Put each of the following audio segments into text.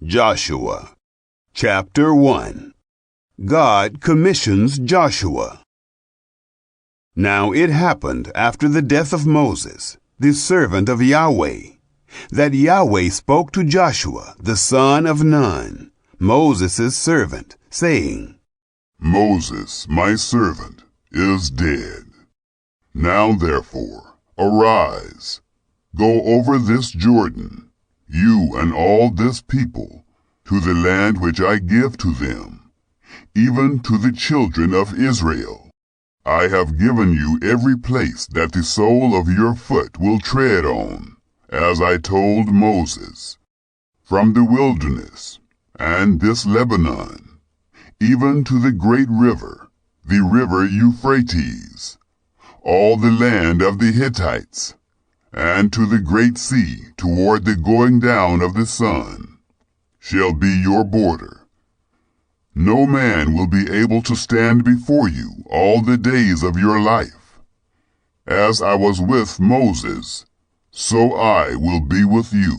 Joshua. Chapter 1. God commissions Joshua. Now it happened after the death of Moses, the servant of Yahweh, that Yahweh spoke to Joshua, the son of Nun, Moses' servant, saying, Moses, my servant, is dead. Now therefore, arise, go over this Jordan, you and all this people, to the land which I give to them, even to the children of Israel. I have given you every place that the sole of your foot will tread on, as I told Moses, from the wilderness and this Lebanon, even to the great river, the river Euphrates, all the land of the Hittites, and to the great sea toward the going down of the sun, shall be your border. No man will be able to stand before you all the days of your life. As I was with Moses, so I will be with you.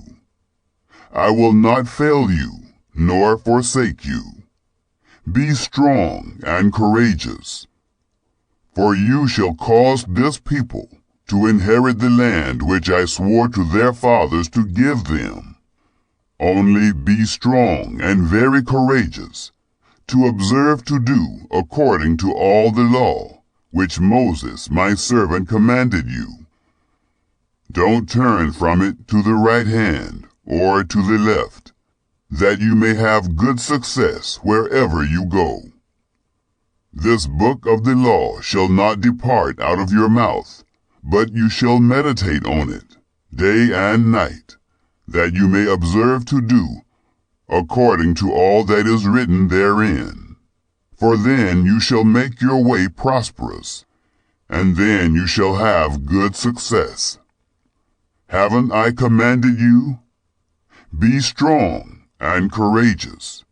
I will not fail you, nor forsake you. Be strong and courageous, for you shall cause this people to inherit the land which I swore to their fathers to give them. Only be strong and very courageous, to observe to do according to all the law which Moses my servant commanded you. Don't turn from it to the right hand or to the left, that you may have good success wherever you go. This book of the law shall not depart out of your mouth, but you shall meditate on it day and night, that you may observe to do according to all that is written therein. For then you shall make your way prosperous, and then you shall have good success. Haven't I commanded you? Be strong and courageous.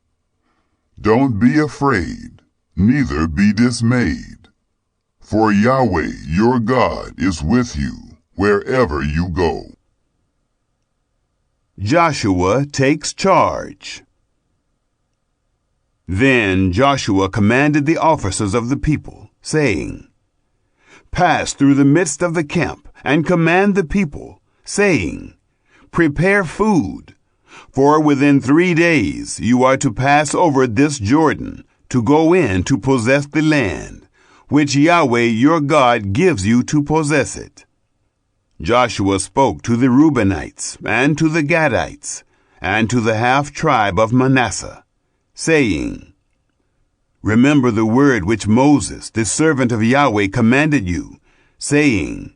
Don't be afraid, neither be dismayed. For Yahweh your God is with you wherever you go. Joshua takes charge. Then Joshua commanded the officers of the people, saying, Pass through the midst of the camp, and command the people, saying, Prepare food, for within 3 days you are to pass over this Jordan, to go in to possess the land, which Yahweh your God gives you to possess it. Joshua spoke to the Reubenites, and to the Gadites, and to the half-tribe of Manasseh, saying, Remember the word which Moses, the servant of Yahweh, commanded you, saying,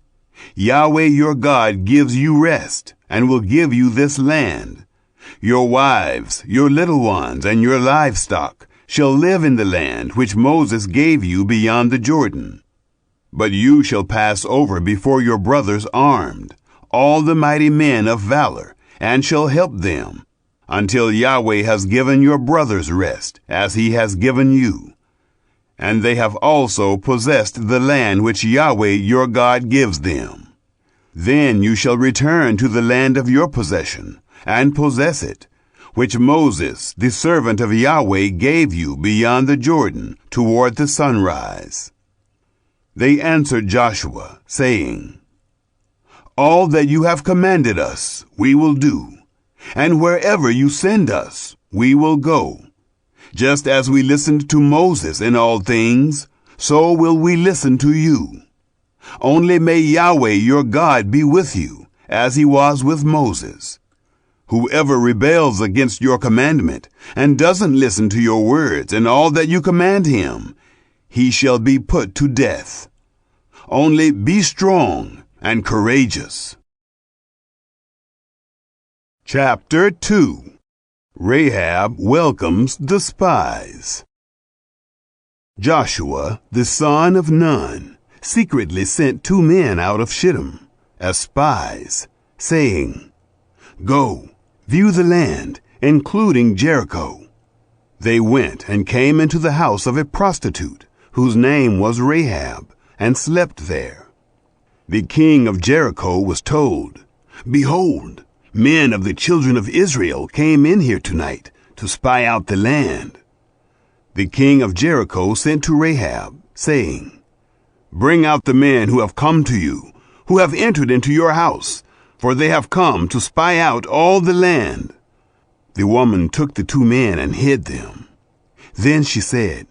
Yahweh your God gives you rest, and will give you this land. Your wives, your little ones, and your livestock shall live in the land which Moses gave you beyond the Jordan. But you shall pass over before your brothers armed, all the mighty men of valor, and shall help them, until Yahweh has given your brothers rest, as he has given you. And they have also possessed the land which Yahweh your God gives them. Then you shall return to the land of your possession, and possess it, which Moses, the servant of Yahweh, gave you beyond the Jordan, toward the sunrise. They answered Joshua, saying, All that you have commanded us, we will do, and wherever you send us, we will go. Just as we listened to Moses in all things, so will we listen to you. Only may Yahweh your God be with you, as he was with Moses. Whoever rebels against your commandment, and doesn't listen to your words and all that you command him, he shall be put to death. Only be strong and courageous. Chapter 2. Rahab welcomes the spies. Joshua, the son of Nun, secretly sent 2 men out of Shittim as spies, saying, Go, view the land, including Jericho. They went and came into the house of a prostitute, whose name was Rahab, and slept there. The king of Jericho was told, Behold, Men of the children of Israel came in here tonight to spy out the land. The king of Jericho sent to Rahab, saying, Bring out the men who have come to you, who have entered into your house, for they have come to spy out all the land. The woman took the 2 men and hid them. Then she said,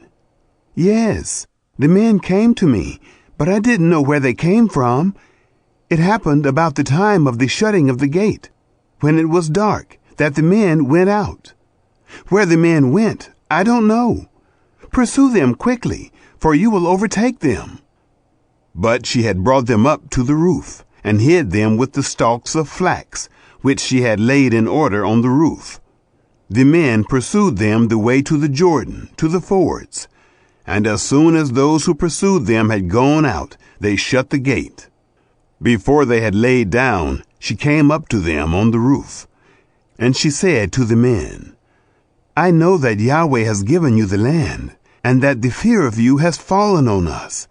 Yes, the men came to me, but I didn't know where they came from. It happened about the time of the shutting of the gate, when it was dark, that the men went out. Where the men went, I don't know. Pursue them quickly, for you will overtake them. But she had brought them up to the roof, and hid them with the stalks of flax, which she had laid in order on the roof. The men pursued them the way to the Jordan, to the fords. And as soon as those who pursued them had gone out, they shut the gate. Before they had laid down, she came up to them on the roof. And she said to the men, I know that Yahweh has given you the land, and that the fear of you has fallen on us,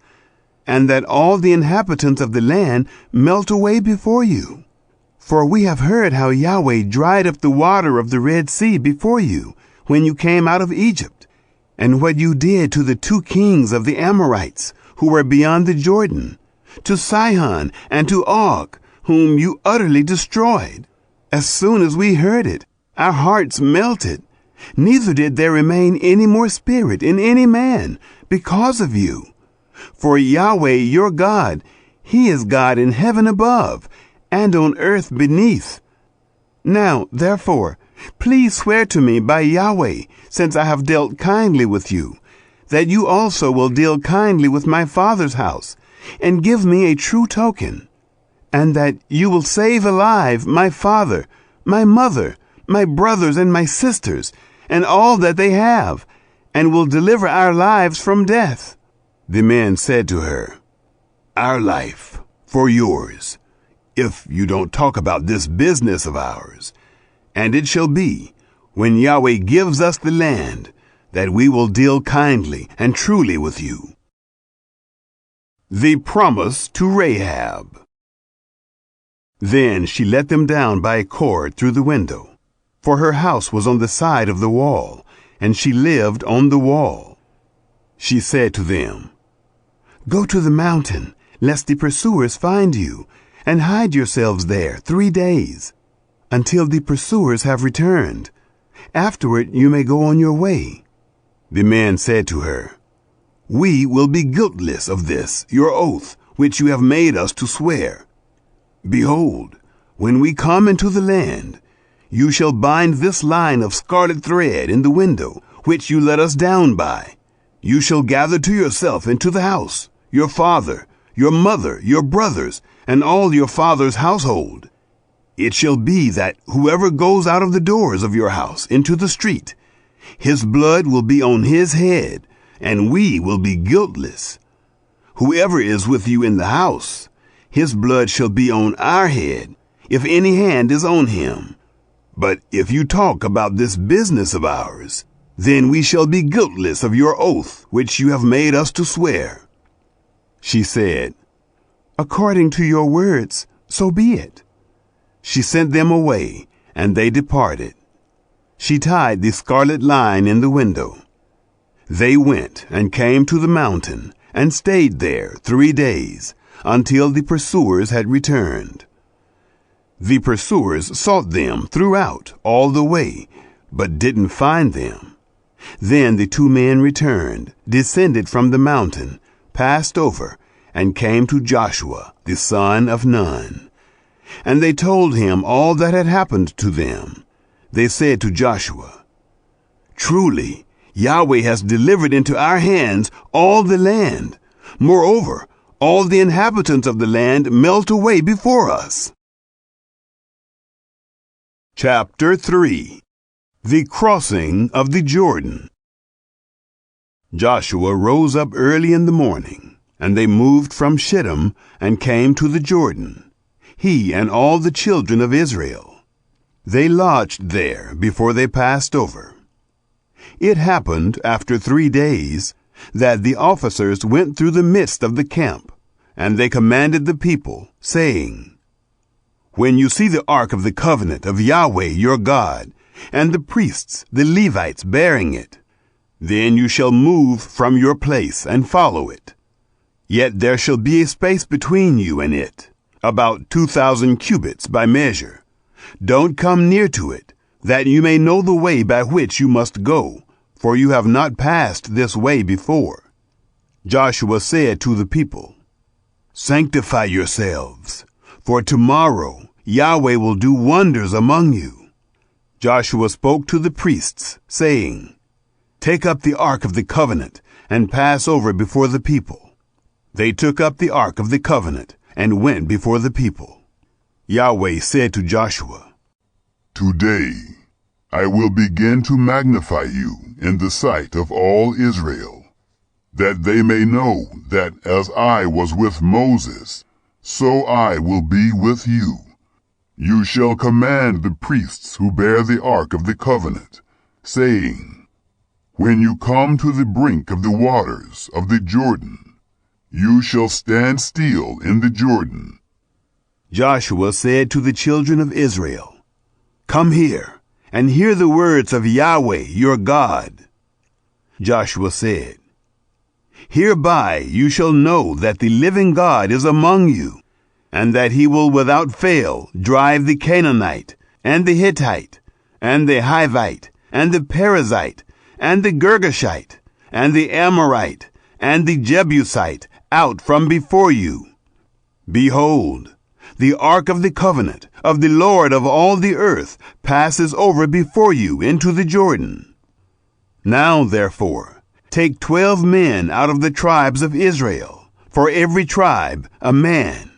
and that all the inhabitants of the land melt away before you. For we have heard how Yahweh dried up the water of the Red Sea before you, when you came out of Egypt, and what you did to the 2 kings of the Amorites, who were beyond the Jordan, to Sihon and to Og, whom you utterly destroyed. As soon as we heard it, our hearts melted. Neither did there remain any more spirit in any man because of you. For Yahweh your God, He is God in heaven above, and on earth beneath. Now, therefore, please swear to me by Yahweh, since I have dealt kindly with you, that you also will deal kindly with my father's house, and give me a true token, and that you will save alive my father, my mother, my brothers and my sisters, and all that they have, and will deliver our lives from death. The men said to her, Our life for yours, if you don't talk about this business of ours. And it shall be, when Yahweh gives us the land, that we will deal kindly and truly with you. The promise to Rahab. Then she let them down by a cord through the window, for her house was on the side of the wall, and she lived on the wall. She said to them, Go to the mountain, lest the pursuers find you, and hide yourselves there 3 days, until the pursuers have returned. Afterward you may go on your way. The men said to her, We will be guiltless of this, your oath, which you have made us to swear. Behold, when we come into the land, you shall bind this line of scarlet thread in the window, which you let us down by. You shall gather to yourself into the house your father, your mother, your brothers, and all your father's household. It shall be that whoever goes out of the doors of your house into the street, his blood will be on his head, and we will be guiltless. Whoever is with you in the house, his blood shall be on our head, if any hand is on him. But if you talk about this business of ours, then we shall be guiltless of your oath which you have made us to swear. She said, According to your words, so be it. She sent them away, and they departed. She tied the scarlet line in the window. They went and came to the mountain, and stayed there 3 days, until the pursuers had returned. The pursuers sought them throughout all the way, but didn't find them. Then the 2 men returned, descended from the mountain, passed over, and came to Joshua, the son of Nun. And they told him all that had happened to them. They said to Joshua, Truly, Yahweh has delivered into our hands all the land. Moreover, all the inhabitants of the land melt away before us. Chapter 3. The Crossing of the Jordan. Joshua rose up early in the morning, and they moved from Shittim and came to the Jordan, he and all the children of Israel. They lodged there before they passed over. It happened after 3 days that the officers went through the midst of the camp, and they commanded the people, saying, When you see the ark of the covenant of Yahweh your God, and the priests, the Levites, bearing it, then you shall move from your place and follow it. Yet there shall be a space between you and it, about 2,000 cubits by measure. Don't come near to it, that you may know the way by which you must go, for you have not passed this way before. Joshua said to the people, Sanctify yourselves, for tomorrow Yahweh will do wonders among you. Joshua spoke to the priests, saying, Take up the ark of the covenant and pass over before the people. They took up the ark of the covenant and went before the people. Yahweh said to Joshua, Today I will begin to magnify you in the sight of all Israel, that they may know that as I was with Moses, so I will be with you. You shall command the priests who bear the ark of the covenant, saying, When you come to the brink of the waters of the Jordan, you shall stand still in the Jordan. Joshua said to the children of Israel, Come here, and hear the words of Yahweh your God. Joshua said, Hereby you shall know that the living God is among you, and that he will without fail drive the Canaanite, and the Hittite, and the Hivite, and the Perizzite, and the Girgashite, and the Amorite, and the Jebusite out from before you. Behold, the ark of the covenant of the Lord of all the earth passes over before you into the Jordan. Now, therefore, take 12 men out of the tribes of Israel, for every tribe a man.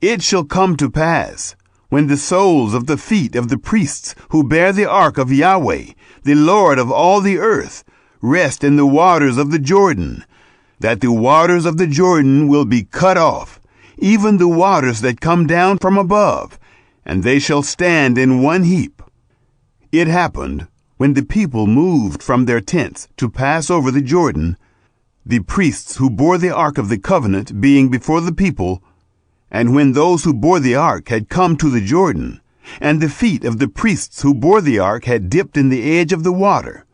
It shall come to pass, when the soles of the feet of the priests who bear the ark of Yahweh, the Lord of all the earth, rest in the waters of the Jordan, that the waters of the Jordan will be cut off, even the waters that come down from above, and they shall stand in one heap. It happened, when the people moved from their tents to pass over the Jordan, the priests who bore the ark of the covenant being before the people, and when those who bore the ark had come to the Jordan, and the feet of the priests who bore the ark had dipped in the edge of the water,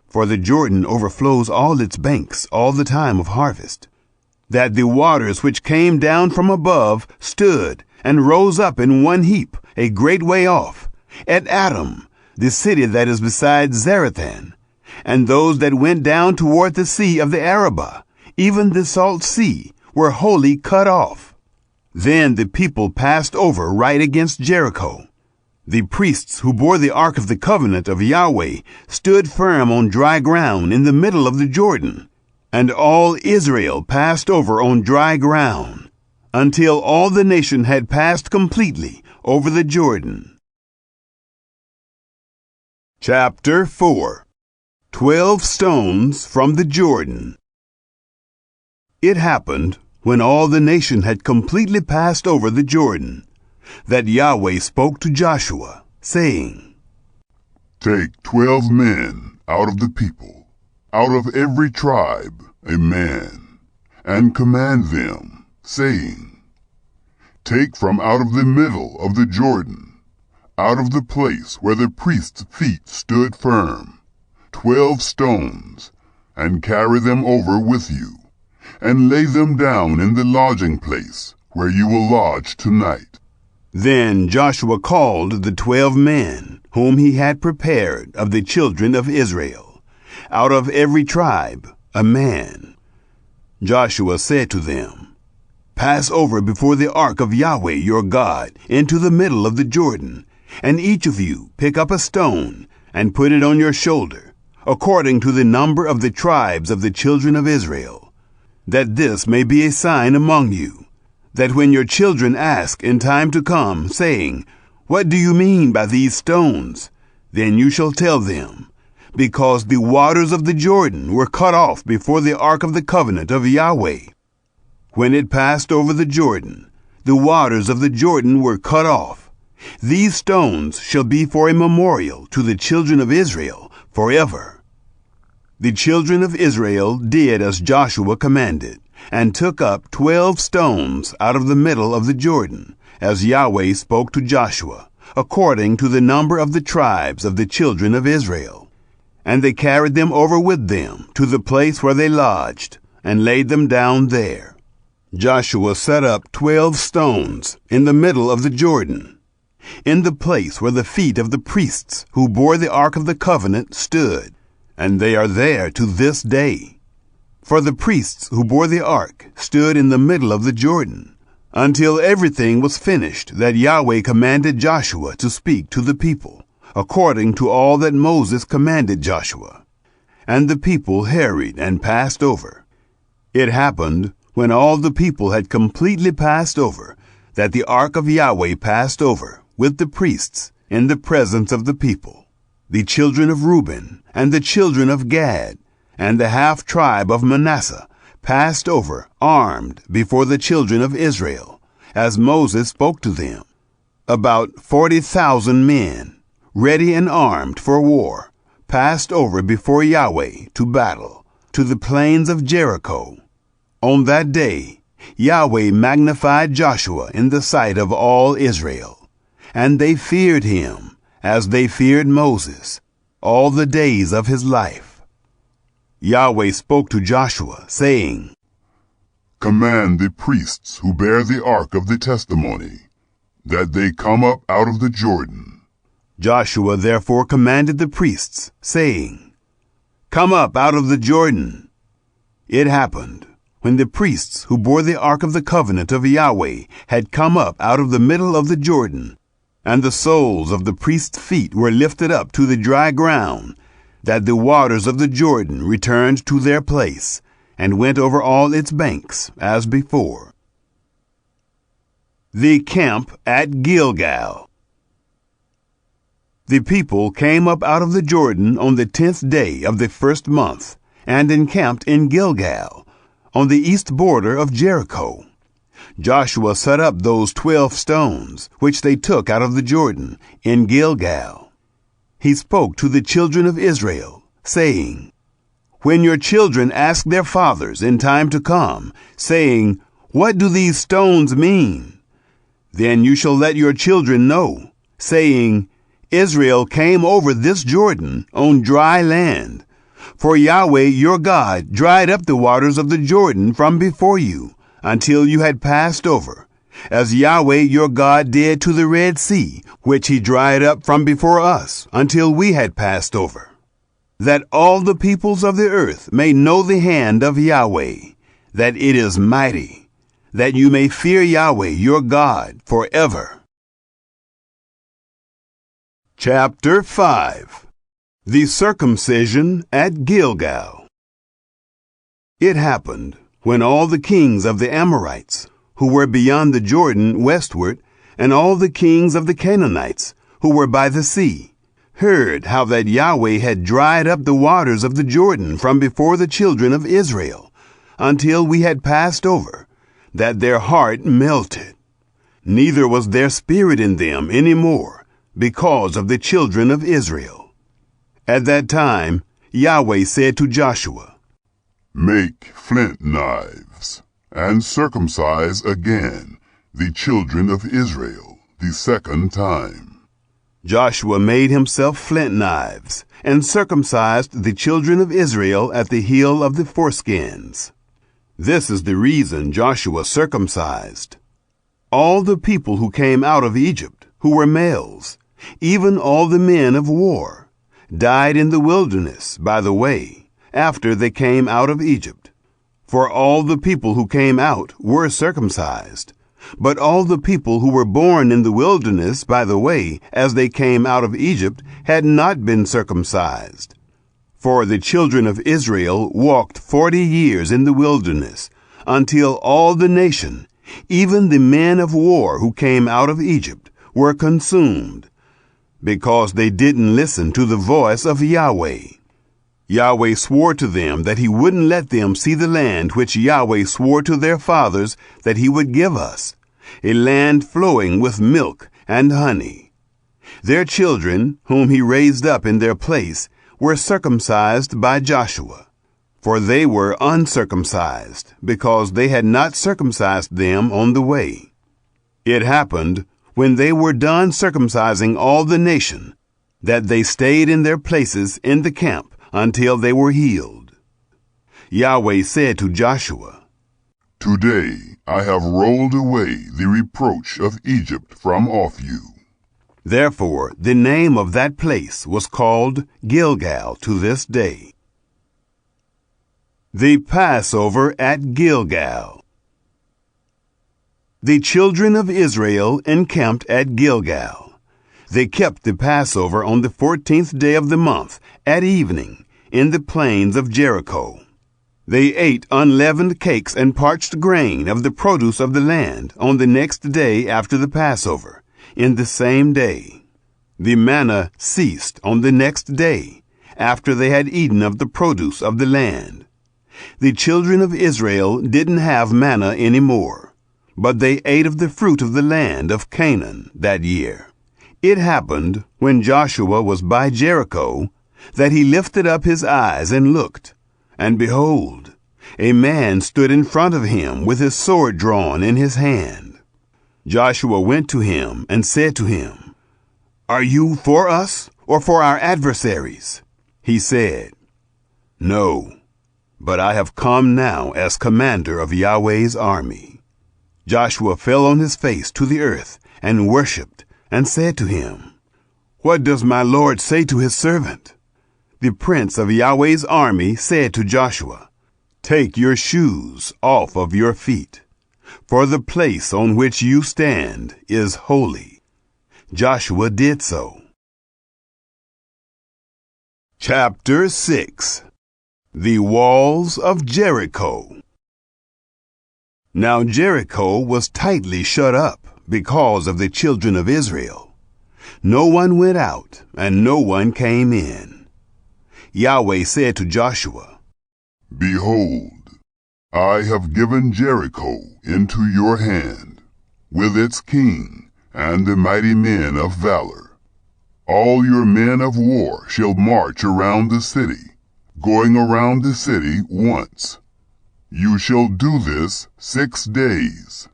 for the Jordan overflows all its banks all the time of harvest, that the waters which came down from above stood and rose up in one heap a great way off, at Adam, the city that is beside Zarethan, and those that went down toward the sea of the Arabah, even the salt sea, were wholly cut off. Then the people passed over right against Jericho. The priests who bore the ark of the covenant of Yahweh stood firm on dry ground in the middle of the Jordan, and all Israel passed over on dry ground, until all the nation had passed completely over the Jordan. Chapter 4. 12 Stones from the Jordan. It happened, when all the nation had completely passed over the Jordan, that Yahweh spoke to Joshua, saying, Take 12 men out of the people, out of every tribe a man, and command them, saying, Take from out of the middle of the Jordan, out of the place where the priest's feet stood firm, 12 stones, and carry them over with you, and lay them down in the lodging place where you will lodge tonight. Then Joshua called the 12 men whom he had prepared of the children of Israel, out of every tribe a man. Joshua said to them, Pass over before the ark of Yahweh your God into the middle of the Jordan, and each of you pick up a stone and put it on your shoulder, according to the number of the tribes of the children of Israel, that this may be a sign among you, that when your children ask in time to come, saying, What do you mean by these stones? Then you shall tell them, Because the waters of the Jordan were cut off before the ark of the covenant of Yahweh. When it passed over the Jordan, the waters of the Jordan were cut off. These stones shall be for a memorial to the children of Israel forever. The children of Israel did as Joshua commanded, and took up 12 stones out of the middle of the Jordan, as Yahweh spoke to Joshua, according to the number of the tribes of the children of Israel. And they carried them over with them to the place where they lodged, and laid them down there. Joshua set up 12 stones in the middle of the Jordan, in the place where the feet of the priests who bore the ark of the covenant stood, and they are there to this day. For the priests who bore the ark stood in the middle of the Jordan, until everything was finished that Yahweh commanded Joshua to speak to the people, according to all that Moses commanded Joshua. And the people hurried and passed over. It happened, when all the people had completely passed over, that the ark of Yahweh passed over with the priests in the presence of the people. The children of Reuben and the children of Gad and the half-tribe of Manasseh passed over armed before the children of Israel, as Moses spoke to them. About 40,000 men, ready and armed for war, passed over before Yahweh to battle, to the plains of Jericho. On that day, Yahweh magnified Joshua in the sight of all Israel, and they feared him as they feared Moses all the days of his life. Yahweh spoke to Joshua, saying, Command the priests who bear the ark of the testimony, that they come up out of the Jordan. Joshua therefore commanded the priests, saying, Come up out of the Jordan. It happened, when the priests who bore the ark of the covenant of Yahweh had come up out of the middle of the Jordan, and the soles of the priests' feet were lifted up to the dry ground, that the waters of the Jordan returned to their place, and went over all its banks, as before. The camp at Gilgal. The people came up out of the Jordan on the 10th day of the first month, and encamped in Gilgal, on the east border of Jericho. Joshua set up those 12 stones, which they took out of the Jordan, in Gilgal. He spoke to the children of Israel, saying, When your children ask their fathers in time to come, saying, What do these stones mean? Then you shall let your children know, saying, Israel came over this Jordan on dry land. For Yahweh your God dried up the waters of the Jordan from before you, until you had passed over, as Yahweh your God did to the Red Sea, which he dried up from before us, until we had passed over. That all the peoples of the earth may know the hand of Yahweh, that it is mighty, that you may fear Yahweh your God forever. Chapter 5. The circumcision at Gilgal. It happened, when all the kings of the Amorites, who were beyond the Jordan westward, and all the kings of the Canaanites, who were by the sea, heard how that Yahweh had dried up the waters of the Jordan from before the children of Israel, until we had passed over, that their heart melted. Neither was there spirit in them any more, because of the children of Israel. At that time, Yahweh said to Joshua, Make flint knives, and circumcise again the children of Israel the second time. Joshua made himself flint knives, and circumcised the children of Israel at the heel of the foreskins. This is the reason Joshua circumcised all the people who came out of Egypt, who were males, even all the men of war, died in the wilderness by the way, after they came out of Egypt. For all the people who came out were circumcised, but all the people who were born in the wilderness by the way, as they came out of Egypt, had not been circumcised. For the children of Israel walked 40 years in the wilderness, until all the nation, even the men of war who came out of Egypt, were consumed, because they didn't listen to the voice of Yahweh. Yahweh swore to them that he wouldn't let them see the land which Yahweh swore to their fathers that he would give us, a land flowing with milk and honey. Their children, whom he raised up in their place, were circumcised by Joshua, for they were uncircumcised, because they had not circumcised them on the way. It happened, when they were done circumcising all the nation, that they stayed in their places in the camp until they were healed. Yahweh said to Joshua, Today I have rolled away the reproach of Egypt from off you. Therefore the name of that place was called Gilgal to this day. The Passover at Gilgal. The children of Israel encamped at Gilgal. They kept the Passover on the 14th day of the month at evening in the plains of Jericho. They ate unleavened cakes and parched grain of the produce of the land on the next day after the Passover, in the same day. The manna ceased on the next day, after they had eaten of the produce of the land. The children of Israel didn't have manna any more, but they ate of the fruit of the land of Canaan that year. It happened, when Joshua was by Jericho, that he lifted up his eyes and looked, and behold, a man stood in front of him with his sword drawn in his hand. Joshua went to him and said to him, Are you for us or for our adversaries? He said, No, but I have come now as commander of Yahweh's army. Joshua fell on his face to the earth and worshipped and said to him, What does my Lord say to his servant? The prince of Yahweh's army said to Joshua, Take your shoes off of your feet, for the place on which you stand is holy. Joshua did so. Chapter 6. The Walls of Jericho. Now Jericho was tightly shut up because of the children of Israel. No one went out, and no one came in. Yahweh said to Joshua, Behold, I have given Jericho into your hand, with its king and the mighty men of valor. All your men of war shall march around the city, going around the city once. You shall do this 6 days.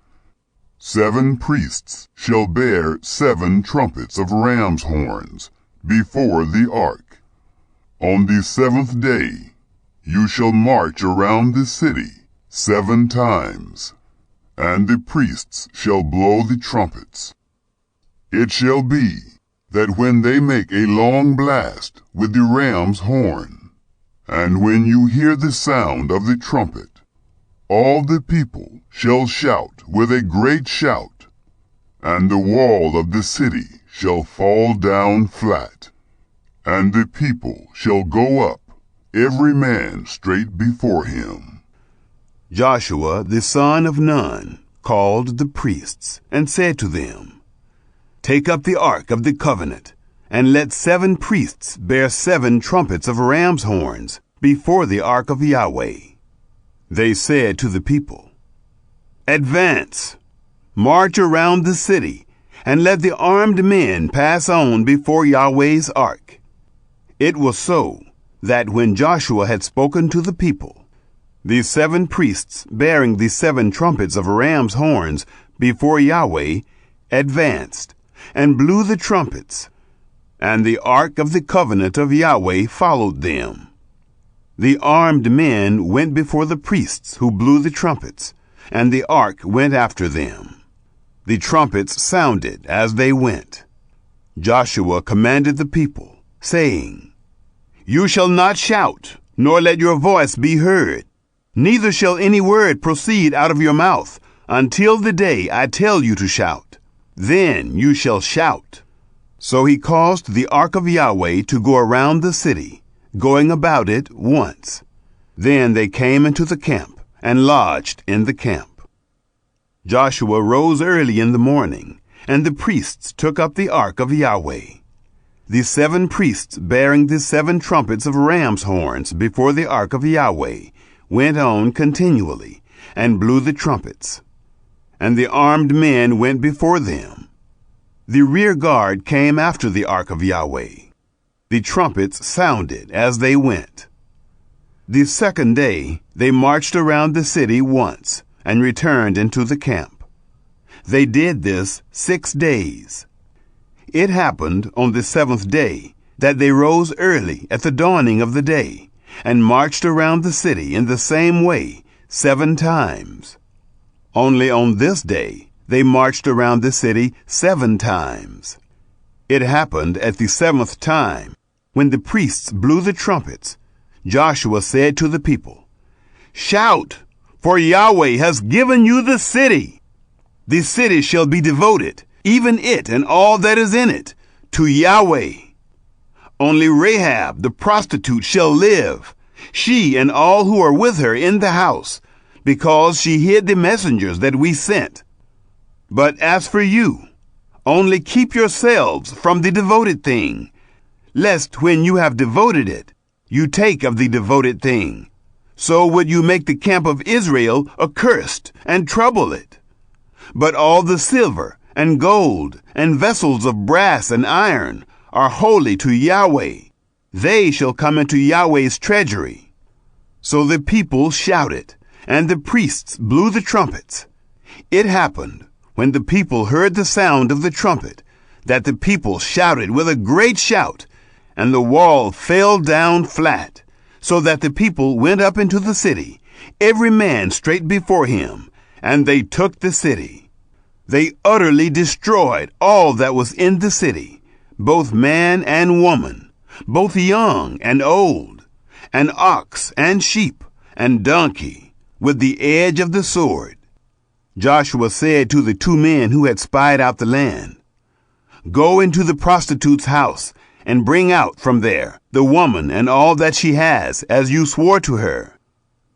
7 priests shall bear 7 trumpets of ram's horns before the ark. On the 7th day you shall march around the city 7 times, and the priests shall blow the trumpets. It shall be that when they make a long blast with the ram's horn, and when you hear the sound of the trumpet, all the people shall shout with a great shout, and the wall of the city shall fall down flat, and the people shall go up, every man straight before him. Joshua the son of Nun called the priests, and said to them, Take up the ark of the covenant, and let 7 priests bear 7 trumpets of ram's horns before the ark of Yahweh. They said to the people, Advance, march around the city, and let the armed men pass on before Yahweh's ark. It was so that when Joshua had spoken to the people, the 7 priests bearing the 7 trumpets of ram's horns before Yahweh advanced and blew the trumpets, and the ark of the covenant of Yahweh followed them. The armed men went before the priests who blew the trumpets, and the ark went after them. The trumpets sounded as they went. Joshua commanded the people, saying, You shall not shout, nor let your voice be heard, neither shall any word proceed out of your mouth, until the day I tell you to shout. Then you shall shout. So he caused the ark of Yahweh to go around the city, going about it once. Then they came into the camp, and lodged in the camp. Joshua rose early in the morning, and the priests took up the ark of Yahweh. The 7 priests bearing the 7 trumpets of ram's horns before the ark of Yahweh went on continually, and blew the trumpets. And the armed men went before them. The rear guard came after the ark of Yahweh. The trumpets sounded as they went. The 2nd day they marched around the city once, and returned into the camp. They did this 6 days. It happened on the 7th day that they rose early at the dawning of the day and marched around the city in the same way 7 times. Only on this day they marched around the city 7 times. It happened at the 7th time, when the priests blew the trumpets, Joshua said to the people, "Shout, for Yahweh has given you the city. The city shall be devoted, even it and all that is in it, to Yahweh. Only Rahab the prostitute shall live, she and all who are with her in the house, because she hid the messengers that we sent. But as for you, only keep yourselves from the devoted thing, lest when you have devoted it, you take of the devoted thing. So would you make the camp of Israel accursed and trouble it. But all the silver and gold and vessels of brass and iron are holy to Yahweh. They shall come into Yahweh's treasury." So the people shouted, and the priests blew the trumpets. It happened, when the people heard the sound of the trumpet, that the people shouted with a great shout, and the wall fell down flat, so that the people went up into the city, every man straight before him, and they took the city. They utterly destroyed all that was in the city, both man and woman, both young and old, and ox and sheep and donkey, with the edge of the sword. Joshua said to the 2 men who had spied out the land, "Go into the prostitute's house, and bring out from there the woman and all that she has, as you swore to her."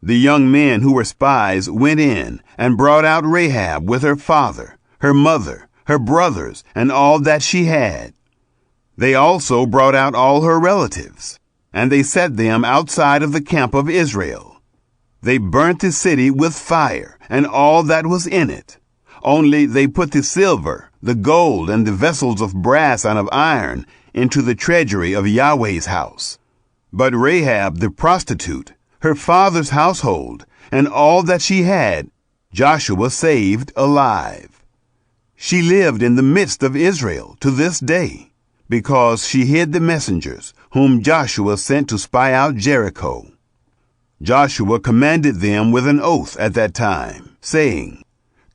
The young men who were spies went in and brought out Rahab with her father, her mother, her brothers, and all that she had. They also brought out all her relatives, and they set them outside of the camp of Israel. They burnt the city with fire and all that was in it. Only they put the silver, the gold, and the vessels of brass and of iron into the treasury of Yahweh's house. But Rahab the prostitute, her father's household, and all that she had, Joshua saved alive. She lived in the midst of Israel to this day, because she hid the messengers whom Joshua sent to spy out Jericho. Joshua commanded them with an oath at that time, saying,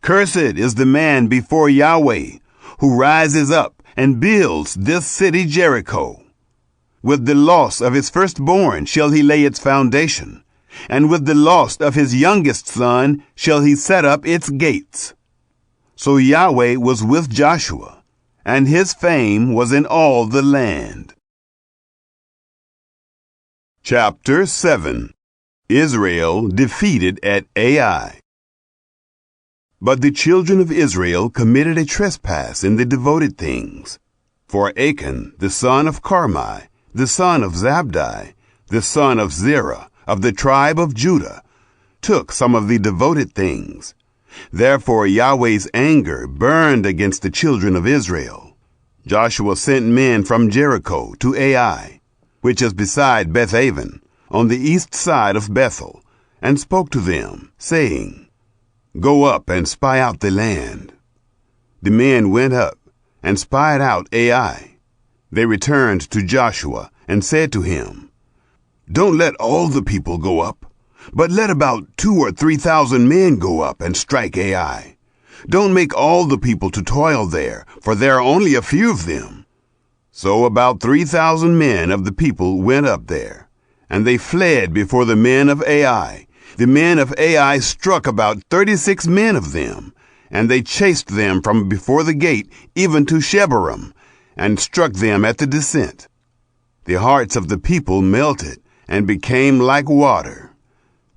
"Cursed is the man before Yahweh, who rises up and builds this city Jericho. With the loss of his firstborn shall he lay its foundation, and with the loss of his youngest son shall he set up its gates." So Yahweh was with Joshua, and his fame was in all the land. Chapter 7. Israel defeated at Ai. But the children of Israel committed a trespass in the devoted things. For Achan, the son of Carmi, the son of Zabdi, the son of Zerah, of the tribe of Judah, took some of the devoted things. Therefore Yahweh's anger burned against the children of Israel. Joshua sent men from Jericho to Ai, which is beside Bethaven, on the east side of Bethel, and spoke to them, saying, "Go up and spy out the land." The men went up and spied out Ai. They returned to Joshua and said to him, "Don't let all the people go up, but let about 2,000 or 3,000 men go up and strike Ai. Don't make all the people to toil there, for there are only a few of them." So about 3,000 men of the people went up there, and they fled before the men of Ai. The men of Ai struck about 36 men of them, and they chased them from before the gate even to Shebarim, and struck them at the descent. The hearts of the people melted and became like water.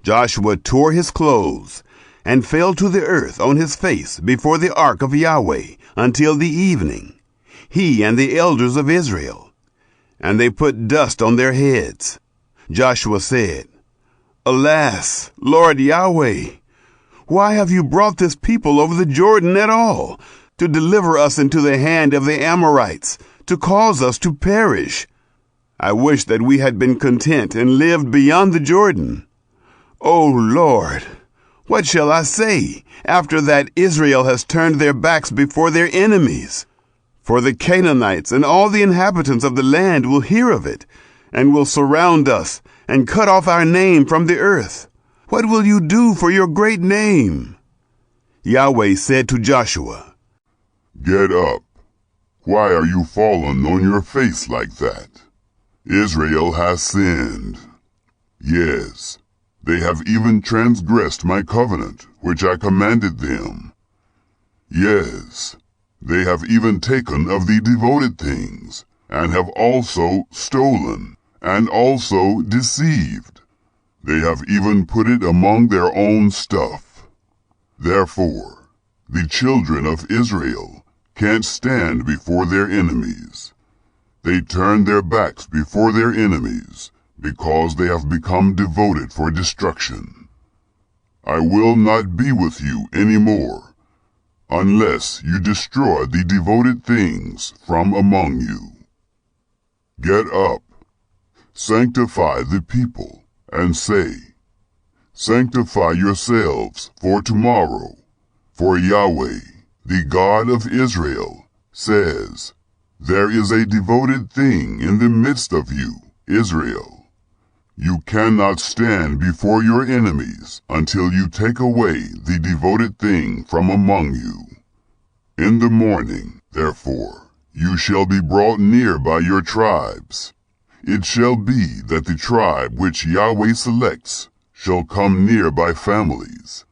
Joshua tore his clothes and fell to the earth on his face before the ark of Yahweh until the evening, he and the elders of Israel. And they put dust on their heads. Joshua said, "Alas, Lord Yahweh, why have you brought this people over the Jordan at all, to deliver us into the hand of the Amorites, to cause us to perish? I wish that we had been content and lived beyond the Jordan. O Lord, What shall I say after that Israel has turned their backs before their enemies? For the Canaanites and all the inhabitants of the land will hear of it, and will surround us and cut off our name from the earth. What will you do for your great name?" Yahweh said to Joshua, "Get up. Why are you fallen on your face like that? Israel has sinned. Yes, they have even transgressed my covenant, which I commanded them. Yes, they have even taken of the devoted things, and have also stolen, and also deceived. They have even put it among their own stuff. Therefore, the children of Israel can't stand before their enemies. They turn their backs before their enemies, because they have become devoted for destruction. I will not be with you any more, unless you destroy the devoted things from among you. Get up, sanctify the people, and say, Sanctify yourselves for tomorrow, for Yahweh, the God of Israel, says, There is a devoted thing in the midst of you, Israel. You cannot stand before your enemies until you take away the devoted thing from among you. In the morning, therefore, you shall be brought near by your tribes. It shall be that the tribe which Yahweh selects shall come near by families.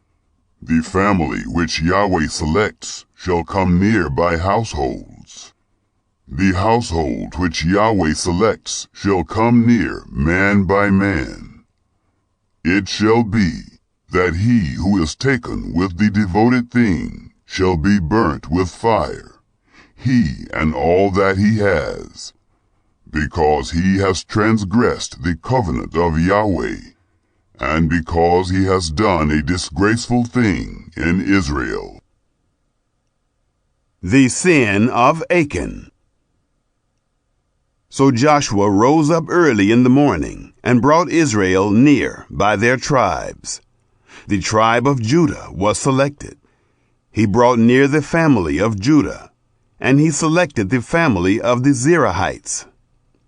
The family which Yahweh selects shall come near by households. The household which Yahweh selects shall come near man by man. It shall be that he who is taken with the devoted thing shall be burnt with fire, he and all that he has, because he has transgressed the covenant of Yahweh, and because he has done a disgraceful thing in Israel. The sin of Achan. So Joshua rose up early in the morning, and brought Israel near by their tribes. The tribe of Judah was selected. He brought near the family of Judah, and he selected the family of the Zerahites.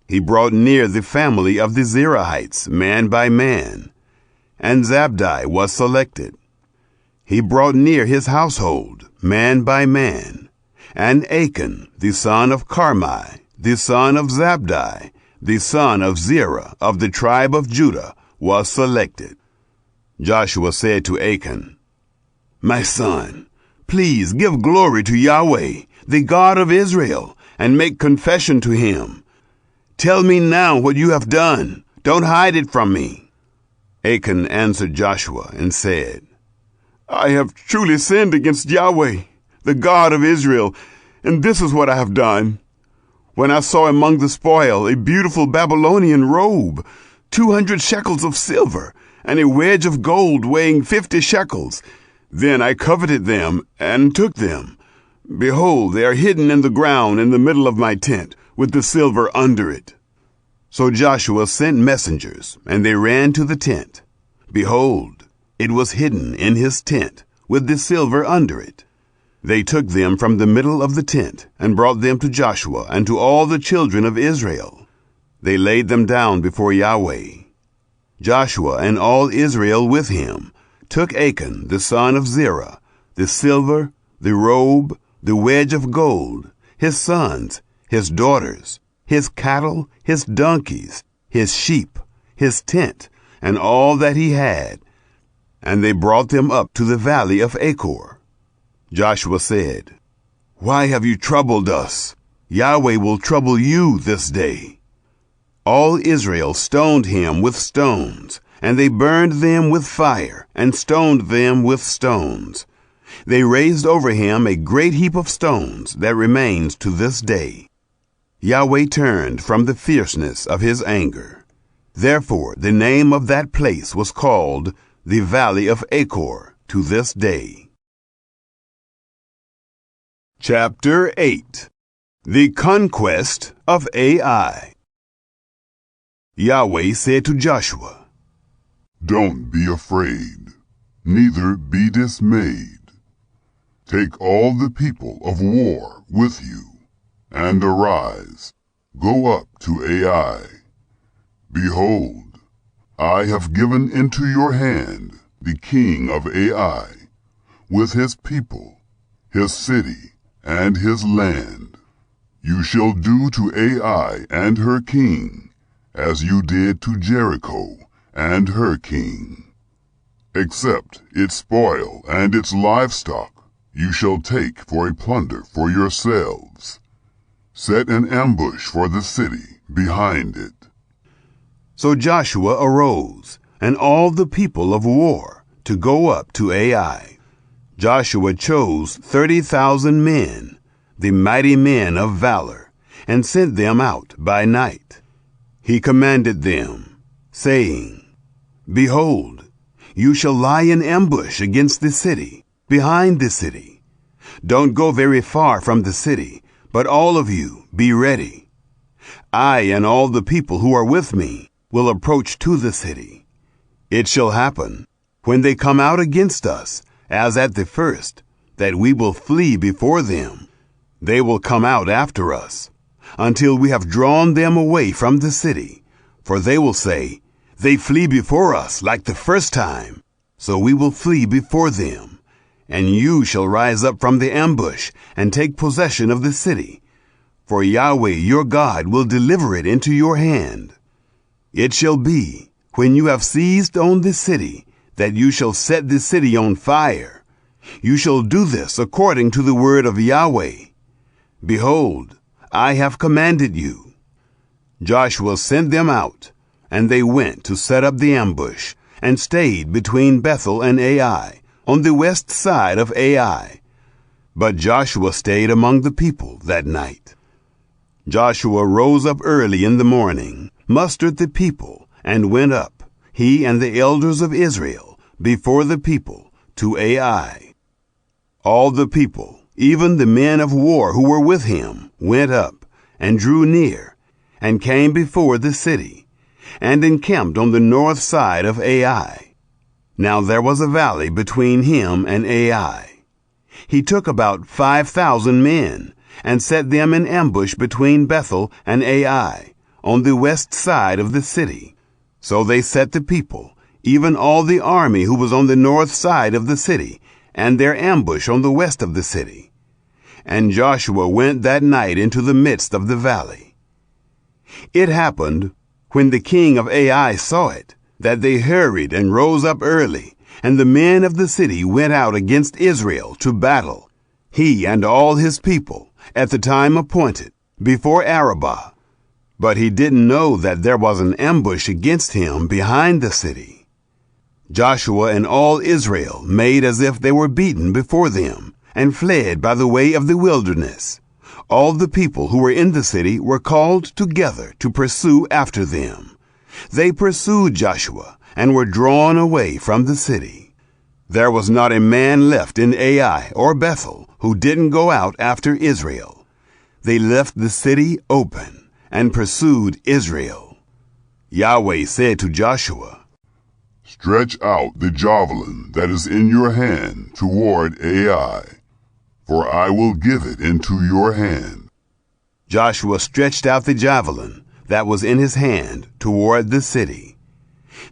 He brought near the family of the Zerahites, man by man, and Zabdi was selected. He brought near his household, man by man, and Achan, the son of Carmi, the son of Zabdi, the son of Zerah of the tribe of Judah, was selected. Joshua said to Achan, My son, please give glory to Yahweh, the God of Israel, and make confession to him. Tell me now what you have done. Don't hide it from me. Achan answered Joshua and said, I have truly sinned against Yahweh, the God of Israel, and this is what I have done. When I saw among the spoil a beautiful Babylonian robe, 200 shekels of silver, and a wedge of gold weighing 50 shekels, then I coveted them and took them. Behold, they are hidden in the ground in the middle of my tent, with the silver under it. So Joshua sent messengers, and they ran to the tent. Behold, it was hidden in his tent, with the silver under it. They took them from the middle of the tent, and brought them to Joshua and to all the children of Israel. They laid them down before Yahweh. Joshua and all Israel with him took Achan the son of Zerah, the silver, the robe, the wedge of gold, his sons, his daughters, his cattle, his donkeys, his sheep, his tent, and all that he had, and they brought them up to the valley of Achor. Joshua said, Why have you troubled us? Yahweh will trouble you this day. All Israel stoned him with stones, and they burned them with fire, and stoned them with stones. They raised over him a great heap of stones that remains to this day. Yahweh turned from the fierceness of his anger. Therefore the name of that place was called the Valley of Achor to this day. Chapter 8. The Conquest of Ai. Yahweh said to Joshua, Don't be afraid. neither be dismayed. Take all the people of war with you, and arise, go up to Ai. Behold, I have given into your hand the king of Ai, with his people, his city, and his land. You shall do to Ai and her king as you did to Jericho and her king. Except its spoil and its livestock you shall take for a plunder for yourselves. Set an ambush for the city behind it. So Joshua arose, and all the people of war, to go up to Ai. Joshua chose 30,000 men, the mighty men of valor, and sent them out by night. He commanded them, saying, Behold, you shall lie in ambush against the city, behind the city. Don't go very far from the city, but all of you be ready. I and all the people who are with me will approach to the city. It shall happen, when they come out against us, as at the first, that we will flee before them. They will come out after us, until we have drawn them away from the city. For they will say, They flee before us like the first time. So we will flee before them. And you shall rise up from the ambush, and take possession of the city. For Yahweh your God will deliver it into your hand. It shall be, when you have seized on the city, that you shall set the city on fire. You shall do this according to the word of Yahweh. Behold, I have commanded you. Joshua sent them out, and they went to set up the ambush, and stayed between Bethel and Ai, on the west side of Ai. But Joshua stayed among the people that night. Joshua rose up early in the morning, mustered the people, and went up, he and the elders of Israel, before the people, to Ai. All the people, even the men of war who were with him, went up, and drew near, and came before the city, and encamped on the north side of Ai. Now there was a valley between him and Ai. He took about 5,000 men, and set them in ambush between Bethel and Ai, on the west side of the city. So they set the people, even all the army who was on the north side of the city, and their ambush on the west of the city. And Joshua went that night into the midst of the valley. It happened, when the king of Ai saw it, that they hurried and rose up early, and the men of the city went out against Israel to battle, he and all his people, at the time appointed, before Arabah. But he didn't know that there was an ambush against him behind the city. Joshua and all Israel made as if they were beaten before them, and fled by the way of the wilderness. All the people who were in the city were called together to pursue after them. They pursued Joshua, and were drawn away from the city. There was not a man left in Ai or Bethel who didn't go out after Israel. They left the city open, and pursued Israel. Yahweh said to Joshua, Stretch out the javelin that is in your hand toward Ai, for I will give it into your hand. Joshua stretched out the javelin that was in his hand toward the city.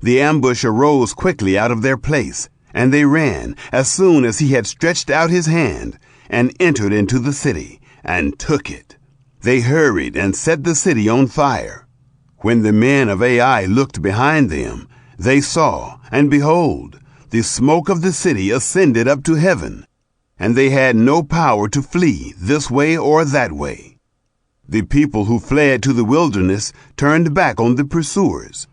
The ambush arose quickly out of their place, and they ran as soon as he had stretched out his hand, and entered into the city, and took it. They hurried and set the city on fire. When the men of Ai looked behind them, they saw, and behold, the smoke of the city ascended up to heaven, and they had no power to flee this way or that way. The people who fled to the wilderness turned back on the pursuers.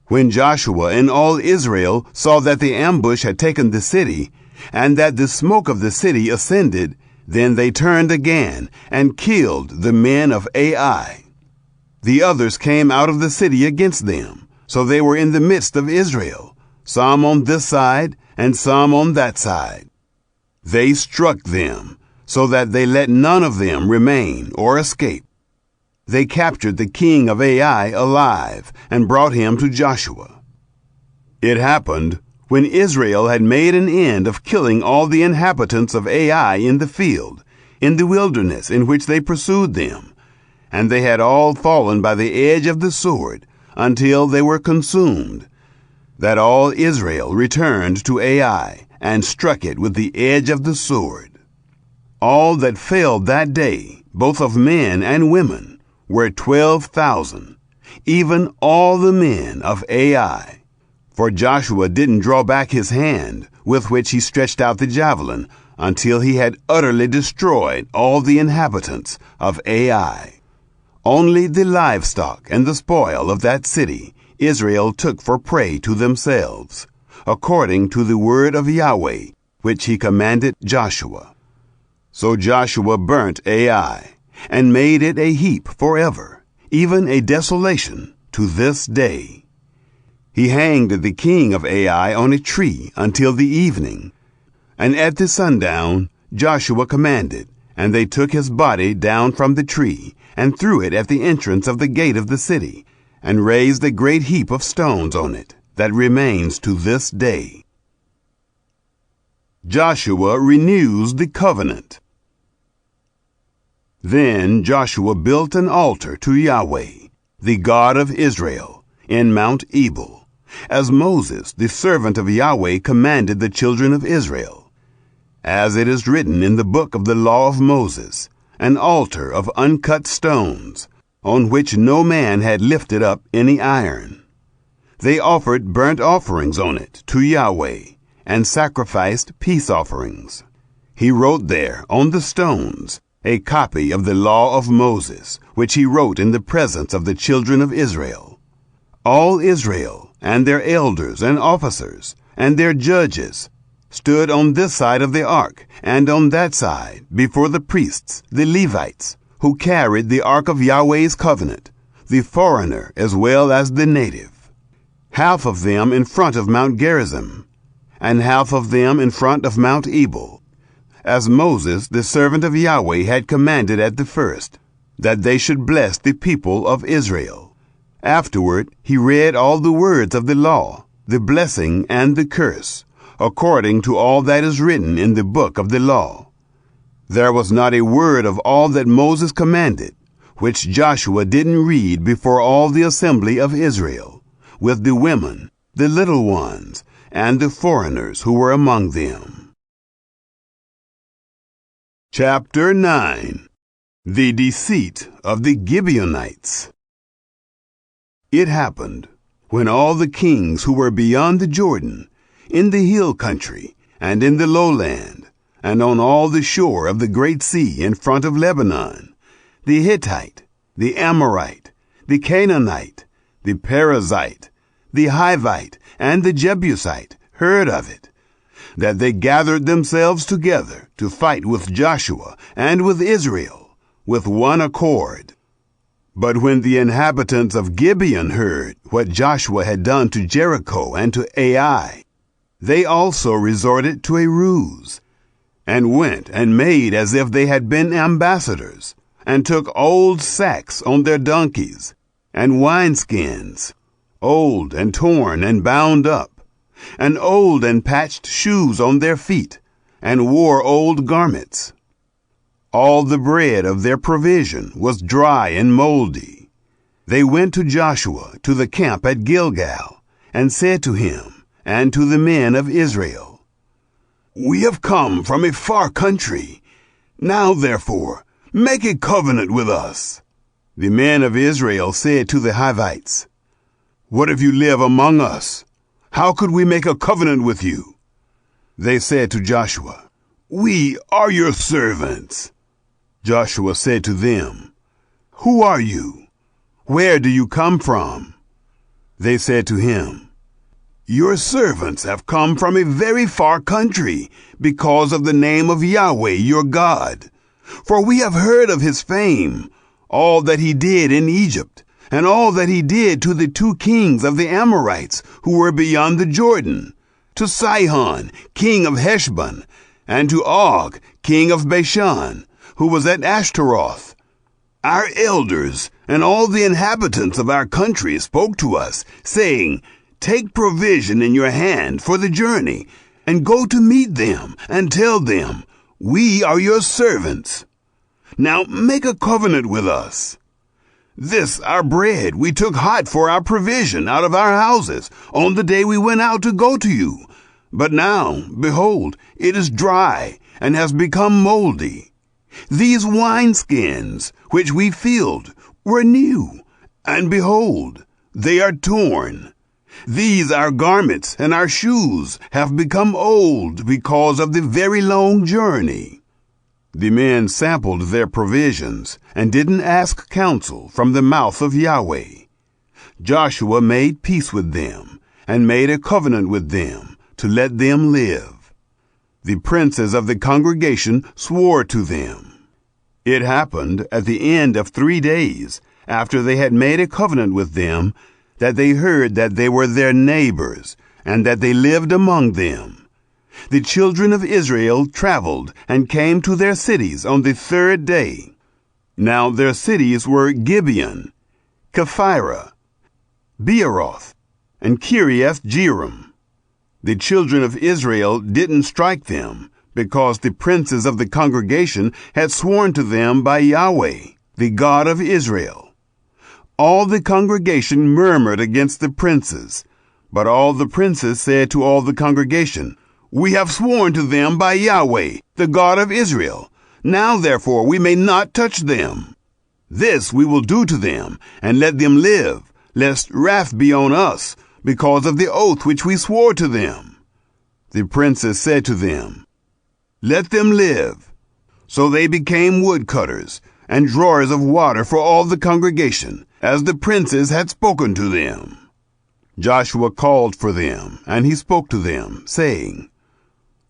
When Joshua and all Israel saw that the ambush had taken the city, and that the smoke of the city ascended, then they turned again and killed the men of Ai. The others came out of the city against them, so they were in the midst of Israel, some on this side and some on that side. They struck them, so that they let none of them remain or escape. They captured the king of Ai alive, and brought him to Joshua. It happened, when Israel had made an end of killing all the inhabitants of Ai in the field, in the wilderness in which they pursued them, and they had all fallen by the edge of the sword until they were consumed, that all Israel returned to Ai and struck it with the edge of the sword. All that fell that day, both of men and women, were 12,000, even all the men of Ai. For Joshua didn't draw back his hand with which he stretched out the javelin until he had utterly destroyed all the inhabitants of Ai. Only the livestock and the spoil of that city Israel took for prey to themselves, according to the word of Yahweh, which he commanded Joshua. So Joshua burnt Ai, and made it a heap forever, even a desolation to this day. He hanged the king of Ai on a tree until the evening, and at the sundown Joshua commanded, and they took his body down from the tree, and threw it at the entrance of the gate of the city, and raised a great heap of stones on it, that remains to this day. Joshua renews the covenant. Then Joshua built an altar to Yahweh, the God of Israel, in Mount Ebal, as Moses, the servant of Yahweh, commanded the children of Israel. As it is written in the book of the law of Moses, an altar of uncut stones, on which no man had lifted up any iron. They offered burnt offerings on it to Yahweh, and sacrificed peace offerings. He wrote there on the stones a copy of the law of Moses, which he wrote in the presence of the children of Israel. All Israel, and their elders and officers, and their judges, stood on this side of the ark, and on that side, before the priests, the Levites, who carried the ark of Yahweh's covenant, the foreigner as well as the native. Half of them in front of Mount Gerizim, and half of them in front of Mount Ebal, as Moses, the servant of Yahweh, had commanded at the first, that they should bless the people of Israel. Afterward he read all the words of the law, the blessing and the curse, according to all that is written in the book of the law. There was not a word of all that Moses commanded, which Joshua didn't read before all the assembly of Israel, with the women, the little ones, and the foreigners who were among them. Chapter 9. The Deceit of the Gibeonites. It happened, when all the kings who were beyond the Jordan, in the hill country, and in the lowland, and on all the shore of the great sea in front of Lebanon, the Hittite, the Amorite, the Canaanite, the Perizzite, the Hivite, and the Jebusite heard of it, that they gathered themselves together to fight with Joshua and with Israel with one accord. But when the inhabitants of Gibeon heard what Joshua had done to Jericho and to Ai, they also resorted to a ruse, and went and made as if they had been ambassadors, and took old sacks on their donkeys, and wineskins, old and torn and bound up, and old and patched shoes on their feet, and wore old garments. All the bread of their provision was dry and moldy. They went to Joshua to the camp at Gilgal, and said to him and to the men of Israel, "We have come from a far country. Now, therefore, make a covenant with us." The men of Israel said to the Hivites, "What if you live among us? How could we make a covenant with you?" They said to Joshua, "We are your servants." Joshua said to them, "Who are you? Where do you come from?" They said to him, "Your servants have come from a very far country, because of the name of Yahweh your God. For we have heard of his fame, all that he did in Egypt, and all that he did to the 2 kings of the Amorites who were beyond the Jordan, to Sihon, king of Heshbon, and to Og, king of Bashan, who was at Ashtaroth. Our elders and all the inhabitants of our country spoke to us, saying, Take provision in your hand for the journey, and go to meet them, and tell them, 'We are your servants.' Now make a covenant with us. This our bread we took hot for our provision out of our houses on the day we went out to go to you. But now, behold, it is dry and has become moldy. These wineskins which we filled were new, and behold, they are torn. These our garments and our shoes have become old because of the very long journey." The men sampled their provisions and didn't ask counsel from the mouth of Yahweh. Joshua made peace with them and made a covenant with them to let them live. The princes of the congregation swore to them. It happened at the end of 3 days after they had made a covenant with them that they heard that they were their neighbors and that they lived among them. The children of Israel traveled and came to their cities on the 3rd day. Now their cities were Gibeon, Kephirah, Beeroth, and Kiriath Jearim. The children of Israel didn't strike them, because the princes of the congregation had sworn to them by Yahweh, the God of Israel. All the congregation murmured against the princes, but all the princes said to all the congregation, "We have sworn to them by Yahweh, the God of Israel. Now therefore we may not touch them. This we will do to them, and let them live, lest wrath be on us, because of the oath which we swore to them." The princes said to them, "Let them live." So they became woodcutters and drawers of water for all the congregation, as the princes had spoken to them. Joshua called for them, and he spoke to them, saying,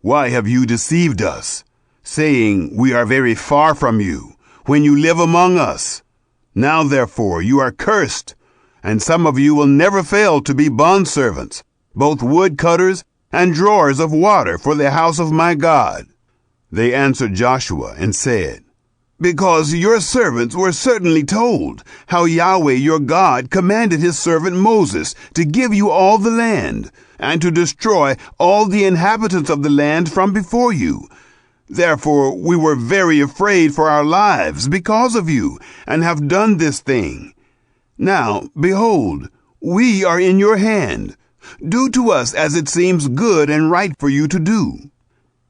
"Why have you deceived us, saying, 'We are very far from you,' when you live among us? Now therefore you are cursed, and some of you will never fail to be bondservants, both woodcutters and drawers of water for the house of my God." They answered Joshua and said, "Because your servants were certainly told how Yahweh your God commanded his servant Moses to give you all the land, and to destroy all the inhabitants of the land from before you. Therefore we were very afraid for our lives because of you, and have done this thing. Now, behold, we are in your hand. Do to us as it seems good and right for you to do."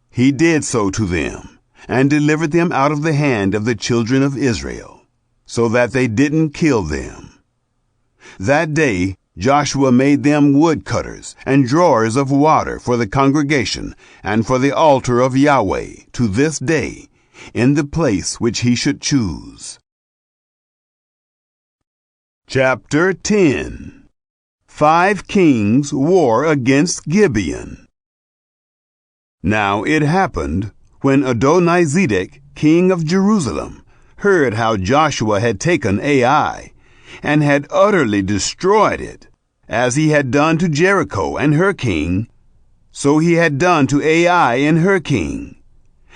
He did so to them, and delivered them out of the hand of the children of Israel, so that they didn't kill them. That day Joshua made them woodcutters and drawers of water for the congregation and for the altar of Yahweh to this day, in the place which he should choose. Chapter 10. 5 Kings War Against Gibeon. Now it happened, when Adonizedek, king of Jerusalem, heard how Joshua had taken Ai, and had utterly destroyed it, as he had done to Jericho and her king, so he had done to Ai and her king,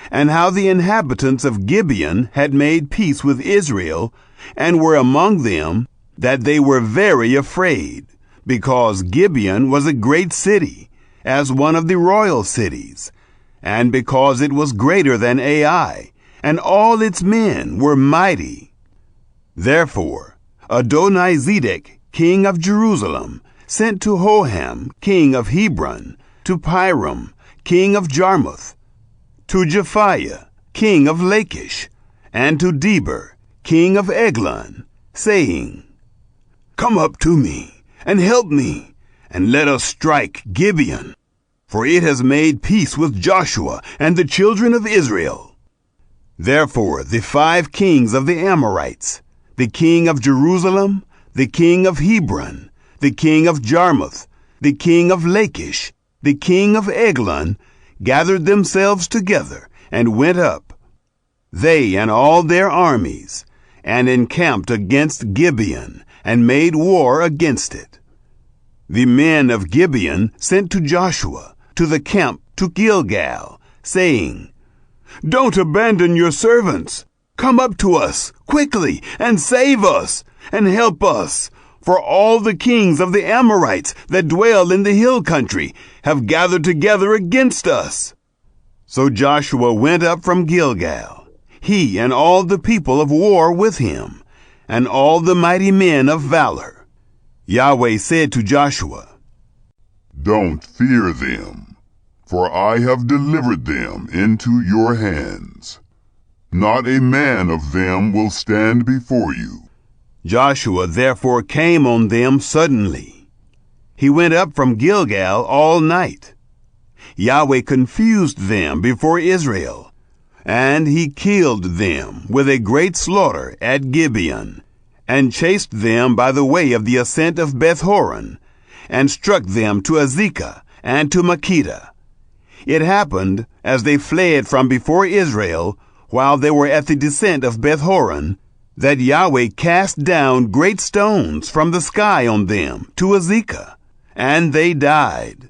and how the inhabitants of Gibeon had made peace with Israel, and were among them, that they were very afraid, because Gibeon was a great city, as one of the royal cities, and because it was greater than Ai, and all its men were mighty. Therefore Adonizedek, king of Jerusalem, sent to Hoham, king of Hebron, to Piram, king of Jarmuth, to Japhiah, king of Lachish, and to Deber, king of Eglon, saying, "Come up to me, and help me, and let us strike Gibeon, for it has made peace with Joshua and the children of Israel." Therefore the 5 kings of the Amorites, the king of Jerusalem, the king of Hebron, the king of Jarmuth, the king of Lachish, the king of Eglon, gathered themselves together and went up, they and all their armies, and encamped against Gibeon, and made war against it. The men of Gibeon sent to Joshua to the camp to Gilgal, saying, "Don't abandon your servants. Come up to us quickly and save us and help us, For all the kings of the Amorites that dwell in the hill country have gathered together against us. So Joshua went up from Gilgal, he and all the people of war with him, and all the mighty men of valor. Yahweh said to Joshua, "Don't fear them, for I have delivered them into your hands. Not a man of them will stand before you." Joshua therefore came on them suddenly. He went up from Gilgal all night. Yahweh confused them before Israel, and he killed them with a great slaughter at Gibeon, and chased them by the way of the ascent of Beth-horon, and struck them to Azekah and to Makkedah. It happened, as they fled from before Israel, while they were at the descent of Beth-horon, that Yahweh cast down great stones from the sky on them to Azekah, and they died.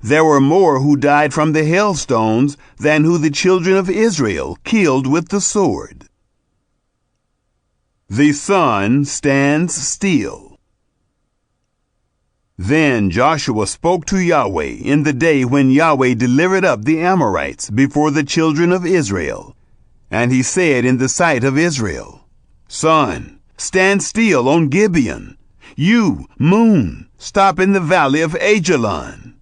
There were more who died from the hailstones than who the children of Israel killed with the sword. The sun stands still. Then Joshua spoke to Yahweh in the day when Yahweh delivered up the Amorites before the children of Israel. And he said in the sight of Israel, "Sun, stand still on Gibeon. You, moon, stop in the valley of Ajalon."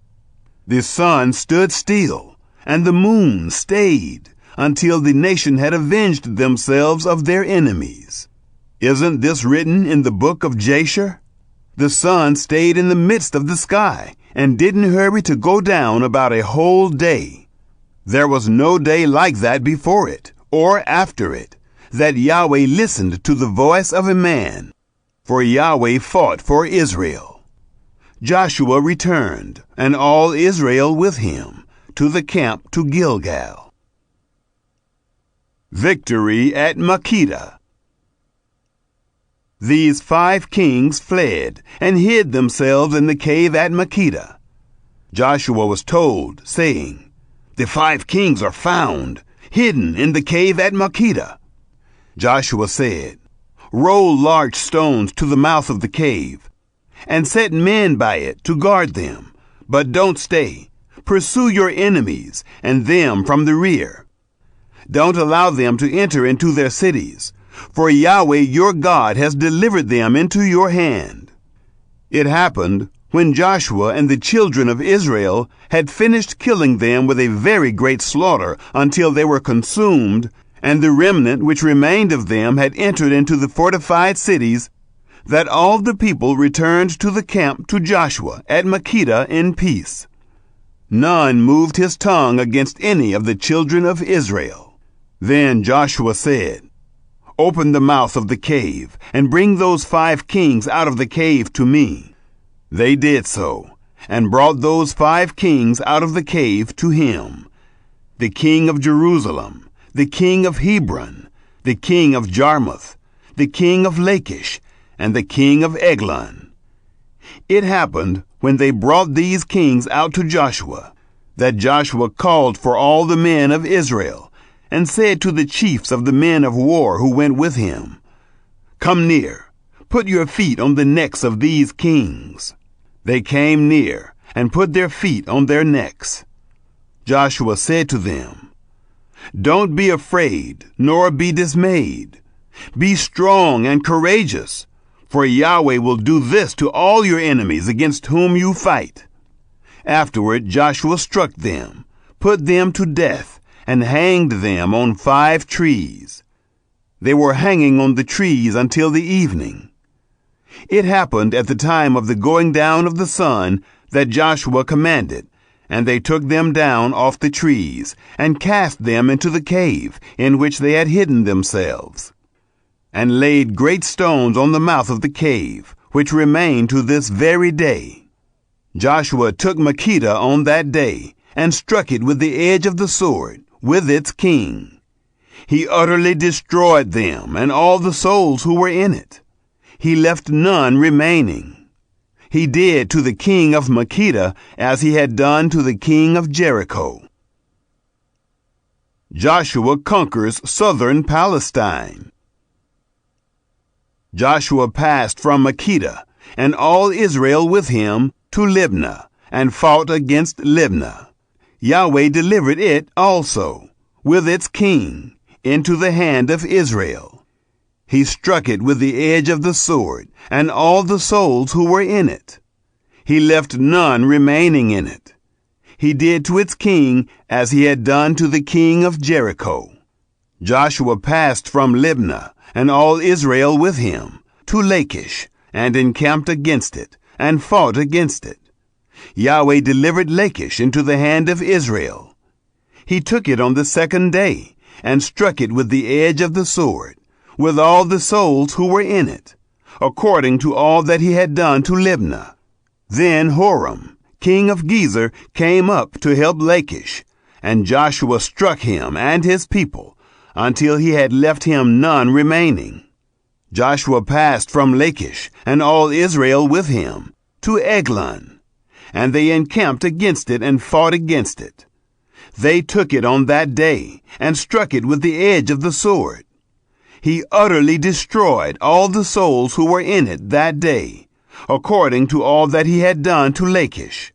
The sun stood still, and the moon stayed, until the nation had avenged themselves of their enemies. Isn't this written in the book of Jasher? The sun stayed in the midst of the sky, and didn't hurry to go down about a whole day. There was no day like that before it, or after it, that Yahweh listened to the voice of a man, for Yahweh fought for Israel. Joshua returned, and all Israel with him, to the camp to Gilgal. Victory at Makkedah. These 5 kings fled and hid themselves in the cave at Makkedah. Joshua was told, saying, "The 5 kings are found, hidden in the cave at Makkedah." Joshua said, "Roll large stones to the mouth of the cave, and set men by it to guard them. But don't stay. Pursue your enemies, and them from the rear. Don't allow them to enter into their cities, for Yahweh your God has delivered them into your hand." It happened, when Joshua and the children of Israel had finished killing them with a very great slaughter until they were consumed, and the remnant which remained of them had entered into the fortified cities, that all the people returned to the camp to Joshua at Makkedah in peace. None moved his tongue against any of the children of Israel. Then Joshua said, "Open the mouth of the cave, and bring those 5 kings out of the cave to me." They did so, and brought those 5 kings out of the cave to him: the king of Jerusalem, the king of Hebron, the king of Jarmuth, the king of Lachish, and the king of Eglon. It happened, when they brought these kings out to Joshua, that Joshua called for all the men of Israel, and said to the chiefs of the men of war who went with him, "Come near, put your feet on the necks of these kings." They came near, and put their feet on their necks. Joshua said to them, "Don't be afraid, nor be dismayed. Be strong and courageous, for Yahweh will do this to all your enemies against whom you fight." Afterward Joshua struck them, put them to death, and hanged them on 5 trees. They were hanging on the trees until the evening. It happened at the time of the going down of the sun that Joshua commanded, and they took them down off the trees, and cast them into the cave in which they had hidden themselves, and laid great stones on the mouth of the cave, which remain to this very day. Joshua took Makkedah on that day, and struck it with the edge of the sword, with its king. He utterly destroyed them and all the souls who were in it. He left none remaining. He did to the king of Makkedah as he had done to the king of Jericho. Joshua conquers southern Palestine. Joshua passed from Makkedah and all Israel with him, to Libnah, and fought against Libnah. Yahweh delivered it also, with its king, into the hand of Israel. He struck it with the edge of the sword, and all the souls who were in it. He left none remaining in it. He did to its king as he had done to the king of Jericho. Joshua passed from Libnah, and all Israel with him, to Lachish, and encamped against it, and fought against it. Yahweh delivered Lachish into the hand of Israel. He took it on the second day, and struck it with the edge of the sword, with all the souls who were in it, according to all that he had done to Libnah. Then Horam, king of Gezer, came up to help Lachish, and Joshua struck him and his people, until he had left him none remaining. Joshua passed from Lachish, and all Israel with him, to Eglon, and they encamped against it and fought against it. They took it on that day, and struck it with the edge of the sword. He utterly destroyed all the souls who were in it that day, according to all that he had done to Lachish.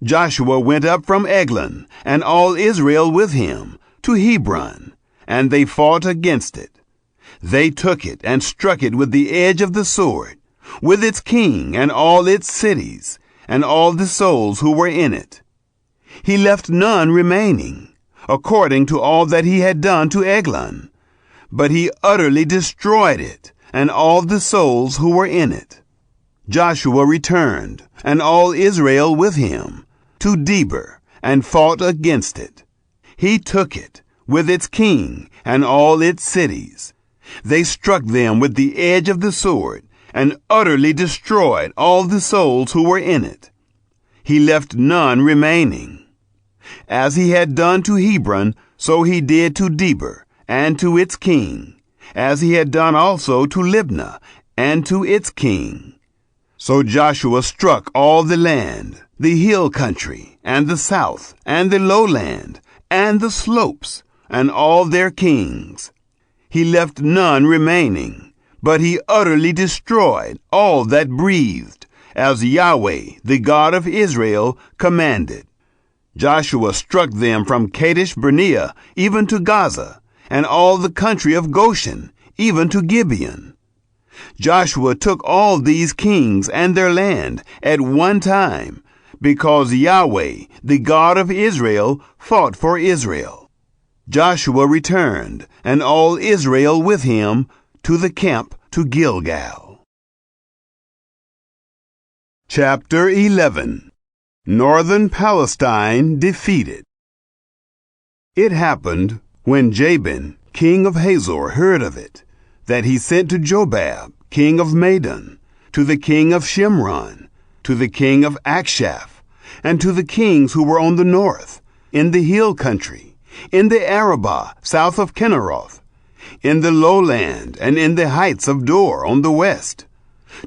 Joshua went up from Eglon, and all Israel with him, to Hebron, and they fought against it. They took it and struck it with the edge of the sword, with its king and all its cities, and all the souls who were in it. He left none remaining, according to all that he had done to Eglon, but he utterly destroyed it, and all the souls who were in it. Joshua returned, and all Israel with him, to Debir, and fought against it. He took it, with its king and all its cities. They struck them with the edge of the sword, and utterly destroyed all the souls who were in it. He left none remaining. As he had done to Hebron, so he did to Debir, and to its king, as he had done also to Libnah, and to its king. So Joshua struck all the land, the hill country, and the south, and the lowland, and the slopes, and all their kings. He left none remaining, but he utterly destroyed all that breathed, as Yahweh, the God of Israel, commanded. Joshua struck them from Kadesh Barnea even to Gaza, and all the country of Goshen, even to Gibeon. Joshua took all these kings and their land at one time, because Yahweh, the God of Israel, fought for Israel. Joshua returned, and all Israel with him, to the camp to Gilgal. Chapter 11. Northern Palestine defeated. It happened, when Jabin, king of Hazor, heard of it, that he sent to Jobab, king of Madon, to the king of Shimron, to the king of Akshaph, and to the kings who were on the north, in the hill country, in the Arabah, south of Kinneroth, in the lowland, and in the heights of Dor on the west,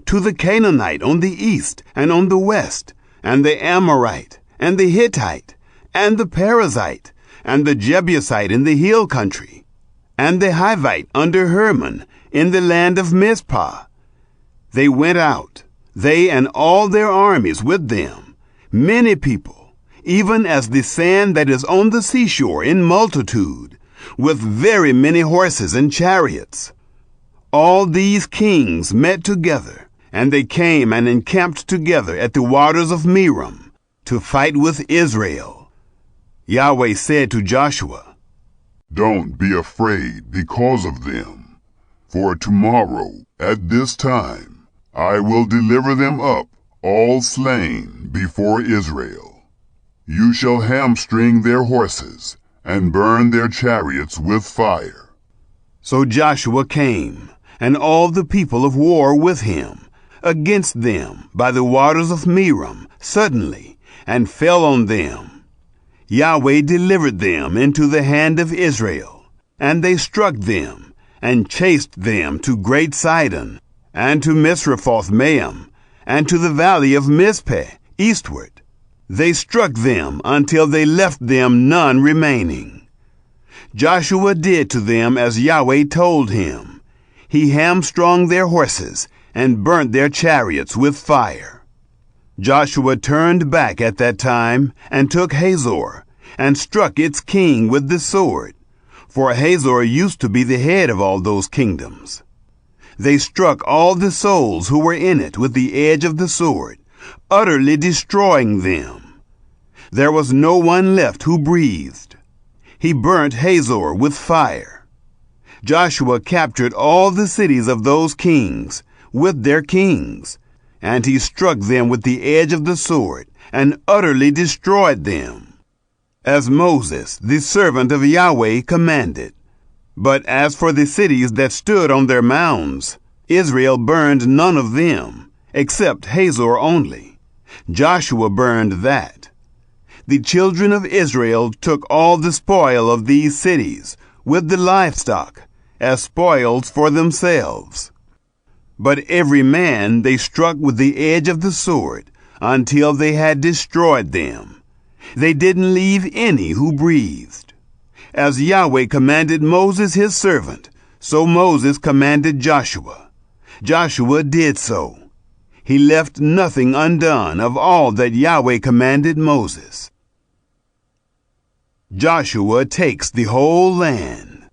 to the Canaanite on the east and on the west, and the Amorite, and the Hittite, and the Perizzite, and the Jebusite in the hill country, and the Hivite under Hermon, in the land of Mizpah. They went out, they and all their armies with them, many people, even as the sand that is on the seashore in multitude, with very many horses and chariots. All these kings met together, and they came and encamped together at the waters of Merom, to fight with Israel. Yahweh said to Joshua, "Don't be afraid because of them, for tomorrow at this time I will deliver them up, all slain, before Israel. You shall hamstring their horses, and burn their chariots with fire." So Joshua came, and all the people of war with him, against them by the waters of Merom suddenly, and fell on them. Yahweh delivered them into the hand of Israel, and they struck them, and chased them to Great Sidon, and to Misrephoth-Maim, and to the valley of Mizpeh eastward. They struck them until they left them none remaining. Joshua did to them as Yahweh told him. He hamstrung their horses, and burnt their chariots with fire. Joshua turned back at that time and took Hazor, and struck its king with the sword, for Hazor used to be the head of all those kingdoms. They struck all the souls who were in it with the edge of the sword, utterly destroying them. There was no one left who breathed. He burnt Hazor with fire. Joshua captured all the cities of those kings with their kings, and he struck them with the edge of the sword and utterly destroyed them, as Moses, the servant of Yahweh, commanded. But as for the cities that stood on their mounds, Israel burned none of them, except Hazor only. Joshua burned that. The children of Israel took all the spoil of these cities, with the livestock, as spoils for themselves. But every man they struck with the edge of the sword, until they had destroyed them. They didn't leave any who breathed. As Yahweh commanded Moses his servant, so Moses commanded Joshua. Joshua did so. He left nothing undone of all that Yahweh commanded Moses. Joshua takes the whole land.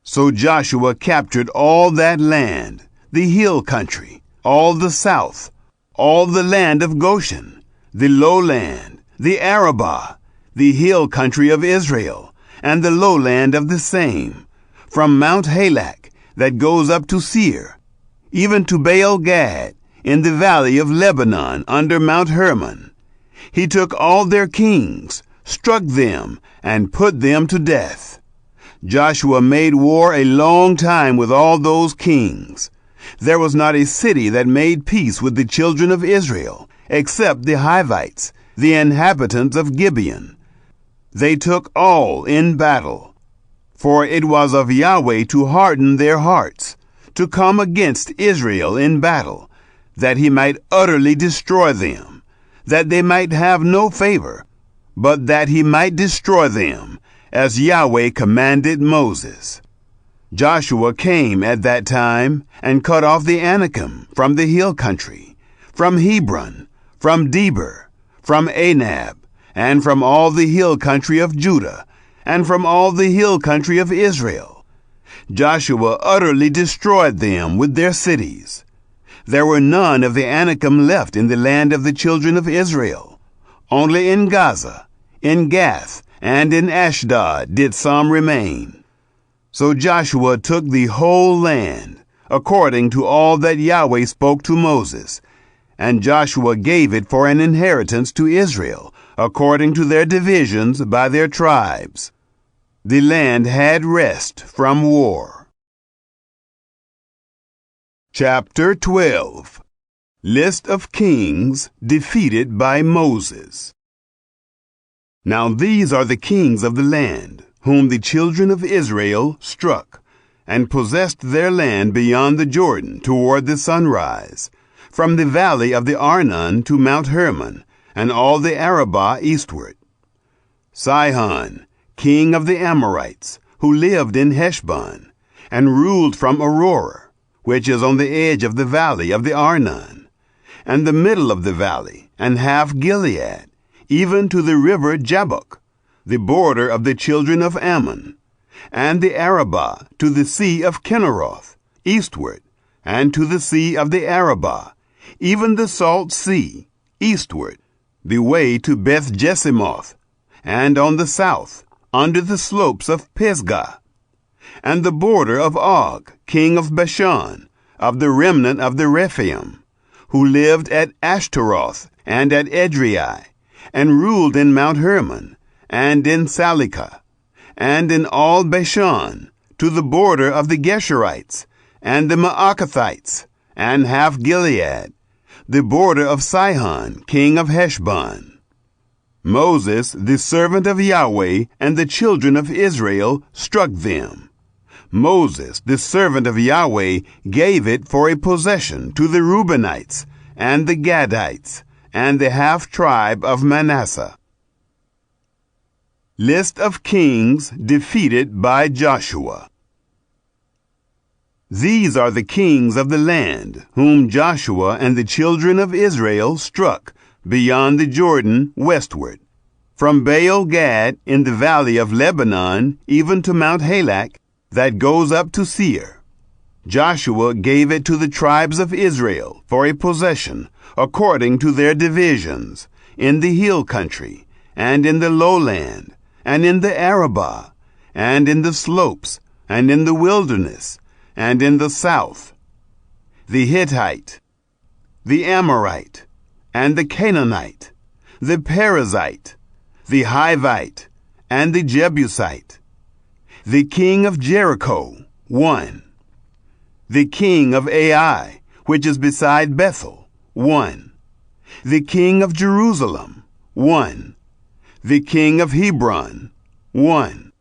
So Joshua captured all that land, the hill country, all the south, all the land of Goshen, the lowland, the Arabah, the hill country of Israel, and the lowland of the same, from Mount Halak that goes up to Seir, even to Baal Gad, in the valley of Lebanon under Mount Hermon. He took all their kings, struck them, and put them to death. Joshua made war a long time with all those kings. There was not a city that made peace with the children of Israel, except the Hivites, the inhabitants of Gibeon. They took all in battle. For it was of Yahweh to harden their hearts, to come against Israel in battle, that he might utterly destroy them, that they might have no favor, but that he might destroy them, as Yahweh commanded Moses. Joshua came at that time and cut off the Anakim from the hill country, from Hebron, from Debir, from Anab, and from all the hill country of Judah, and from all the hill country of Israel. Joshua utterly destroyed them with their cities. There were none of the Anakim left in the land of the children of Israel. Only in Gaza, in Gath, and in Ashdod did some remain. So Joshua took the whole land, according to all that Yahweh spoke to Moses, and Joshua gave it for an inheritance to Israel, according to their divisions by their tribes. The land had rest from war. Chapter 12. List of kings defeated by Moses. Now these are the kings of the land, whom the children of Israel struck, and possessed their land beyond the Jordan toward the sunrise, from the valley of the Arnon to Mount Hermon, and all the Arabah eastward. Sihon, king of the Amorites, who lived in Heshbon, and ruled from Aurora, which is on the edge of the valley of the Arnon, and the middle of the valley, and half Gilead, even to the river Jabbok, the border of the children of Ammon, and the Arabah to the sea of Kinneroth, eastward, and to the sea of the Arabah, even the salt sea, eastward, the way to Beth Jesimoth, and on the south, under the slopes of Pisgah, and the border of Og, king of Bashan, of the remnant of the Rephaim, who lived at Ashtaroth and at Edrei, and ruled in Mount Hermon, and in Salika, and in all Bashan, to the border of the Geshurites, and the Maacathites, and half Gilead, the border of Sihon, king of Heshbon. Moses, the servant of Yahweh, and the children of Israel struck them. Moses, the servant of Yahweh, gave it for a possession to the Reubenites, and the Gadites, and the half-tribe of Manasseh. List of kings defeated by Joshua. These are the kings of the land, whom Joshua and the children of Israel struck beyond the Jordan westward, from Baal-Gad in the valley of Lebanon, even to Mount Halak, that goes up to Seir. Joshua gave it to the tribes of Israel for a possession, according to their divisions, in the hill country, and in the lowland, and in the Arabah, and in the slopes, and in the wilderness, and in the south, the Hittite, the Amorite, and the Canaanite, the Perizzite, the Hivite, and the Jebusite, the king of Jericho, 1, the king of Ai, which is beside Bethel, 1, the king of Jerusalem, 1, the king of Hebron, 1,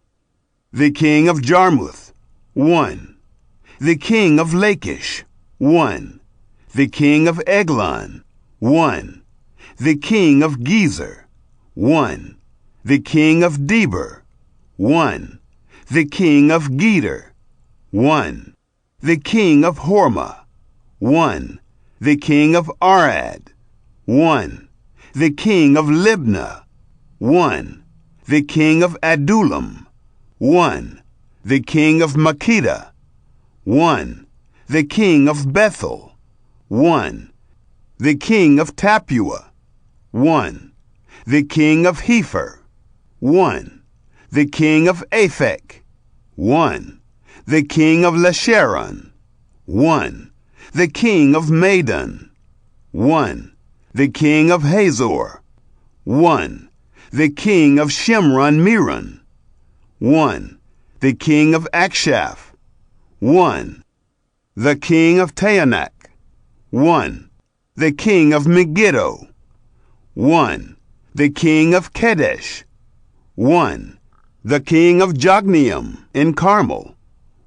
the king of Jarmuth, 1, the king of Lachish, 1, the king of Eglon, 1, the king of Gezer, 1, the king of Deber, 1, the king of Geder, 1, the king of Hormah, 1, the king of Arad, 1, the king of Libnah, 1, the king of Adullam, 1, the king of Makkedah, 1, the king of Bethel, 1, the king of Tappuah, 1, the king of Hepher, 1, the king of Aphek, 1, the king of Lasharon, 1, the king of Madon, 1, the king of Hazor, 1, the king of Shimron-Meron, 1, the king of Akshaph, 1, the king of Taanach, 1, the king of Megiddo, 1, the king of Kadesh, 1, the king of Jogneam in Carmel,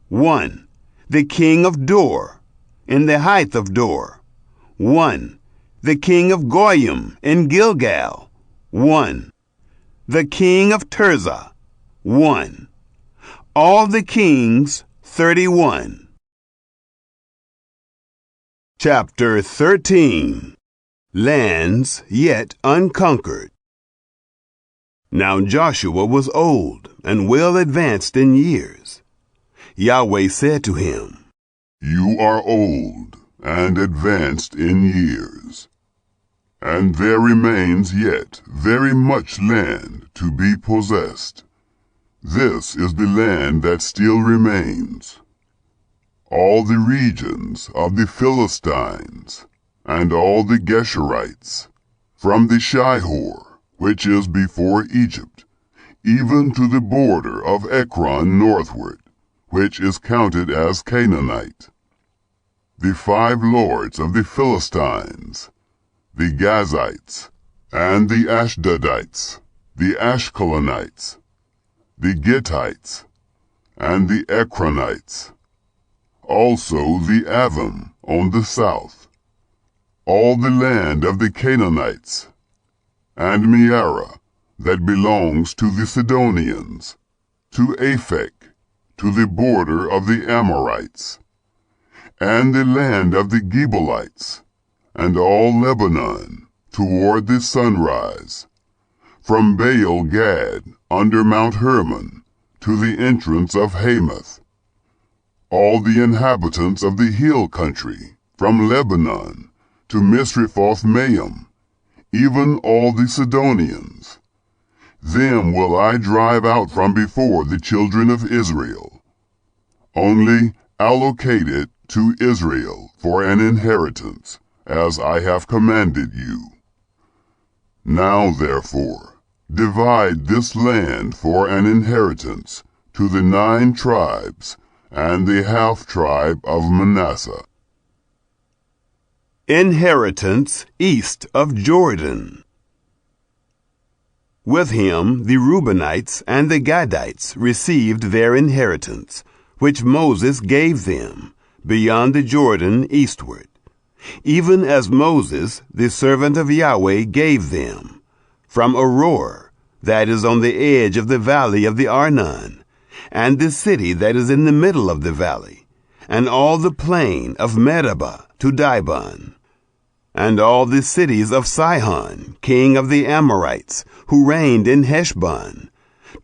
1, the king of Dor in the height of Dor, 1, the king of Goyim in Gilgal, 1, the king of Tirzah, 1, all the kings 31. Chapter 13. Lands yet unconquered. Now Joshua was old and well advanced in years. Yahweh said to him, You are old and advanced in years, and there remains yet very much land to be possessed. This is the land that still remains. All the regions of the Philistines, and all the Geshurites, from the Shihor, which is before Egypt, even to the border of Ekron northward, which is counted as Canaanite. The 5 lords of the Philistines, the Gazites, and the Ashdodites, the Ashkelonites, the Gittites, and the Ekronites, also the Avim on the south, all the land of the Canaanites, and Meara, that belongs to the Sidonians, to Aphek, to the border of the Amorites, and the land of the Gebalites, and all Lebanon, toward the sunrise, from Baal-Gad under Mount Hermon, to the entrance of Hamath, all the inhabitants of the hill country, from Lebanon to Misrephoth-Maim, even all the Sidonians. Them will I drive out from before the children of Israel. Only allocate it to Israel for an inheritance, as I have commanded you. Now therefore, divide this land for an inheritance to the 9 tribes and the half-tribe of Manasseh. Inheritance east of Jordan. With him the Reubenites and the Gadites received their inheritance, which Moses gave them, beyond the Jordan eastward, even as Moses, the servant of Yahweh, gave them, from Aroer, that is on the edge of the valley of the Arnon, and the city that is in the middle of the valley, and all the plain of Medeba to Dibon, and all the cities of Sihon, king of the Amorites, who reigned in Heshbon,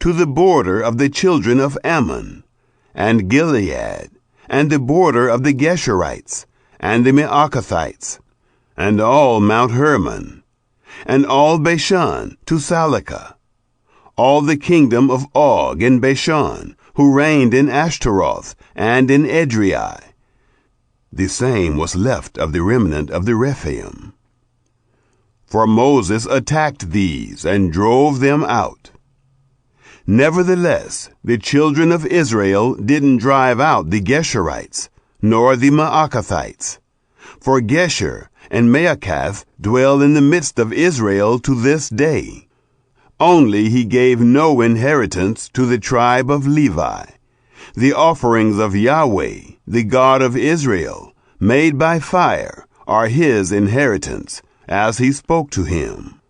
to the border of the children of Ammon, and Gilead, and the border of the Geshurites, and the Maacathites, and all Mount Hermon, and all Bashan to Salekah, all the kingdom of Og in Bashan, who reigned in Ashtaroth and in Edrei. The same was left of the remnant of the Rephaim. For Moses attacked these and drove them out. Nevertheless, the children of Israel didn't drive out the Geshurites, nor the Maacathites. For Gesher and Maacath dwell in the midst of Israel to this day. Only he gave no inheritance to the tribe of Levi. The offerings of Yahweh, the God of Israel, made by fire, are his inheritance, as he spoke to him.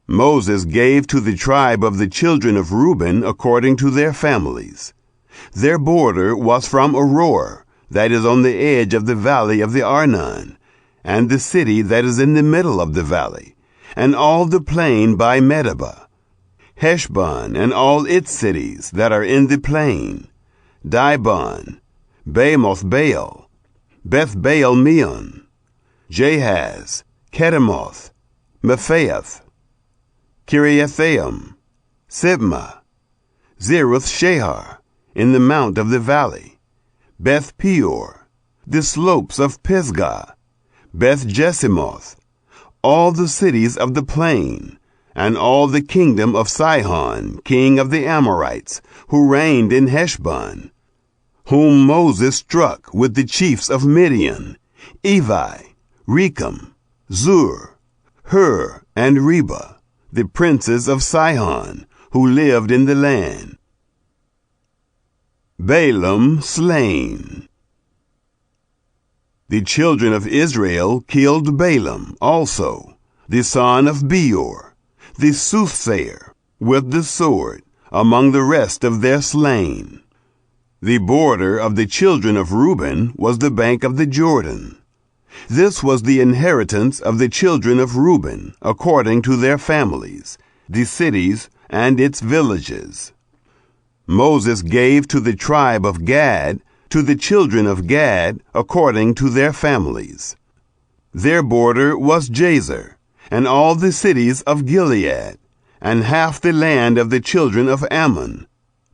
Moses gave to the tribe of the children of Reuben according to their families. Their border was from Aroer, that is on the edge of the valley of the Arnon, and the city that is in the middle of the valley, and all the plain by Medeba, Heshbon and all its cities that are in the plain, Dibon, Bamoth Baal, Beth Baal Meon, Jahaz, Kedemoth, Mephaath, Kiriathaim, Sibmah, Zeruth Shahar, in the mount of the valley, Beth Peor, the slopes of Pisgah, Beth Jesimoth, all the cities of the plain, and all the kingdom of Sihon, king of the Amorites, who reigned in Heshbon, whom Moses struck with the chiefs of Midian, Evi, Rechem, Zur, Hur, and Reba, the princes of Sihon, who lived in the land. Balaam slain. The children of Israel killed Balaam also, the son of Beor, the soothsayer, with the sword, among the rest of their slain. The border of the children of Reuben was the bank of the Jordan. This was the inheritance of the children of Reuben, according to their families, the cities and its villages. Moses gave to the tribe of Gad, to the children of Gad, according to their families. Their border was Jazer, and all the cities of Gilead, and half the land of the children of Ammon,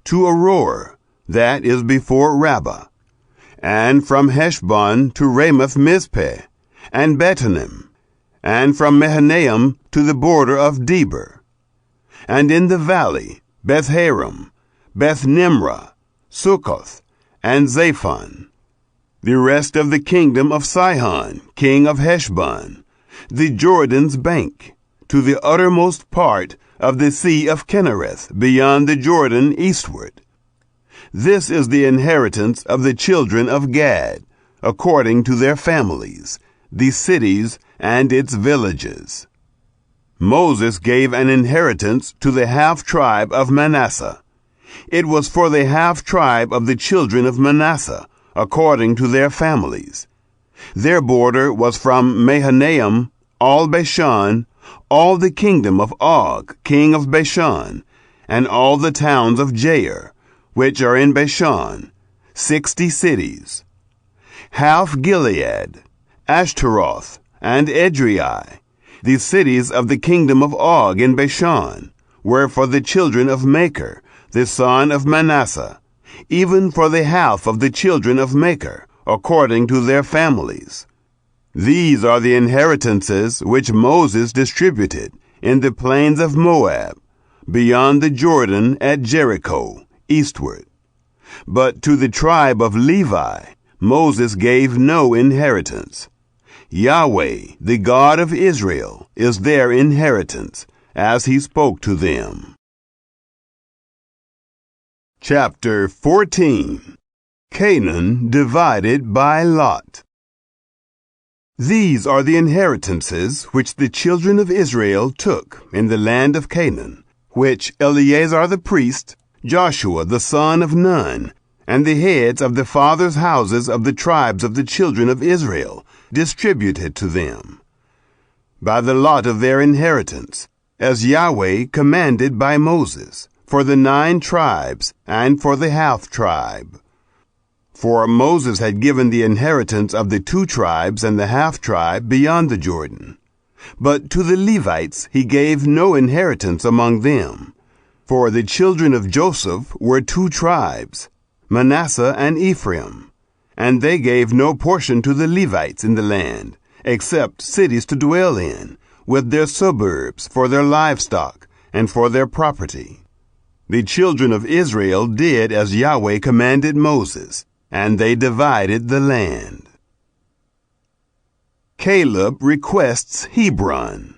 to Aroer, that is before Rabbah, and from Heshbon to Ramoth Mizpeh, and Betonim, and from Mahanaim to the border of Debir, and in the valley Beth-haram, Beth-nimrah, Sukkoth, and Zaphon, the rest of the kingdom of Sihon, king of Heshbon, the Jordan's bank, to the uttermost part of the sea of Kinnereth, beyond the Jordan eastward. This is the inheritance of the children of Gad, according to their families, the cities and its villages. Moses gave an inheritance to the half-tribe of Manasseh. It was for the half-tribe of the children of Manasseh, according to their families. Their border was from Mahanaim, all Bashan, all the kingdom of Og, king of Bashan, and all the towns of Jair, which are in Bashan, 60 cities. Half Gilead, Ashtaroth, and Edrei, the cities of the kingdom of Og in Bashan, were for the children of Machir, the son of Manasseh, even for the half of the children of Machir, according to their families. These are the inheritances which Moses distributed in the plains of Moab, beyond the Jordan at Jericho, eastward. But to the tribe of Levi, Moses gave no inheritance. Yahweh, the God of Israel, is their inheritance, as he spoke to them. Chapter 14. Canaan divided by lot. These are the inheritances which the children of Israel took in the land of Canaan, which Eleazar the priest, Joshua the son of Nun, and the heads of the fathers' houses of the tribes of the children of Israel distributed to them, by the lot of their inheritance, as Yahweh commanded by Moses, for the 9 tribes and for the half-tribe. For Moses had given the inheritance of the 2 tribes and the half-tribe beyond the Jordan. But to the Levites he gave no inheritance among them. For the children of Joseph were 2 tribes, Manasseh and Ephraim, and they gave no portion to the Levites in the land, except cities to dwell in, with their suburbs for their livestock and for their property. The children of Israel did as Yahweh commanded Moses, and they divided the land. Caleb requests Hebron.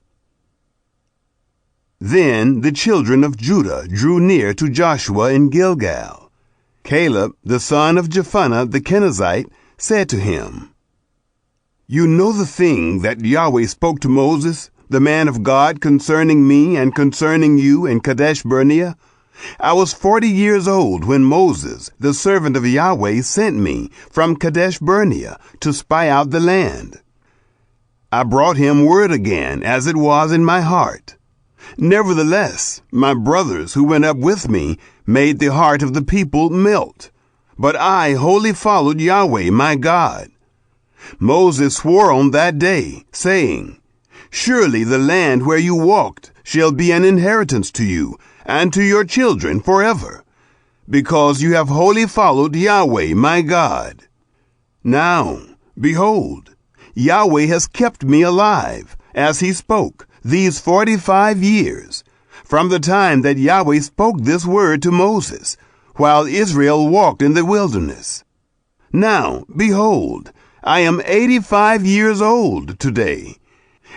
Then the children of Judah drew near to Joshua in Gilgal. Caleb, the son of Jephunneh the Kenizzite, said to him, "You know the thing that Yahweh spoke to Moses, the man of God, concerning me and concerning you in Kadesh Barnea? I was 40 years old when Moses, the servant of Yahweh, sent me from Kadesh Barnea to spy out the land. I brought him word again, as it was in my heart. Nevertheless, my brothers who went up with me made the heart of the people melt. But I wholly followed Yahweh my God. Moses swore on that day, saying, 'Surely the land where you walked shall be an inheritance to you and to your children forever, because you have wholly followed Yahweh my God.' Now, behold, Yahweh has kept me alive, as he spoke, these 45 years, from the time that Yahweh spoke this word to Moses, while Israel walked in the wilderness. Now, behold, I am 85 years old today.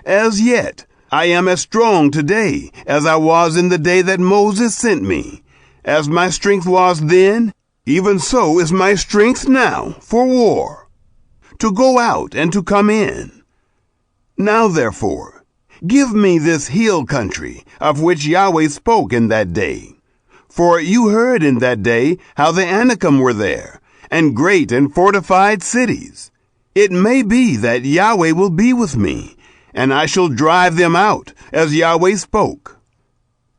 As yet, I am as strong today as I was in the day that Moses sent me. As my strength was then, even so is my strength now for war, to go out and to come in. Now therefore, give me this hill country of which Yahweh spoke in that day. For you heard in that day how the Anakim were there, and great and fortified cities. It may be that Yahweh will be with me, and I shall drive them out, as Yahweh spoke."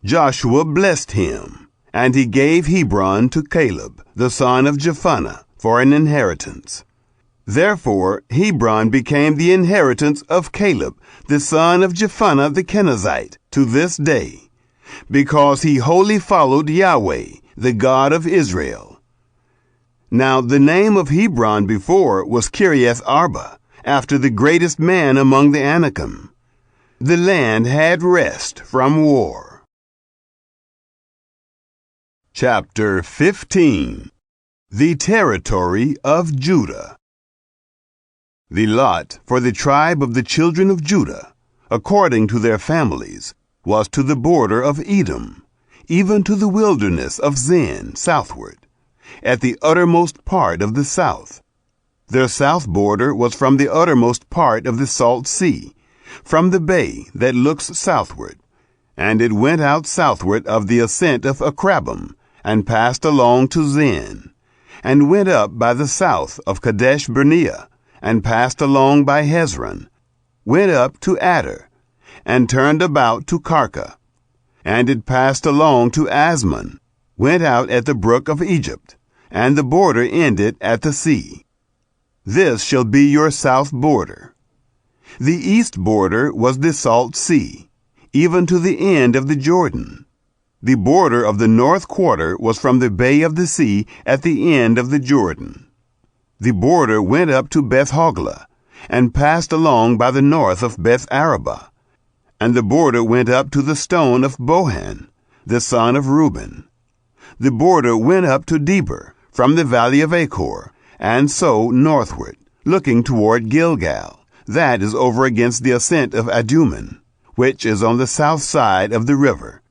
Joshua blessed him, and he gave Hebron to Caleb, the son of Jephunneh, for an inheritance. Therefore Hebron became the inheritance of Caleb, the son of Jephunneh the Kenizzite, to this day, because he wholly followed Yahweh, the God of Israel. Now the name of Hebron before was Kiriath Arba, after the greatest man among the Anakim. The land had rest from war. Chapter 15. The territory of Judah. The lot for the tribe of the children of Judah, according to their families, was to the border of Edom, even to the wilderness of Zin southward, at the uttermost part of the south. Their south border was from the uttermost part of the Salt Sea, from the bay that looks southward, and it went out southward of the ascent of Akrabim, and passed along to Zin, and went up by the south of Kadesh Barnea, and passed along by Hezron, went up to Adar, and turned about to Karka. And it passed along to Asmon, went out at the brook of Egypt, and the border ended at the sea. This shall be your south border. The east border was the Salt Sea, even to the end of the Jordan. The border of the north quarter was from the bay of the sea at the end of the Jordan. The border went up to Beth Hoglah, and passed along by the north of Beth Arabah, and the border went up to the stone of Bohan, the son of Reuben. The border went up to Debir, from the valley of Achor, and so northward, looking toward Gilgal, that is over against the ascent of Adummim, which is on the south side of the river.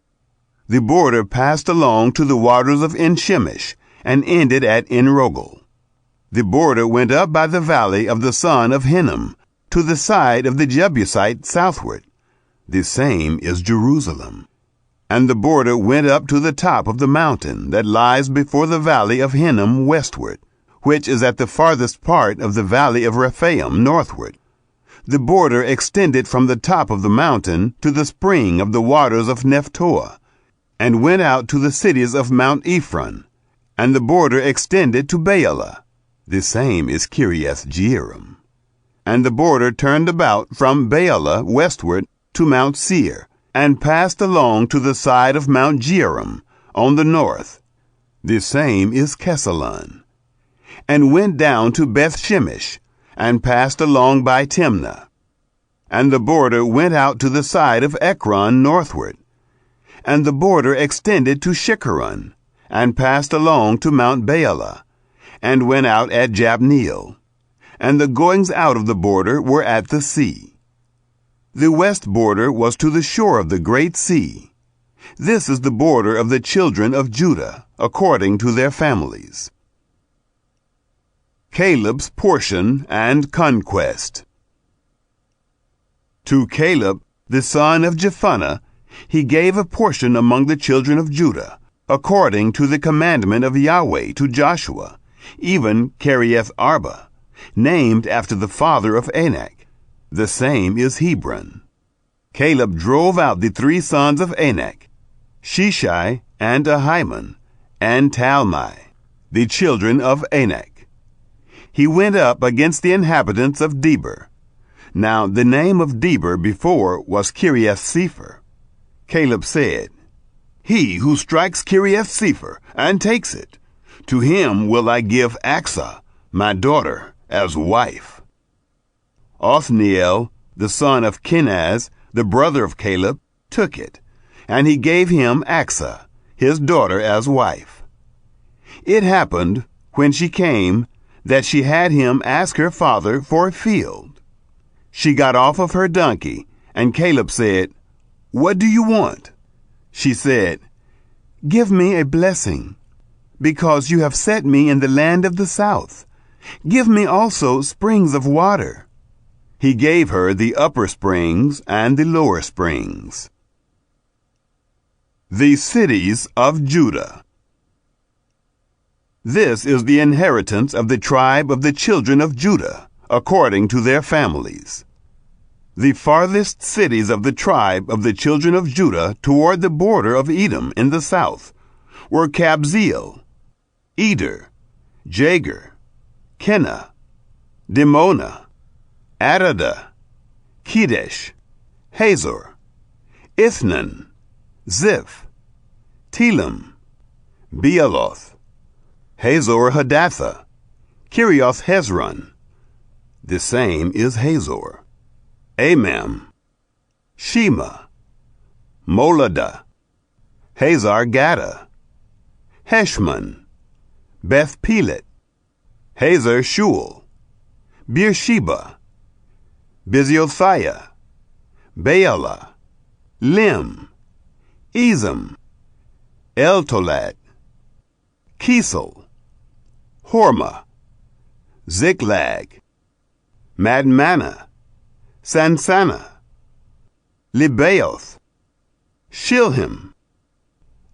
The border passed along to the waters of En-Shemesh, and ended at En-Rogel. The border went up by the valley of the son of Hinnom, to the side of the Jebusite southward. The same is Jerusalem. And the border went up to the top of the mountain that lies before the valley of Hinnom westward, which is at the farthest part of the valley of Rephaim northward. The border extended from the top of the mountain to the spring of the waters of Nephtoah, and went out to the cities of Mount Ephron, and the border extended to Baalah. The same is Kiriath Jearim. And the border turned about from Baalah westward to Mount Seir, and passed along to the side of Mount Jearim on the north. The same is Kesalon. And went down to Beth Shemesh, and passed along by Timnah. And the border went out to the side of Ekron northward. And the border extended to Shikkeron, and passed along to Mount Baalah, and went out at Jabneel. And the goings out of the border were at the sea. The west border was to the shore of the great sea. This is the border of the children of Judah, according to their families. Caleb's portion and conquest. To Caleb, the son of Jephunneh, he gave a portion among the children of Judah, according to the commandment of Yahweh to Joshua, even Kiriath Arba, named after the father of Anak. The same is Hebron. Caleb drove out the 3 sons of Anak, Sheshai and Ahiman, and Talmai, the children of Anak. He went up against the inhabitants of Debir. Now the name of Debir before was Kiriath Sepher. Caleb said, He who strikes Kiriath Sepher and takes it, to him will I give Aksah, my daughter, as wife. Othniel, the son of Kenaz, the brother of Caleb, took it, and he gave him Aksah, his daughter, as wife. It happened, when she came, that she had him ask her father for a field. She got off of her donkey, and Caleb said, What do you want? She said, Give me a blessing, because you have set me in the land of the south. Give me also springs of water. He gave her the upper springs and the lower springs. The cities of Judah. This is the inheritance of the tribe of the children of Judah, according to their families. The farthest cities of the tribe of the children of Judah toward the border of Edom in the south were Kabzeel, Eder, Jagur, Kenah, Dimonah, Adadah, Kedesh, Hazor, Ithnan, Ziph, Telem, Bealoth, Hazor Hadathah, Kirioth Hezron. The same is Hazor. Amam, Shema, Moladah, Hazar Gaddah, Heshmon, Beth Pelet, Hazar Shual, Beersheba, Biziothiah, Baalah, Lim, Ezem, Eltolad, Kisel, Hormah, Ziklag, Madmanah, Sansannah, Lebaoth, Shilhim,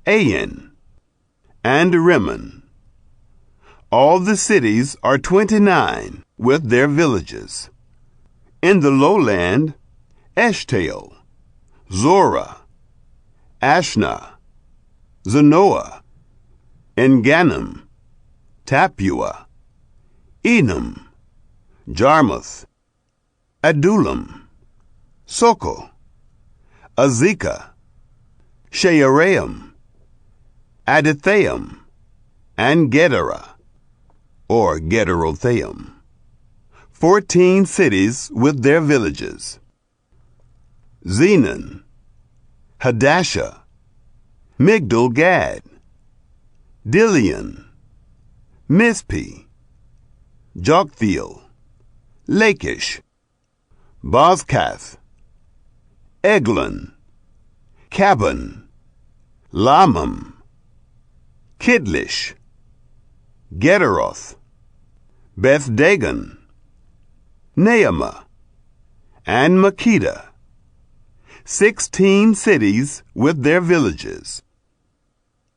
Ain, and Rimmon. All the cities are 29 with their villages. In the lowland, Eshtaol, Zorah, Ashna, Zanoah, Engannim, Tapua, Enam, Jarmuth, Adullam, Soko, Azekah, Shearaim, Adithaim, and Gederah, or Gederothaim. 14 cities with their villages. Zenon, Hadashah, Migdal Gad, Dilion, Mizpeh, Joktheel, Lachish, Bozkath, Eglon, Cabon, Lamam, Kidlish, Gederoth, Beth Dagon, Naamah, and Makkedah. 16 cities with their villages: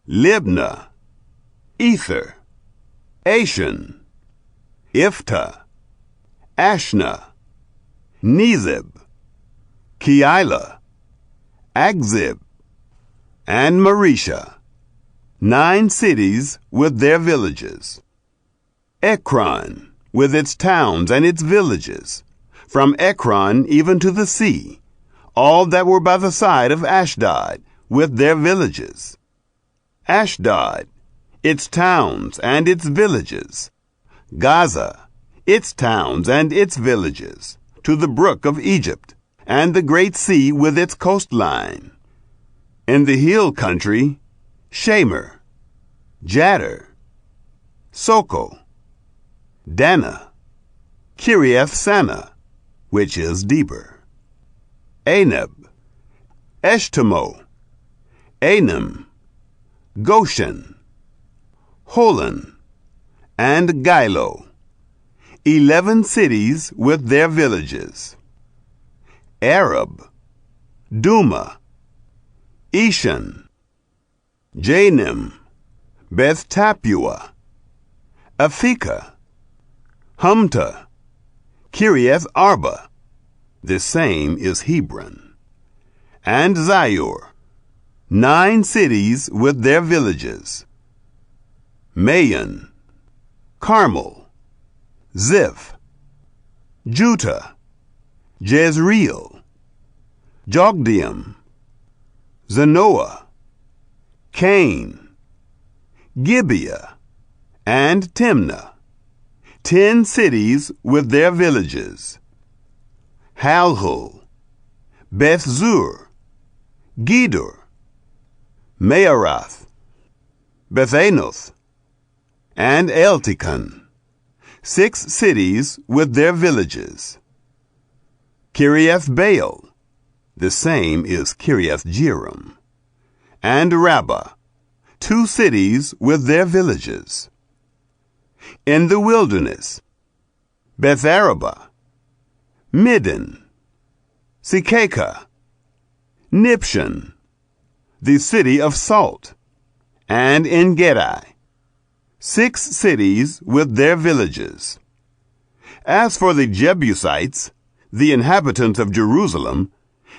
Libnah, Ether, Ashan, Iftah, Ashna, Nezib, Keilah, Akzib, and Maresha, 9 cities with their villages. Ekron, with its towns and its villages, from Ekron even to the sea, all that were by the side of Ashdod, with their villages. Ashdod, its towns and its villages. Gaza, its towns and its villages, to the brook of Egypt, and the great sea with its coastline. In the hill country, Shamer, Jadder, Soko, Dana, Kiriath Sana, which is Deber, Anab, Eshtemoh, Anim, Goshen, Holon, and Gilo, 11 cities with their villages. Arab, Duma, Eshan, Janim, Beth Tappuah, Aphekah, Humta, Kiriath Arba, the same is Hebron, and Zior, 9 cities with their villages. Maon, Carmel, Ziph, Juttah, Jezreel, Jogdeam, Zanoah, Cain, Gibeah, and Timnah, 10 cities with their villages. Halhul, Beth-zur, Gedor, Mearath, Bethanoth, and Eltekon, 6 cities with their villages. Kiriath Baal, the same is Kiriath Jearim, and Rabbah, 2 cities with their villages. In the wilderness, Beth-arabah, Middin, Sekakah, Nibshan, the city of salt, and En-gedi, 6 cities with their villages. As for the Jebusites, the inhabitants of Jerusalem,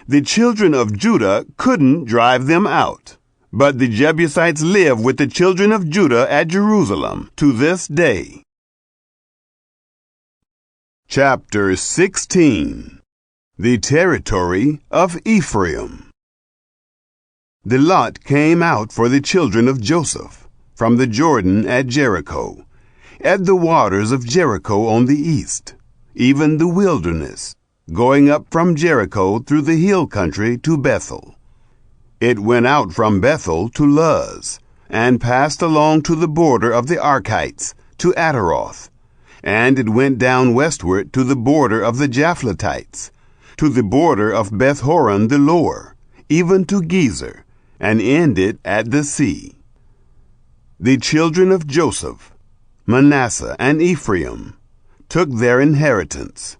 the children of Judah couldn't drive them out. But the Jebusites live with the children of Judah at Jerusalem to this day. Chapter 16. The territory of Ephraim. The lot came out for the children of Joseph from the Jordan at Jericho, at the waters of Jericho on the east, even the wilderness, going up from Jericho through the hill country to Bethel. It went out from Bethel to Luz, and passed along to the border of the Archites, to Ataroth, and it went down westward to the border of the Japhletites, to the border of Beth-horon the lower, even to Gezer, and ended at the sea. The children of Joseph, Manasseh and Ephraim, took their inheritance.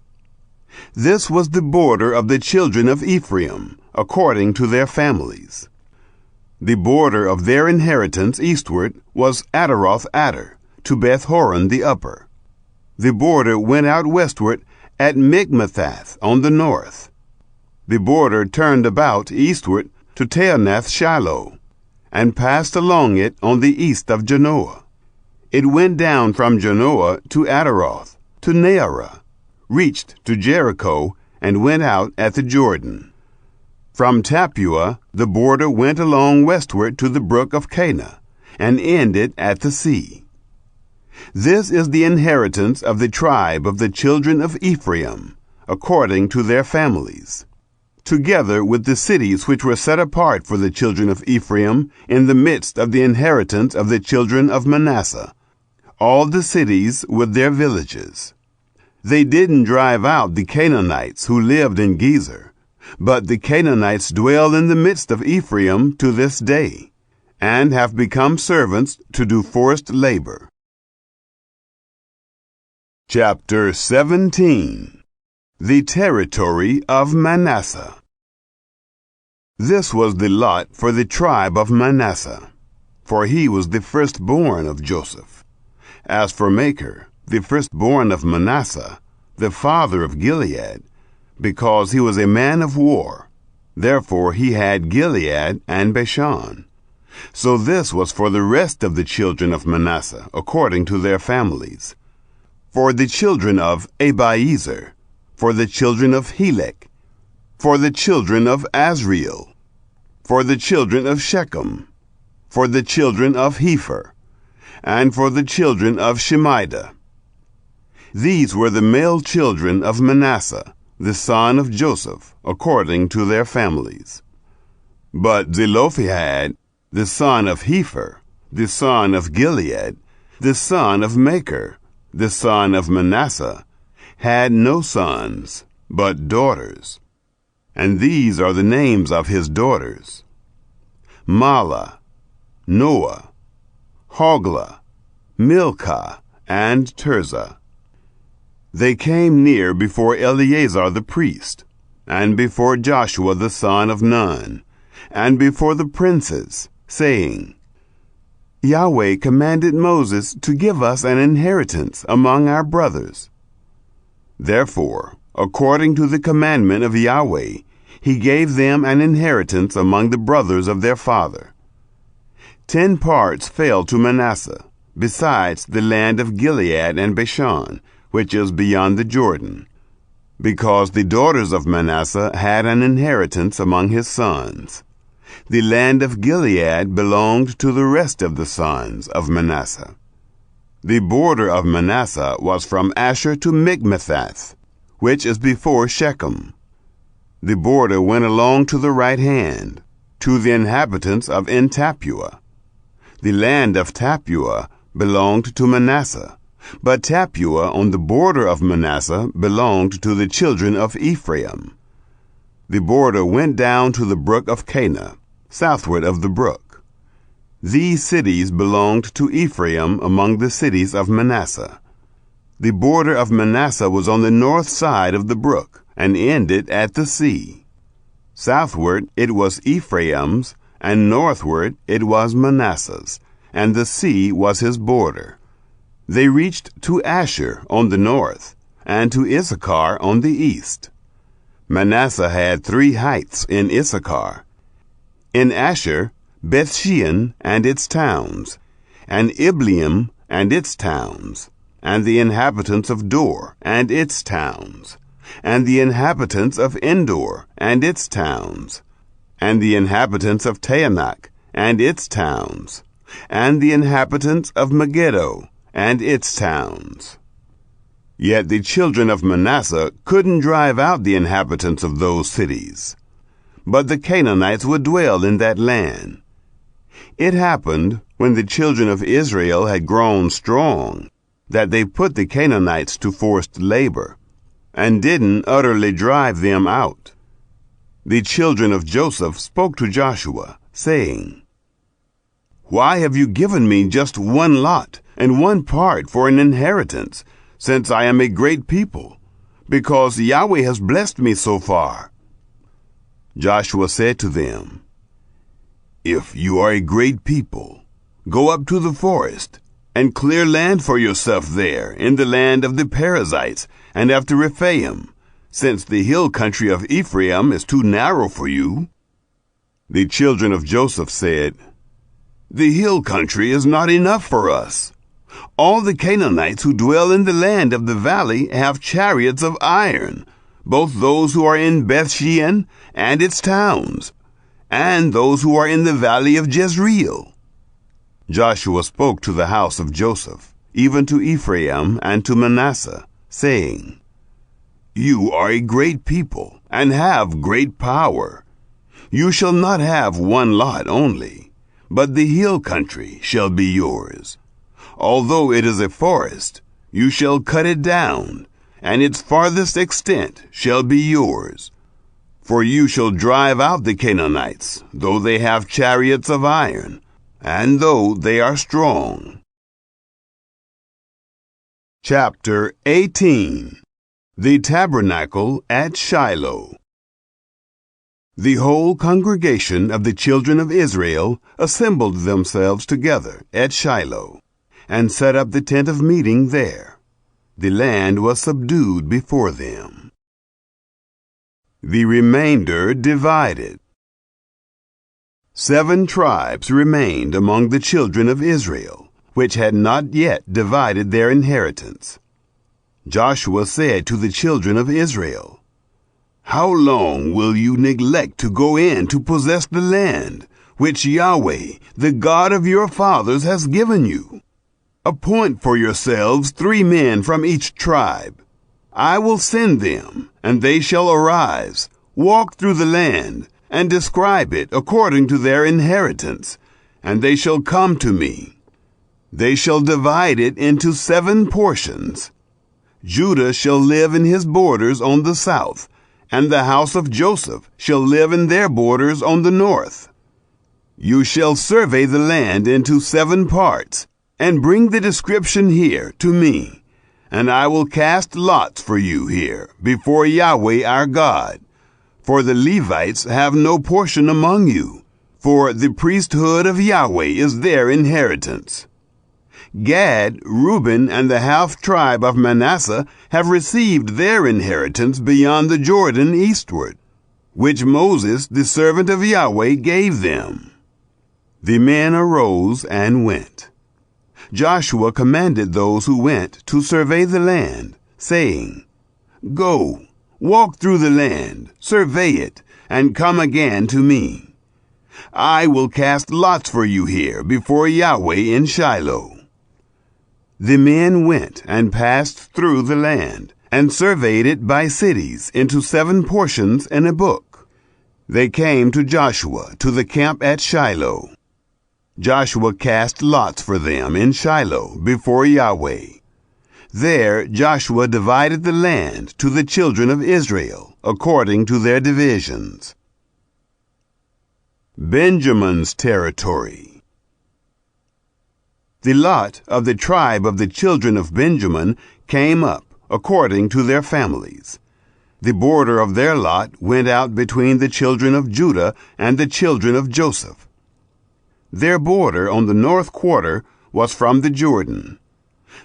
This was the border of the children of Ephraim, according to their families. The border of their inheritance eastward was Ataroth-adar, to Beth-horon the upper. The border went out westward at Mikmethath on the north. The border turned about eastward to Teanath-shiloh, and passed along it on the east of Janoah. It went down from Janoah to Ataroth, to Nearah, reached to Jericho, and went out at the Jordan. From Tappuah the border went along westward to the brook of Cana, and ended at the sea. This is the inheritance of the tribe of the children of Ephraim, according to their families, together with the cities which were set apart for the children of Ephraim in the midst of the inheritance of the children of Manasseh, all the cities with their villages. They didn't drive out the Canaanites who lived in Gezer, but the Canaanites dwell in the midst of Ephraim to this day, and have become servants to do forced labor. Chapter 17. The territory of Manasseh. This was the lot for the tribe of Manasseh, for he was the firstborn of Joseph. As for Machir, the firstborn of Manasseh, the father of Gilead, because he was a man of war, therefore he had Gilead and Bashan. So this was for the rest of the children of Manasseh, according to their families. For the children of Abiezer, for the children of Helek, for the children of Asriel, for the children of Shechem, for the children of Hepher, and for the children of Shemida. These were the male children of Manasseh, the son of Joseph, according to their families. But Zelophehad, the son of Hepher, the son of Gilead, the son of Machir, the son of Manasseh, had no sons, but daughters. And these are the names of his daughters: Mahlah, Noah, Hoglah, Milcah, and Tirzah. They came near before Eleazar the priest, and before Joshua the son of Nun, and before the princes, saying, Yahweh commanded Moses to give us an inheritance among our brothers. Therefore, according to the commandment of Yahweh, he gave them an inheritance among the brothers of their father. 10 parts fell to Manasseh, besides the land of Gilead and Bashan, which is beyond the Jordan, because the daughters of Manasseh had an inheritance among his sons. The land of Gilead belonged to the rest of the sons of Manasseh. The border of Manasseh was from Asher to Michmethath, which is before Shechem. The border went along to the right hand, to the inhabitants of En-Tappuah. The land of Tappuah belonged to Manasseh, but Tappuah on the border of Manasseh belonged to the children of Ephraim. The border went down to the brook of Cana, southward of the brook. These cities belonged to Ephraim among the cities of Manasseh. The border of Manasseh was on the north side of the brook, and ended at the sea. Southward it was Ephraim's, and northward it was Manasseh's, and the sea was his border. They reached to Asher on the north, and to Issachar on the east. Manasseh had 3 heights in Issachar. In Asher, Bethshean and its towns, and Ibleam and its towns, and the inhabitants of Dor and its towns, and the inhabitants of Endor and its towns, and the inhabitants of Taanach and its towns, and the inhabitants of Megiddo and its towns. Yet the children of Manasseh couldn't drive out the inhabitants of those cities, but the Canaanites would dwell in that land. It happened, when the children of Israel had grown strong, that they put the Canaanites to forced labor, and didn't utterly drive them out. The children of Joseph spoke to Joshua, saying, Why have you given me just 1 lot and 1 part for an inheritance, since I am a great people, because Yahweh has blessed me so far? Joshua said to them, If you are a great people, go up to the forest, and clear land for yourself there in the land of the Perizzites and of the Rephaim, since the hill country of Ephraim is too narrow for you. The children of Joseph said, The hill country is not enough for us. All the Canaanites who dwell in the land of the valley have chariots of iron, both those who are in Bethshean and its towns, and those who are in the valley of Jezreel. Joshua spoke to the house of Joseph, even to Ephraim and to Manasseh, saying, You are a great people, and have great power. You shall not have 1 lot only, but the hill country shall be yours. Although it is a forest, you shall cut it down, and its farthest extent shall be yours. For you shall drive out the Canaanites, though they have chariots of iron, and though they are strong. Chapter 18. The Tabernacle at Shiloh. The whole congregation of the children of Israel assembled themselves together at Shiloh, and set up the tent of meeting there. The land was subdued before them. The remainder divided. 7 tribes remained among the children of Israel, which had not yet divided their inheritance. Joshua said to the children of Israel, "How long will you neglect to go in to possess the land, which Yahweh, the God of your fathers, has given you? Appoint for yourselves 3 men from each tribe. I will send them, and they shall arise, walk through the land, and describe it according to their inheritance, and they shall come to me. They shall divide it into 7 portions. Judah shall live in his borders on the south, and the house of Joseph shall live in their borders on the north. You shall survey the land into 7 parts, and bring the description here to me, and I will cast lots for you here before Yahweh our God. For the Levites have no portion among you, for the priesthood of Yahweh is their inheritance. Gad, Reuben, and the half-tribe of Manasseh have received their inheritance beyond the Jordan eastward, which Moses, the servant of Yahweh, gave them." The men arose and went. Joshua commanded those who went to survey the land, saying, "Go, walk through the land, survey it, and come again to me. I will cast lots for you here before Yahweh in Shiloh." The men went and passed through the land, and surveyed it by cities into 7 portions in a book. They came to Joshua to the camp at Shiloh. Joshua cast lots for them in Shiloh before Yahweh. There Joshua divided the land to the children of Israel according to their divisions. Benjamin's territory. The lot of the tribe of the children of Benjamin came up according to their families. The border of their lot went out between the children of Judah and the children of Joseph. Their border on the north quarter was from the Jordan.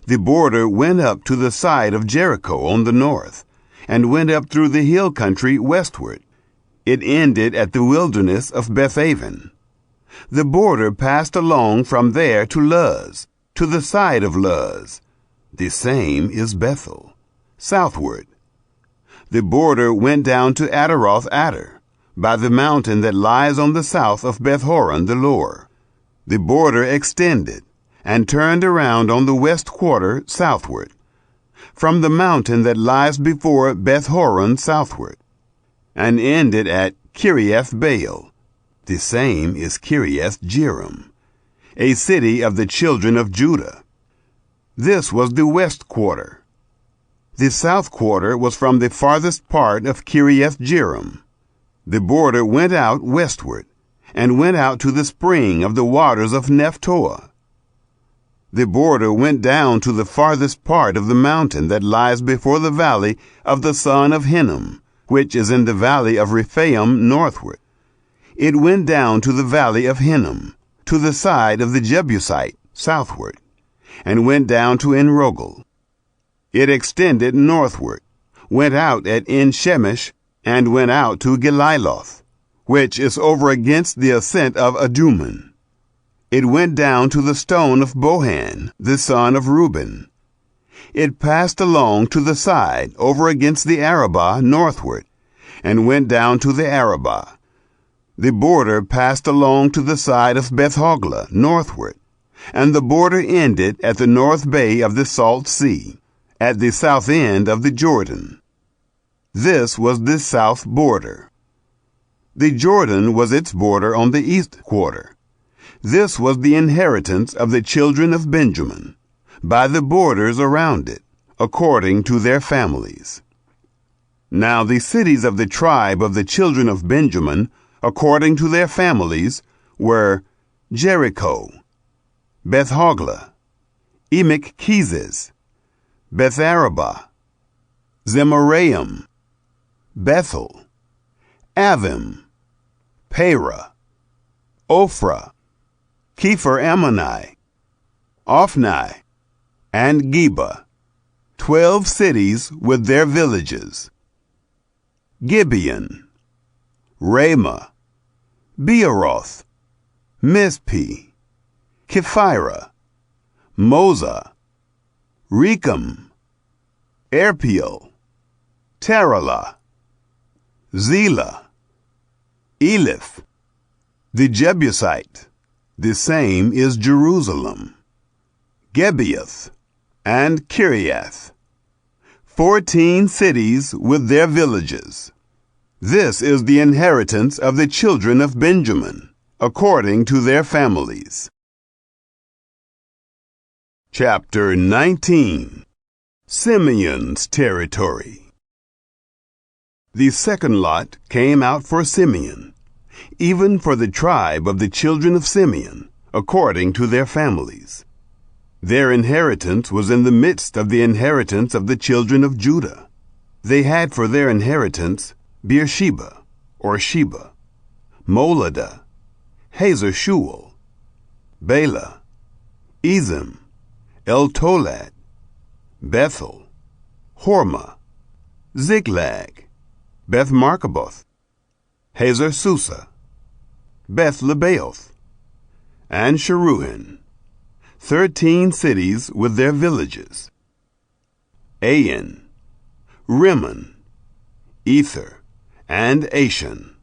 The border went up to the side of Jericho on the north, and went up through the hill country westward. It ended at the wilderness of Bethaven. The border passed along from there to Luz, to the side of Luz. The same is Bethel, southward. The border went down to Ataroth Adar, by the mountain that lies on the south of Beth-horon the Lower. The border extended, and turned around on the west quarter southward, from the mountain that lies before Beth-horon southward, and ended at Kiriath Baal. The same is Kiriath Jearim, a city of the children of Judah. This was the west quarter. The south quarter was from the farthest part of Kiriath Jearim. The border went out westward, and went out to the spring of the waters of Nephtoah. The border went down to the farthest part of the mountain that lies before the valley of the son of Hinnom, which is in the valley of Rephaim northward. It went down to the valley of Hinnom, to the side of the Jebusite southward, and went down to En-rogel. It extended northward, went out at En-shemesh, and went out to Geliloth, which is over against the ascent of Adummim. It went down to the stone of Bohan, the son of Reuben. It passed along to the side over against the Arabah northward, and went down to the Arabah. The border passed along to the side of Beth-hoglah northward, and the border ended at the north bay of the Salt Sea, at the south end of the Jordan. This was the south border. The Jordan was its border on the east quarter. This was the inheritance of the children of Benjamin, by the borders around it, according to their families. Now the cities of the tribe of the children of Benjamin, according to their families, were Jericho, Beth-hoglah, Emek-keziz, Beth-arabah, Zemaraim, Bethel, Avim, Perah, Ophrah, Kepher Ammoni, Ophni, and Geba, 12 cities with their villages. Gibeon, Ramah, Beeroth, Mizpeh, Kephirah, Moza, Rechem, Erpeel, Taralah, Zelah, Eleph, the Jebusite, the same is Jerusalem, Gibeath, and Kiriath, 14 cities with their villages. This is the inheritance of the children of Benjamin, according to their families. Chapter 19. Simeon's territory. The second lot came out for Simeon, even for the tribe of the children of Simeon, according to their families. Their inheritance was in the midst of the inheritance of the children of Judah. They had for their inheritance Beersheba, or Sheba, Moladah, Hazar-Shual, Bela, Ezem, El-Tolad, Bethel, Hormah, Ziklag, Beth-Marcaboth, Hazar-Susa, Beth-Lebaoth, and Sharuhen, 13 cities with their villages. Ain, Rimmon, Ether, and Ashan,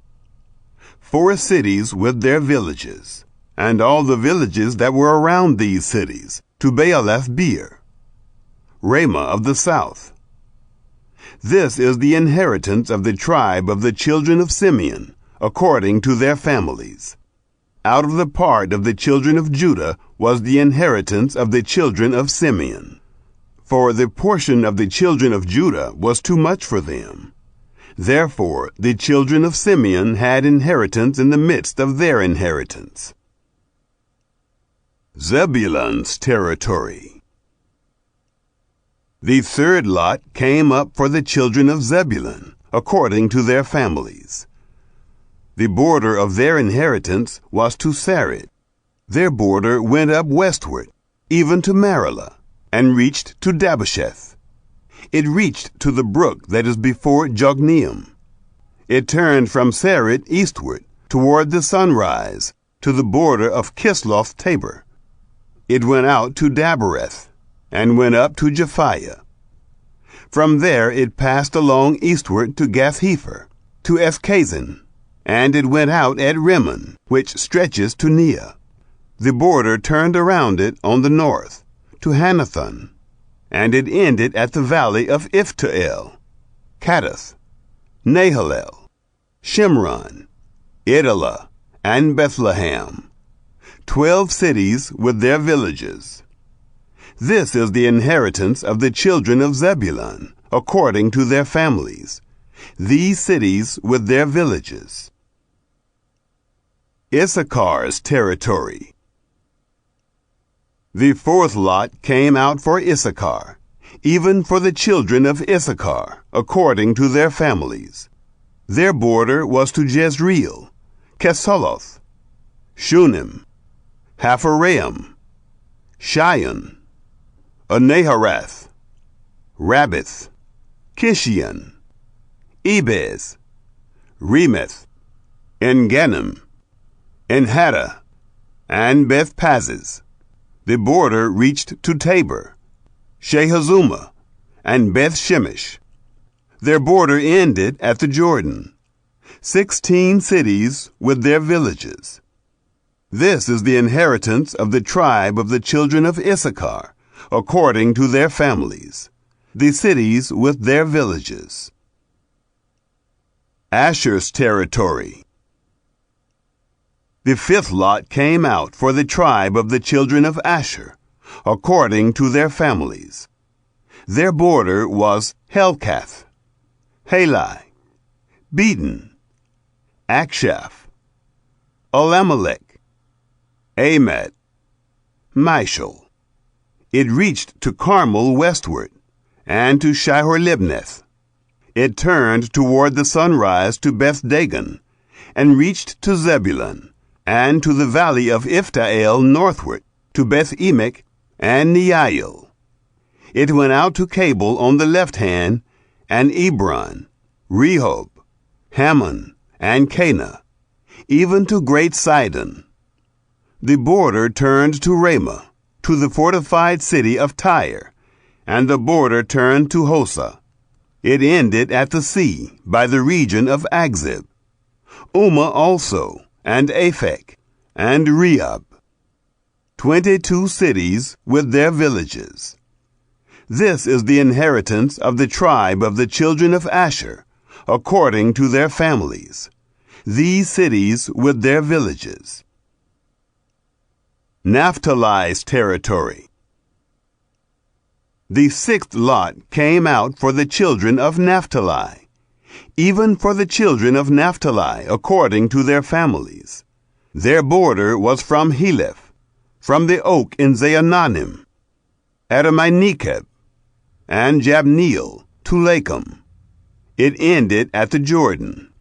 4 cities with their villages, and all the villages that were around these cities, to Baalath-beer, Ramah of the south. This is the inheritance of the tribe of the children of Simeon, according to their families. Out of the part of the children of Judah was the inheritance of the children of Simeon. For the portion of the children of Judah was too much for them. Therefore the children of Simeon had inheritance in the midst of their inheritance. Zebulun's territory. The third lot came up for the children of Zebulun, according to their families. The border of their inheritance was to Sarid. Their border went up westward, even to Maralah, and reached to Dabbesheth. It reached to the brook that is before Jogneam. It turned from Sarid eastward, toward the sunrise, to the border of Kisloth-Tabor. It went out to Dabbereth, and went up to Japhiah. From there it passed along eastward to Gath-Hepher, to Ethkazin, and it went out at Rimmon, which stretches to Neah. The border turned around it on the north, to Hanathon, and it ended at the valley of Iphtael, Cadath, Nahalel, Shimron, Idalah, and Bethlehem, 12 cities with their villages. This is the inheritance of the children of Zebulun, according to their families, these cities with their villages. Issachar's territory. The fourth lot came out for Issachar, even for the children of Issachar, according to their families. Their border was to Jezreel, Kesaloth, Shunem, Hapharaim, Shion, Anaharath, Rabbith, Kishion, Ebez, Remeth, En-Ganim, En-Hattah, and Beth-Pazzez. The border reached to Tabor, Shehazumah, and Beth-Shemesh. Their border ended at the Jordan, 16 cities with their villages. This is the inheritance of the tribe of the children of Issachar, according to their families, the cities with their villages. Asher's territory. The fifth lot came out for the tribe of the children of Asher, according to their families. Their border was Helkath, Halai, Beaton, Akshaph, Alamelech, Amat, Mishal. It reached to Carmel westward, and to Shihor-Libnath. It turned toward the sunrise to Beth-Dagon, and reached to Zebulun, and to the valley of Iftael northward, to Beth-emek and Neail. It went out to Cabul on the left hand, and Ebron, Rehob, Hammon, and Cana, even to Great Sidon. The border turned to Ramah, to the fortified city of Tyre, and the border turned to Hosa. It ended at the sea, by the region of Agzib. Umah also, and Aphek, and Rehob. 22 cities with their villages. This is the inheritance of the tribe of the children of Asher, according to their families. These cities with their villages. Naphtali's territory. The sixth lot came out for the children of Naphtali, even for the children of Naphtali, according to their families. Their border was from Heleph, from the oak in Zaananim, Adami-Nekeb, and Jabneel to Lakum. It ended at the Jordan.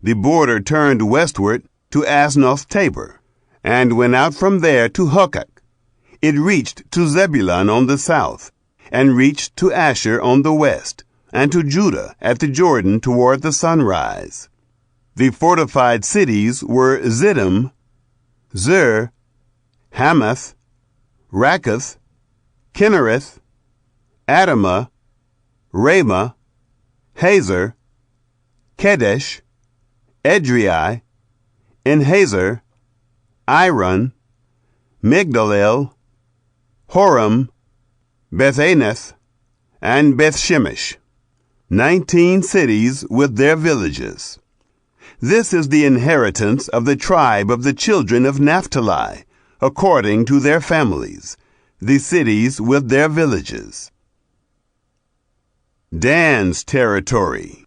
The border turned westward to Asnoth Tabor, and went out from there to Hukok. It reached to Zebulun on the south, and reached to Asher on the west, and to Judah at the Jordan toward the sunrise. The fortified cities were Ziddim, Zer, Hamath, Rakkath, Kinnereth, Adamah, Ramah, Hazor, Kedesh, Edrei, Enhazer, Iron, Migdalel, Horem, Beth-Anath, and Beth-Shemesh, 19 cities with their villages. This is the inheritance of the tribe of the children of Naphtali, according to their families, the cities with their villages. Dan's territory.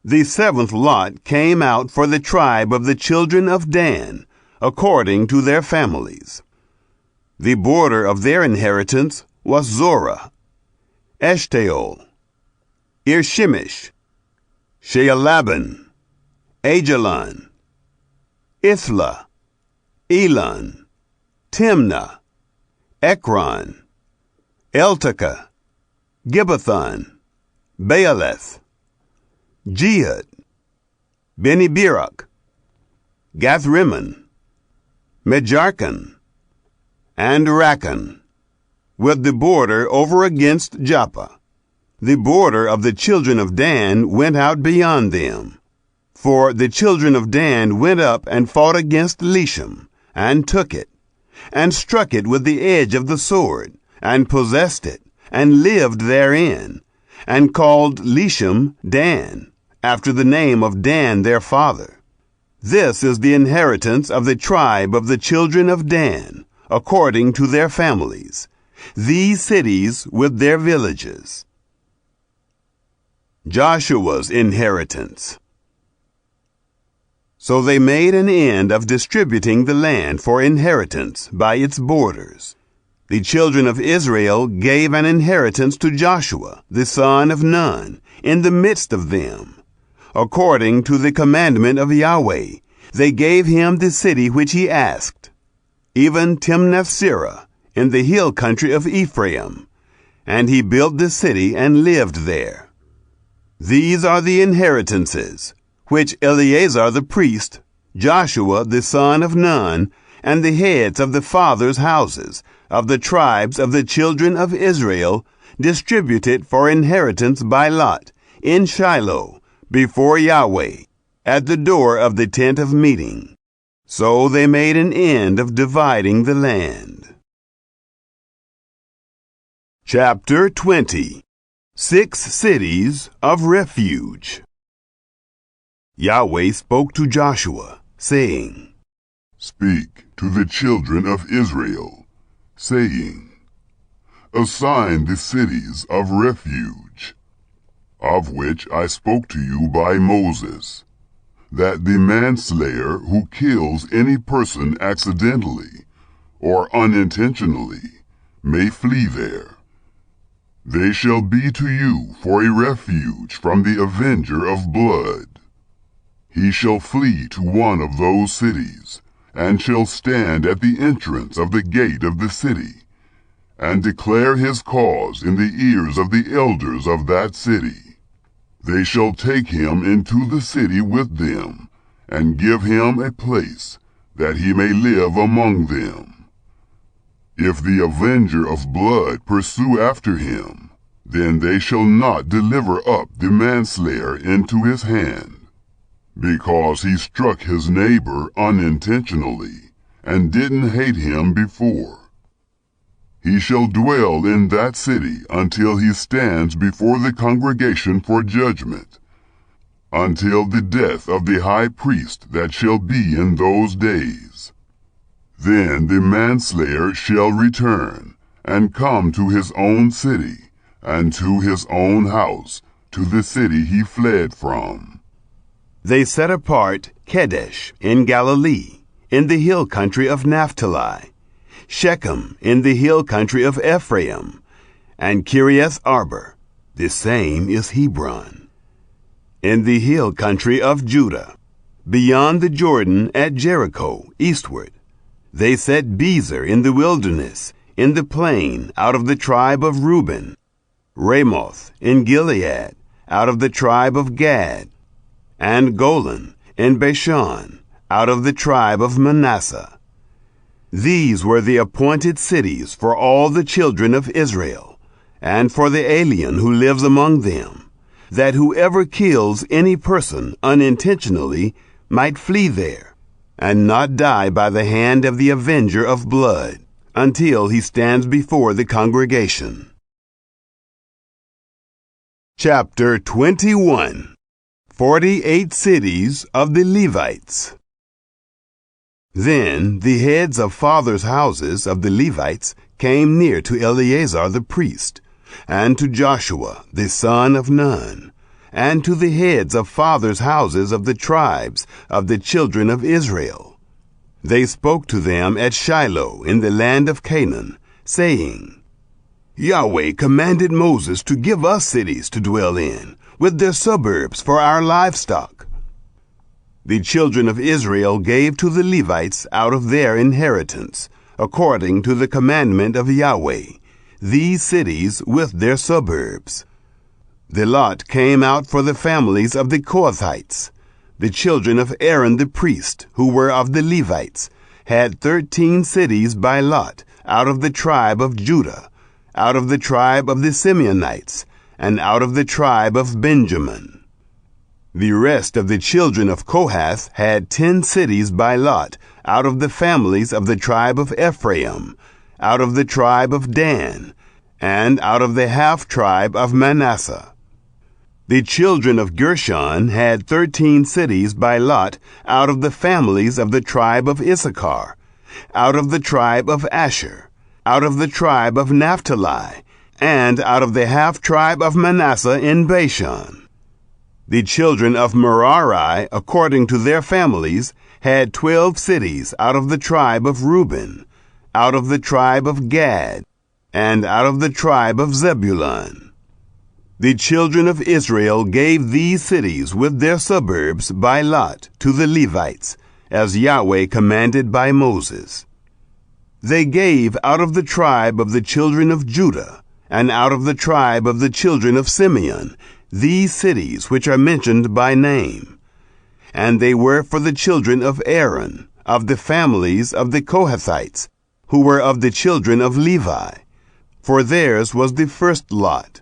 The seventh lot came out for the tribe of the children of Dan, according to their families. The border of their inheritance was Zorah, Eshtaol, Irshemish, Shealaban, Ajalon, Ithla, Elon, Timnah, Ekron, Eltekeh, Gibbethon, Baaleth, Jehud, Beni-Berak, Gath-Rimmon, Mejarkon, and Rakkon, with the border over against Joppa. The border of the children of Dan went out beyond them. For the children of Dan went up and fought against Leshem, and took it, and struck it with the edge of the sword, and possessed it, and lived therein, and called Leshem Dan, after the name of Dan their father. This is the inheritance of the tribe of the children of Dan, according to their families, these cities with their villages. Joshua's inheritance. So they made an end of distributing the land for inheritance by its borders. The children of Israel gave an inheritance to Joshua, the son of Nun, in the midst of them. According to the commandment of Yahweh, they gave him the city which he asked, even Timnath-Serah, in the hill country of Ephraim, and he built the city and lived there. These are the inheritances, which Eleazar the priest, Joshua the son of Nun, and the heads of the fathers' houses of the tribes of the children of Israel distributed for inheritance by lot in Shiloh before Yahweh at the door of the tent of meeting. So they made an end of dividing the land. Chapter 20. 6 cities of refuge. Yahweh spoke to Joshua, saying, Speak to the children of Israel, saying, Assign the cities of refuge, of which I spoke to you by Moses, that the manslayer who kills any person accidentally or unintentionally may flee there. They shall be to you for a refuge from the avenger of blood. he shall flee to one of those cities, and shall stand at the entrance of the gate of the city, and declare his cause in the ears of the elders of that city. They shall take him into the city with them, and give him a place, that he may live among them. If the avenger of blood pursue after him, then they shall not deliver up the manslayer into his hand, because he struck his neighbor unintentionally, and didn't hate him before. He shall dwell in that city until he stands before the congregation for judgment, until the death of the high priest that shall be in those days. Then the manslayer shall return, and come to his own city, and to his own house, to the city he fled from. They set apart Kedesh in Galilee, in the hill country of Naphtali, Shechem in the hill country of Ephraim, and Kiriath Arba, the same is Hebron, in the hill country of Judah, beyond the Jordan at Jericho, eastward. They set Bezer in the wilderness, in the plain, out of the tribe of Reuben, Ramoth in Gilead, out of the tribe of Gad, and Golan in Bashan, out of the tribe of Manasseh. These were the appointed cities for all the children of Israel, and for the alien who lives among them, that whoever kills any person unintentionally might flee there, and not die by the hand of the avenger of blood, until he stands before the congregation. Chapter 21. 48 Cities of the Levites. Then the heads of fathers' houses of the Levites came near to Eleazar the priest, and to Joshua the son of Nun, and to the heads of fathers' houses of the tribes of the children of Israel. They spoke to them at Shiloh in the land of Canaan, saying, Yahweh commanded Moses to give us cities to dwell in, with their suburbs for our livestock. The children of Israel gave to the Levites out of their inheritance, according to the commandment of Yahweh, these cities with their suburbs. The lot came out for the families of the Kohathites. The children of Aaron the priest, who were of the Levites, had 13 cities by lot, out of the tribe of Judah, out of the tribe of the Simeonites, and out of the tribe of Benjamin. The rest of the children of Kohath had 10 cities by lot, out of the families of the tribe of Ephraim, out of the tribe of Dan, and out of the half-tribe of Manasseh. The children of Gershon had 13 cities by lot, out of the families of the tribe of Issachar, out of the tribe of Asher, out of the tribe of Naphtali, and out of the half-tribe of Manasseh in Bashan. The children of Merari, according to their families, had 12 cities out of the tribe of Reuben, out of the tribe of Gad, and out of the tribe of Zebulun. The children of Israel gave these cities with their suburbs by lot to the Levites, as Yahweh commanded by Moses. They gave out of the tribe of the children of Judah, and out of the tribe of the children of Simeon, these cities which are mentioned by name. And they were for the children of Aaron, of the families of the Kohathites, who were of the children of Levi, for theirs was the first lot.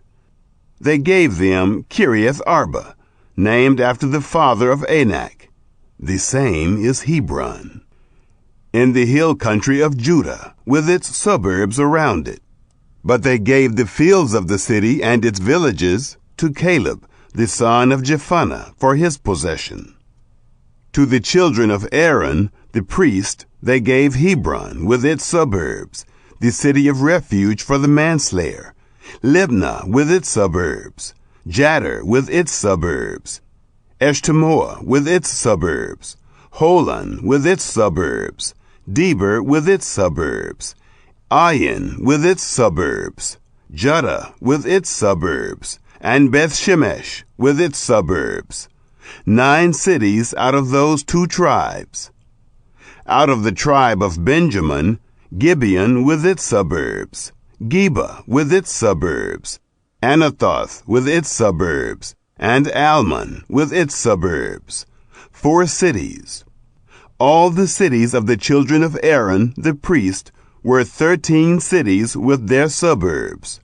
They gave them Kiriath Arba, named after the father of Anak. The same is Hebron, in the hill country of Judah, with its suburbs around it. But they gave the fields of the city and its villages to Caleb, the son of Jephunneh, for his possession. To the children of Aaron, the priest, they gave Hebron with its suburbs, the city of refuge for the manslayer, Libnah with its suburbs, Jadar with its suburbs, Eshtemoa with its suburbs, Holon with its suburbs, Deber with its suburbs, Ayin with its suburbs, Judah with its suburbs, and Beth-Shemesh with its suburbs, 9 cities out of those 2 tribes. Out of the tribe of Benjamin, Gibeon with its suburbs, Geba with its suburbs, Anathoth with its suburbs, and Almon with its suburbs, 4 cities. All the cities of the children of Aaron the priest were 13 cities with their suburbs.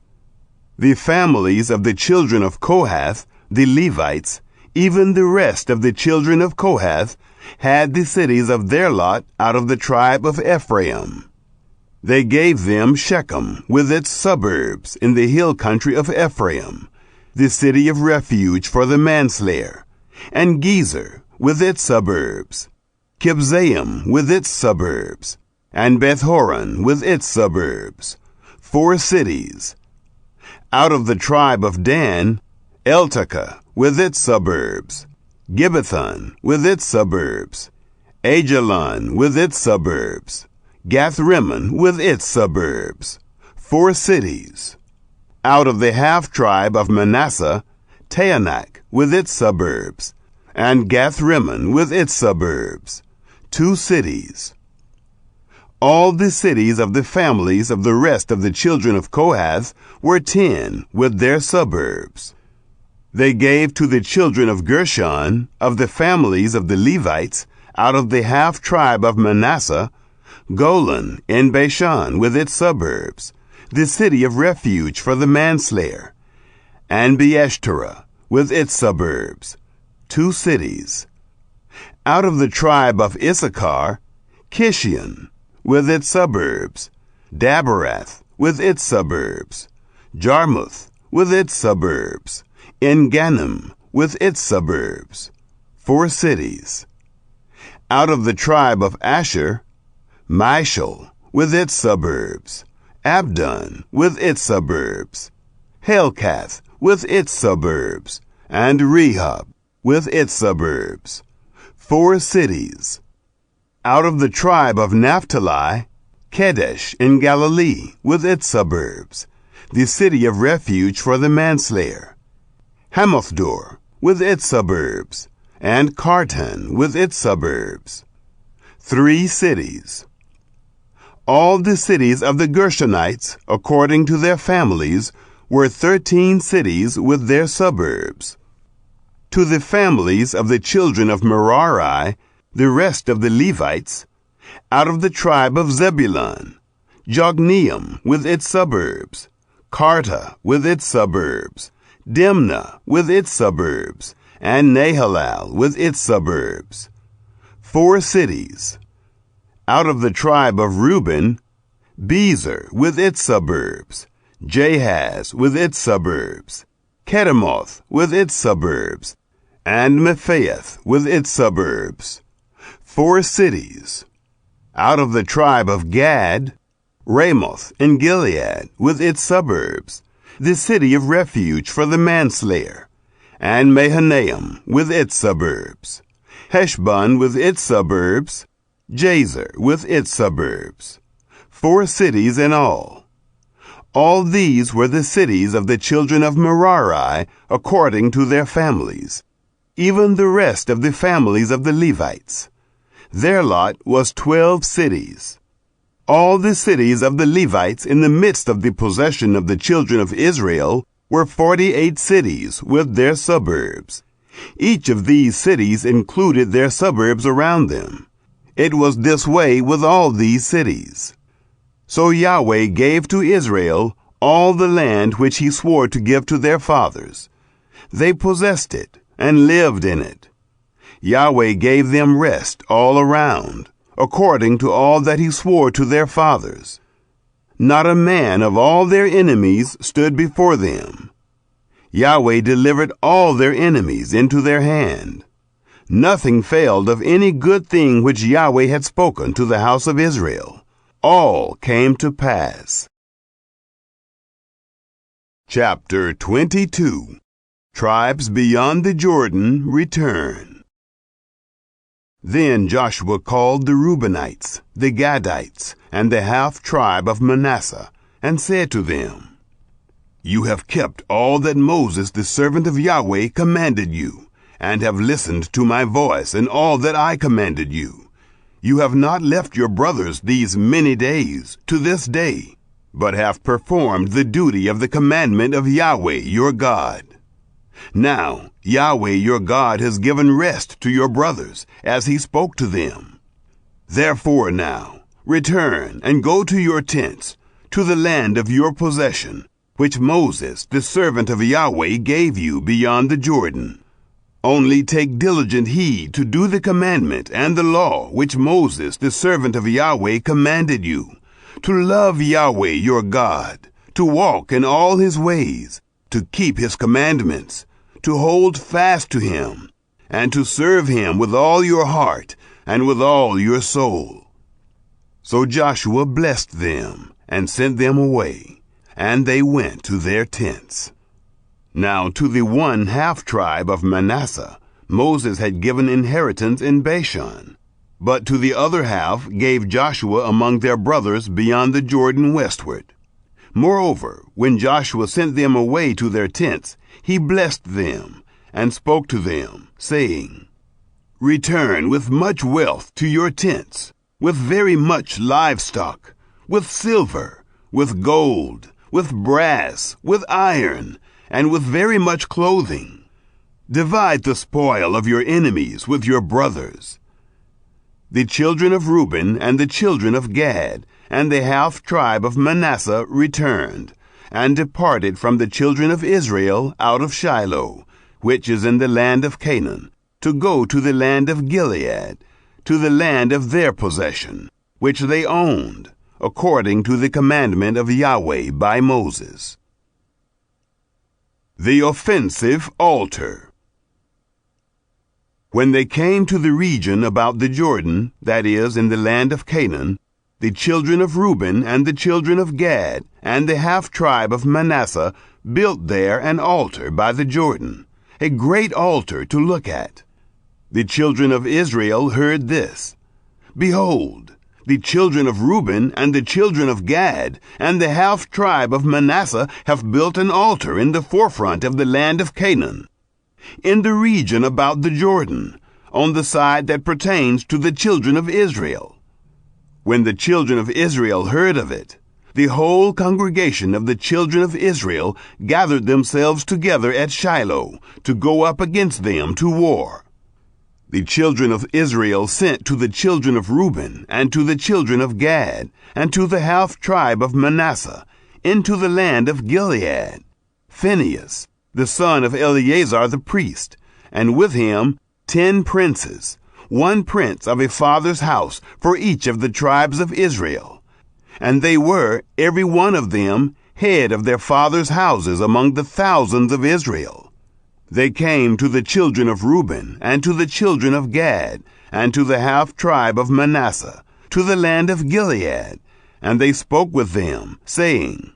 The families of the children of Kohath, the Levites, even the rest of the children of Kohath, had the cities of their lot out of the tribe of Ephraim. They gave them Shechem with its suburbs in the hill country of Ephraim, the city of refuge for the manslayer, and Gezer with its suburbs, Kibzaim with its suburbs, and Beth-horon with its suburbs, 4 cities. Out of the tribe of Dan, Eltekeh with its suburbs, Gibbethon with its suburbs, Ajalon with its suburbs, Gath-rimmon with its suburbs, 4 cities. Out of the half-tribe of Manasseh, Taanach with its suburbs, and Gath-rimmon with its suburbs, 2 cities. All the cities of the families of the rest of the children of Kohath were 10 with their suburbs. They gave to the children of Gershon, of the families of the Levites, out of the half-tribe of Manasseh, Golan in Bashan with its suburbs, the city of refuge for the manslayer, and Beeshterah with its suburbs, 2 cities. Out of the tribe of Issachar, Kishion with its suburbs, Daberath with its suburbs, Jarmuth with its suburbs, En-gannim with its suburbs, 4 cities. Out of the tribe of Asher, Mishal with its suburbs, Abdon with its suburbs, Helkath with its suburbs, and Rehob with its suburbs, 4 cities. Out of the tribe of Naphtali, Kedesh in Galilee with its suburbs, the city of refuge for the manslayer, Hamothdor with its suburbs, and Kartan with its suburbs, 3 cities. All the cities of the Gershonites, according to their families, were 13 cities with their suburbs. To the families of the children of Merari, the rest of the Levites, out of the tribe of Zebulun, Jogneam with its suburbs, Karta with its suburbs, Dimnah with its suburbs, and Nahalal with its suburbs, 4 cities. Out of the tribe of Reuben, Bezer with its suburbs, Jahaz with its suburbs, Kedemoth with its suburbs, and Mephaath with its suburbs, 4 cities. Out of the tribe of Gad, Ramoth in Gilead with its suburbs, the city of refuge for the manslayer, and Mahanaim with its suburbs, Heshbon with its suburbs, Jazer with its suburbs, 4 cities in all. All these were the cities of the children of Merari according to their families, even the rest of the families of the Levites. Their lot was 12 cities. All the cities of the Levites in the midst of the possession of the children of Israel were 48 cities with their suburbs. Each of these cities included their suburbs around them. It was this way with all these cities. So Yahweh gave to Israel all the land which he swore to give to their fathers. They possessed it and lived in it. Yahweh gave them rest all around, according to all that he swore to their fathers. Not a man of all their enemies stood before them. Yahweh delivered all their enemies into their hand. Nothing failed of any good thing which Yahweh had spoken to the house of Israel. All came to pass. Chapter 22. Tribes beyond the Jordan return. Then Joshua called the Reubenites, the Gadites, and the half-tribe of Manasseh, and said to them, "You have kept all that Moses the servant of Yahweh commanded you, and have listened to my voice in all that I commanded you. You have not left your brothers these many days to this day, but have performed the duty of the commandment of Yahweh your God. Now Yahweh your God has given rest to your brothers, as he spoke to them. Therefore now, return and go to your tents, to the land of your possession, which Moses, the servant of Yahweh, gave you beyond the Jordan. Only take diligent heed to do the commandment and the law which Moses, the servant of Yahweh, commanded you, to love Yahweh your God, to walk in all his ways, to keep his commandments, to hold fast to him, and to serve him with all your heart and with all your soul. So Joshua blessed them and sent them away, and they went to their tents. Now to the 1/2 tribe of Manasseh Moses had given inheritance in Bashan, but to the other half gave Joshua among their brothers beyond the Jordan westward. Moreover, when Joshua sent them away to their tents, he blessed them and spoke to them, saying, Return with much wealth to your tents, with very much livestock, with silver, with gold, with brass, with iron, and with very much clothing. Divide the spoil of your enemies with your brothers. The children of Reuben and the children of Gad and the 1/2 tribe of Manasseh returned, and departed from the children of Israel out of Shiloh, which is in the land of Canaan, to go to the land of Gilead, to the land of their possession, which they owned, according to the commandment of Yahweh by Moses. The offensive altar. When they came to the region about the Jordan, that is, in the land of Canaan, the children of Reuben and the children of Gad and the 1/2 tribe of Manasseh built there an altar by the Jordan, a great altar to look at. The children of Israel heard this. Behold, the children of Reuben and the children of Gad and the 1/2 tribe of Manasseh have built an altar in the forefront of the land of Canaan, in the region about the Jordan, on the side that pertains to the children of Israel. When the children of Israel heard of it, the whole congregation of the children of Israel gathered themselves together at Shiloh to go up against them to war. The children of Israel sent to the children of Reuben and to the children of Gad and to the 1/2 tribe of Manasseh into the land of Gilead, Phinehas, the son of Eleazar the priest, and with him 10 princes, 1 prince of a father's house for each of the tribes of Israel. And they were, every one of them, head of their fathers' houses among the thousands of Israel. They came to the children of Reuben and to the children of Gad and to the 1/2 tribe of Manasseh, to the land of Gilead, and they spoke with them, saying,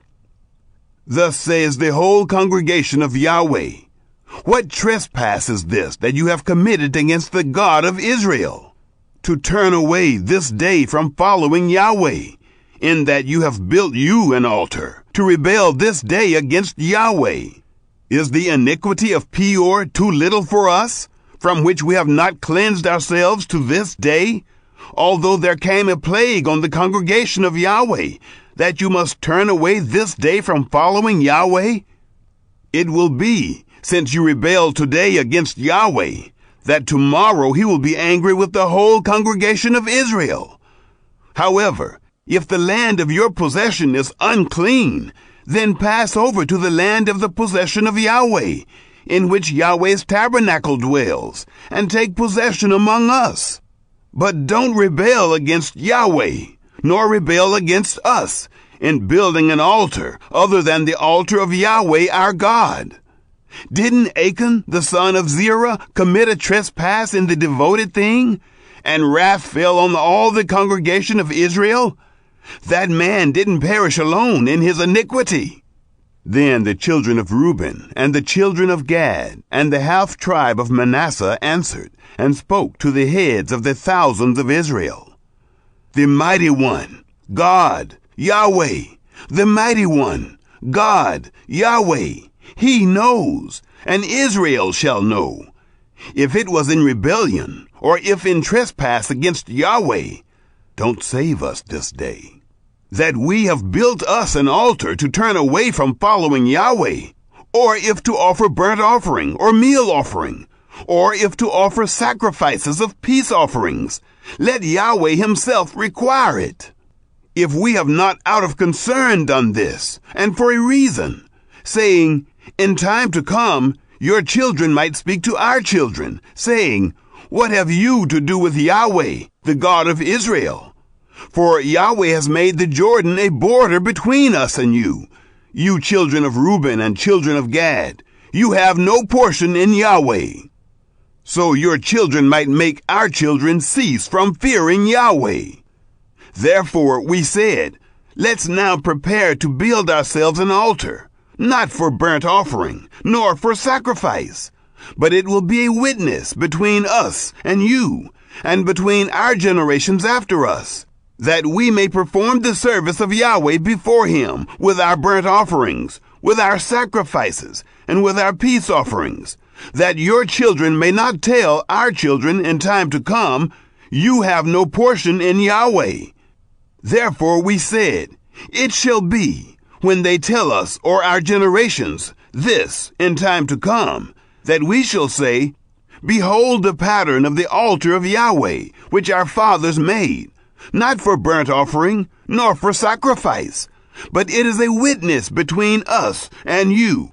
Thus says the whole congregation of Yahweh, What trespass is this that you have committed against the God of Israel, to turn away this day from following Yahweh, in that you have built you an altar, to rebel this day against Yahweh? Is the iniquity of Peor too little for us, from which we have not cleansed ourselves to this day? Although there came a plague on the congregation of Yahweh, that you must turn away this day from following Yahweh? It will be, since you rebel today against Yahweh, that tomorrow he will be angry with the whole congregation of Israel. However, if the land of your possession is unclean, then pass over to the land of the possession of Yahweh, in which Yahweh's tabernacle dwells, and take possession among us. But don't rebel against Yahweh, nor rebel against us, in building an altar other than the altar of Yahweh our God. Didn't Achan, the son of Zerah, commit a trespass in the devoted thing, and wrath fell on all the congregation of Israel? That man didn't perish alone in his iniquity. Then the children of Reuben and the children of Gad and the 1/2 tribe of Manasseh answered and spoke to the heads of the thousands of Israel. The mighty one, God, Yahweh, the mighty one, God, Yahweh, he knows, and Israel shall know. if it was in rebellion, or if in trespass against Yahweh, don't save us this day. That we have built us an altar to turn away from following Yahweh, or if to offer burnt offering or meal offering, or if to offer sacrifices of peace offerings, let Yahweh himself require it. If we have not out of concern done this, and for a reason, saying, in time to come, your children might speak to our children, saying, what have you to do with Yahweh, the God of Israel? For Yahweh has made the Jordan a border between us and you. You children of Reuben and children of Gad, you have no portion in Yahweh. So your children might make our children cease from fearing Yahweh. Therefore we said, let's now prepare to build ourselves an altar, not for burnt offering, nor for sacrifice, but it will be a witness between us and you, and between our generations after us, that we may perform the service of Yahweh before him with our burnt offerings, with our sacrifices, and with our peace offerings, that your children may not tell our children in time to come, you have no portion in Yahweh. Therefore we said, it shall be, when they tell us, or our generations, this in time to come, that we shall say, behold the pattern of the altar of Yahweh, which our fathers made, not for burnt offering, nor for sacrifice, but it is a witness between us and you.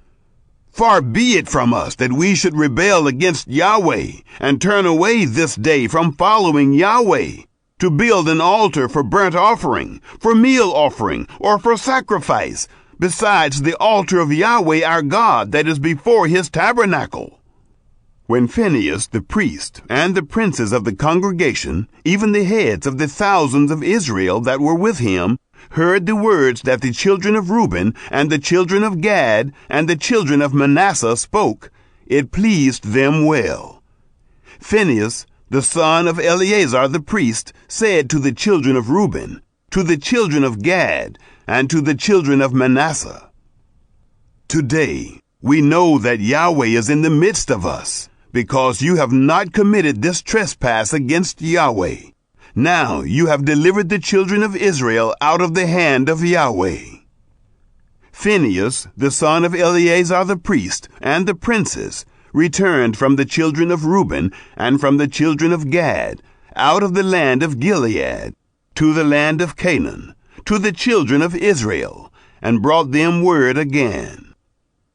Far be it from us that we should rebel against Yahweh, and turn away this day from following Yahweh, to build an altar for burnt offering, for meal offering, or for sacrifice, besides the altar of Yahweh our God that is before his tabernacle. When Phinehas the priest, and the princes of the congregation, even the heads of the thousands of Israel that were with him, heard the words that the children of Reuben, and the children of Gad, and the children of Manasseh spoke, it pleased them well. Phinehas, the son of Eleazar the priest, said to the children of Reuben, to the children of Gad, and to the children of Manasseh, today we know that Yahweh is in the midst of us, because you have not committed this trespass against Yahweh. Now you have delivered the children of Israel out of the hand of Yahweh. Phinehas, the son of Eleazar the priest, and the princes, returned from the children of Reuben and from the children of Gad, out of the land of Gilead, to the land of Canaan, to the children of Israel, and brought them word again.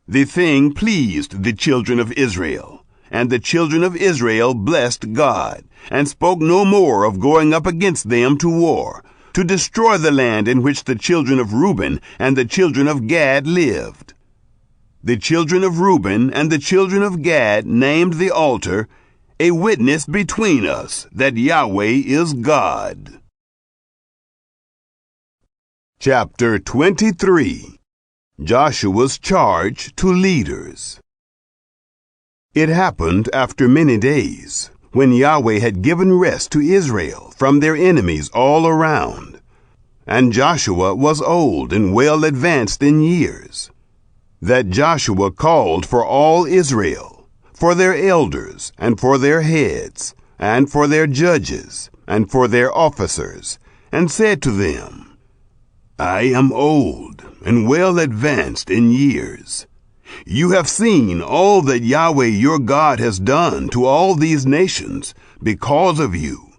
The thing pleased the children of Israel, and the children of Israel blessed God, and spoke no more of going up against them to war, to destroy the land in which the children of Reuben and the children of Gad lived. The children of Reuben and the children of Gad named the altar, a witness between us that Yahweh is God. Chapter 23. Joshua's charge to leaders. It happened after many days, when Yahweh had given rest to Israel from their enemies all around, and Joshua was old and well advanced in years, that Joshua called for all Israel, for their elders, and for their heads, and for their judges, and for their officers, and said to them, I am old and well advanced in years. You have seen all that Yahweh your God has done to all these nations because of you,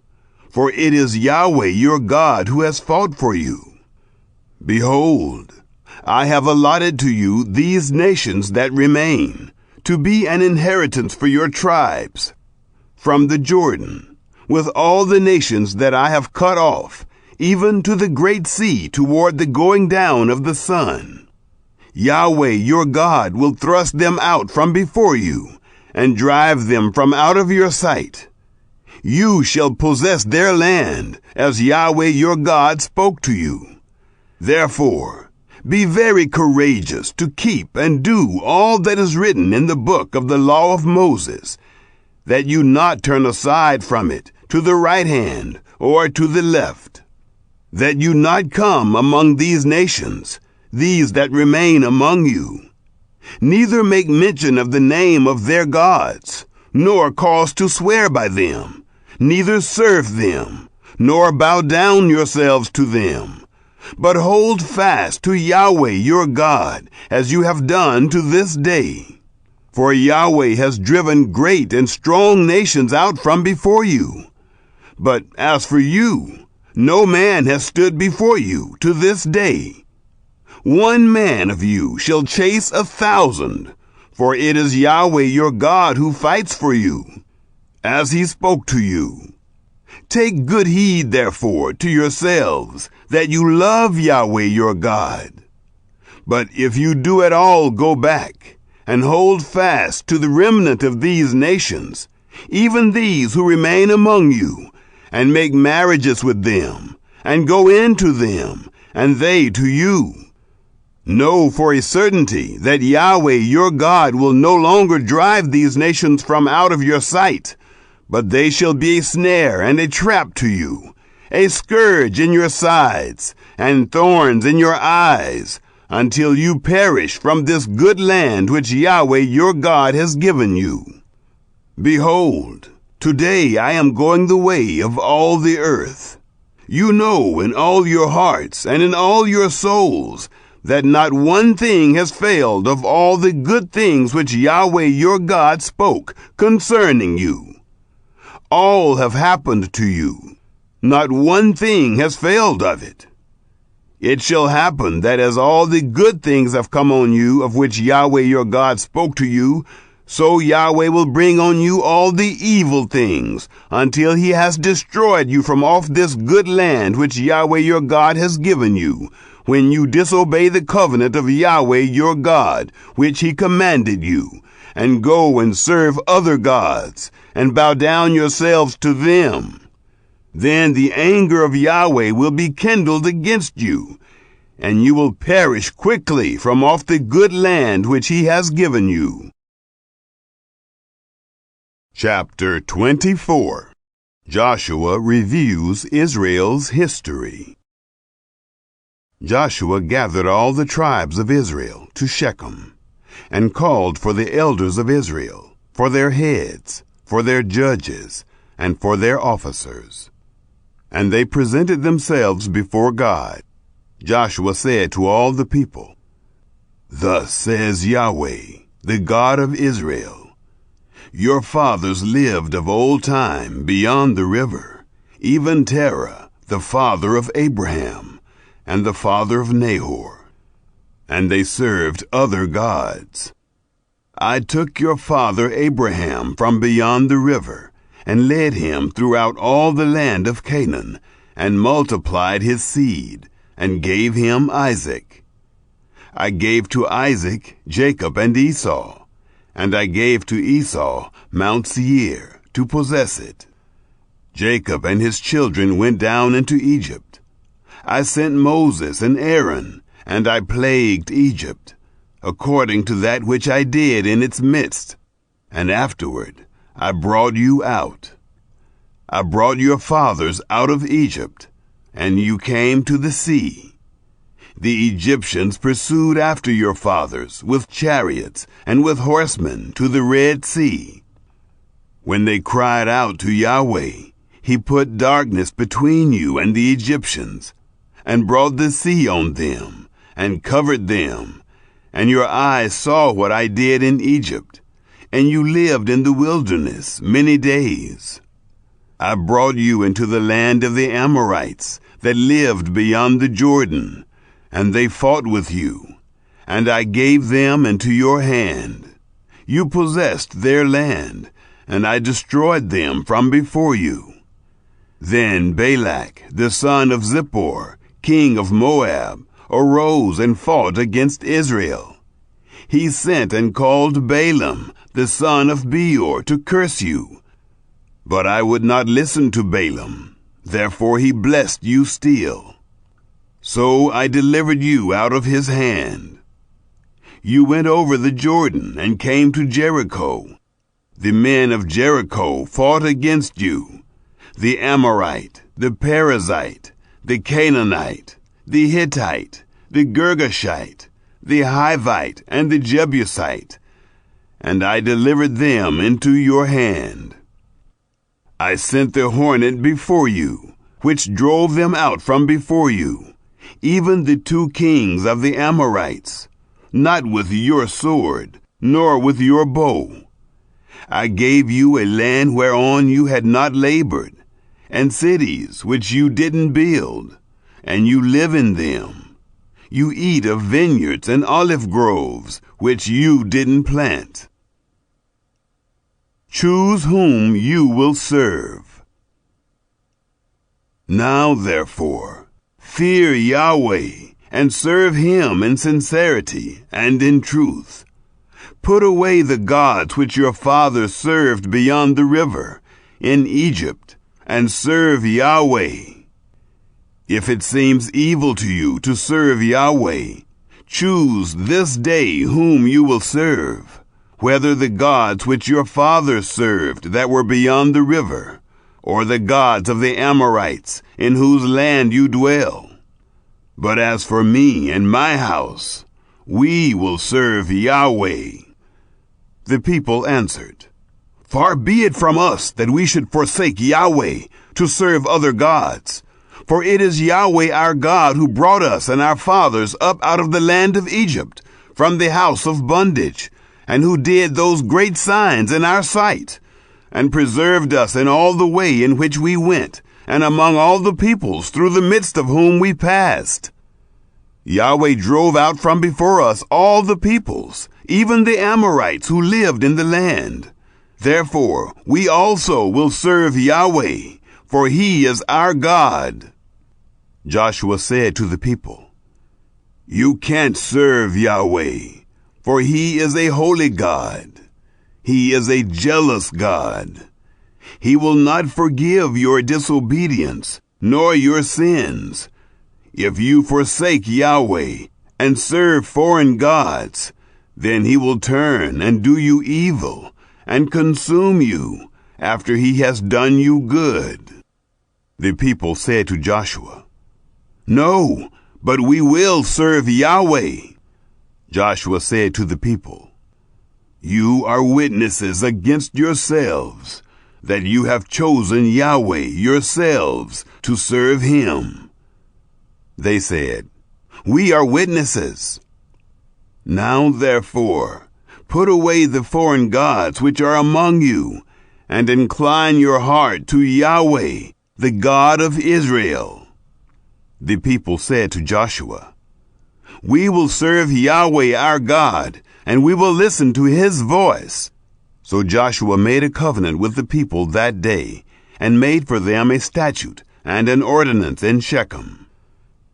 for it is Yahweh your God who has fought for you. Behold, I have allotted to you these nations that remain, to be an inheritance for your tribes, from the Jordan, with all the nations that I have cut off, even to the great sea toward the going down of the sun. Yahweh your God will thrust them out from before you, and drive them from out of your sight. You shall possess their land, as Yahweh your God spoke to you. Therefore, be very courageous to keep and do all that is written in the book of the law of Moses, that you not turn aside from it to the right hand or to the left, that you not come among these nations, these that remain among you, neither make mention of the name of their gods, nor cause to swear by them, neither serve them, nor bow down yourselves to them. But hold fast to Yahweh your God, as you have done to this day. For Yahweh has driven great and strong nations out from before you. But as for you, no man has stood before you to this day. 1 man of you shall chase 1,000, for it is Yahweh your God who fights for you, as he spoke to you. Take good heed, therefore, to yourselves, that you love Yahweh your God. But if you do at all go back, and hold fast to the remnant of these nations, even these who remain among you, and make marriages with them, and go into them, and they to you, know for a certainty that Yahweh your God will no longer drive these nations from out of your sight, but they shall be a snare and a trap to you, a scourge in your sides, and thorns in your eyes, until you perish from this good land which Yahweh your God has given you. Behold, today I am going the way of all the earth. You know in all your hearts and in all your souls that not one thing has failed of all the good things which Yahweh your God spoke concerning you. All have happened to you. Not one thing has failed of it. It shall happen that as all the good things have come on you of which Yahweh your God spoke to you, so Yahweh will bring on you all the evil things, until he has destroyed you from off this good land which Yahweh your God has given you, when you disobey the covenant of Yahweh your God, which he commanded you, and go and serve other gods, and bow down yourselves to them. Then the anger of Yahweh will be kindled against you, and you will perish quickly from off the good land which he has given you. Chapter 24. Joshua reviews Israel's history. Joshua gathered all the tribes of Israel to Shechem, and called for the elders of Israel, for their heads, for their judges, and for their officers. And they presented themselves before God. Joshua said to all the people, Thus says Yahweh, the God of Israel, Your fathers lived of old time beyond the river, even Terah, the father of Abraham, and the father of Nahor, and they served other gods. I took your father Abraham from beyond the river, and led him throughout all the land of Canaan, and multiplied his seed, and gave him Isaac. I gave to Isaac Jacob and Esau, and I gave to Esau Mount Seir to possess it. Jacob and his children went down into Egypt. I sent Moses and Aaron, and I plagued Egypt, according to that which I did in its midst. And afterward I brought you out. I brought your fathers out of Egypt, and you came to the sea. The Egyptians pursued after your fathers with chariots and with horsemen to the Red Sea. When they cried out to Yahweh, he put darkness between you and the Egyptians, and brought the sea on them, and covered them. And your eyes saw what I did in Egypt, and you lived in the wilderness many days. I brought you into the land of the Amorites that lived beyond the Jordan, and they fought with you, and I gave them into your hand. You possessed their land, and I destroyed them from before you. Then Balak, the son of Zippor, king of Moab, arose and fought against Israel. He sent and called Balaam, the son of Beor, to curse you. But I would not listen to Balaam, therefore he blessed you still. So I delivered you out of his hand. You went over the Jordan and came to Jericho. The men of Jericho fought against you, the Amorite, the Perizzite, the Canaanite, the Hittite, the Girgashite, the Hivite, and the Jebusite. and I delivered them into your hand. I sent the hornet before you, which drove them out from before you, even the 2 kings of the Amorites, not with your sword, nor with your bow. I gave you a land whereon you had not labored, and cities which you didn't build, and you live in them. You eat of vineyards and olive groves, which you didn't plant. Choose whom you will serve. Now therefore, fear Yahweh, and serve him in sincerity and in truth. Put away the gods which your fathers served beyond the river, in Egypt, and serve Yahweh. If it seems evil to you to serve Yahweh, choose this day whom you will serve, whether the gods which your fathers served that were beyond the river, or the gods of the Amorites in whose land you dwell. But as for me and my house, we will serve Yahweh. The people answered, Far be it from us that we should forsake Yahweh to serve other gods. For it is Yahweh our God who brought us and our fathers up out of the land of Egypt, from the house of bondage, and who did those great signs in our sight, and preserved us in all the way in which we went, and among all the peoples through the midst of whom we passed. Yahweh drove out from before us all the peoples, even the Amorites who lived in the land. Therefore we also will serve Yahweh, for he is our God. Joshua said to the people, You can't serve Yahweh, for he is a holy God. He is a jealous God. He will not forgive your disobedience, nor your sins. If you forsake Yahweh and serve foreign gods, then he will turn and do you evil and consume you after he has done you good. The people said to Joshua, No, but we will serve Yahweh. Joshua said to the people, You are witnesses against yourselves that you have chosen Yahweh yourselves to serve him. They said, We are witnesses. Now therefore, put away the foreign gods which are among you, and incline your heart to Yahweh, the God of Israel. The people said to Joshua, We will serve Yahweh our God, and we will listen to his voice. So Joshua made a covenant with the people that day, and made for them a statute and an ordinance in Shechem.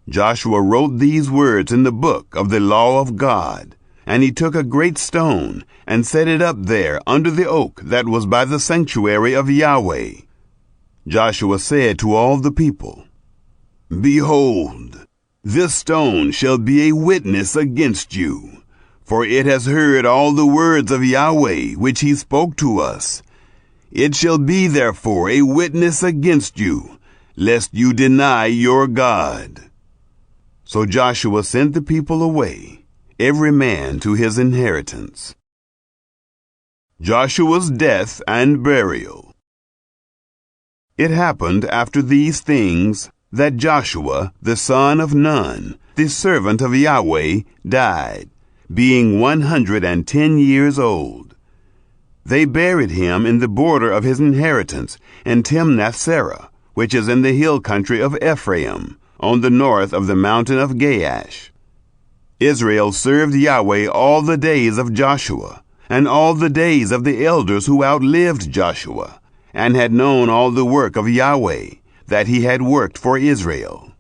Joshua wrote these words in the book of the law of God, and he took a great stone and set it up there under the oak that was by the sanctuary of Yahweh. Joshua said to all the people, Behold, this stone shall be a witness against you, for it has heard all the words of Yahweh which he spoke to us. It shall be therefore a witness against you, lest you deny your God. So Joshua sent the people away, every man to his inheritance. Joshua's death and burial. It happened after these things that Joshua, the son of Nun, the servant of Yahweh, died, being 110 years old. They buried him in the border of his inheritance in Timnath-serah, which is in the hill country of Ephraim, on the north of the mountain of Gaash. Israel served Yahweh all the days of Joshua, and all the days of the elders who outlived Joshua, and had known all the work of Yahweh, that he had worked for Israel.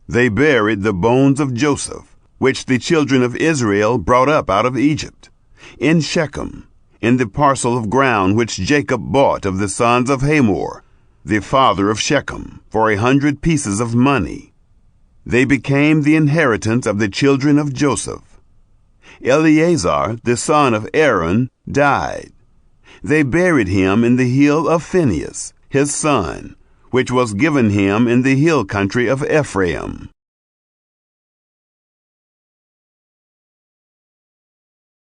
They buried the bones of Joseph, which the children of Israel brought up out of Egypt, in Shechem, in the parcel of ground which Jacob bought of the sons of Hamor, the father of Shechem, for 100 pieces of money. They became the inheritance of the children of Joseph. Eleazar, the son of Aaron, died. They buried him in the hill of Phinehas, his son, which was given him in the hill country of Ephraim.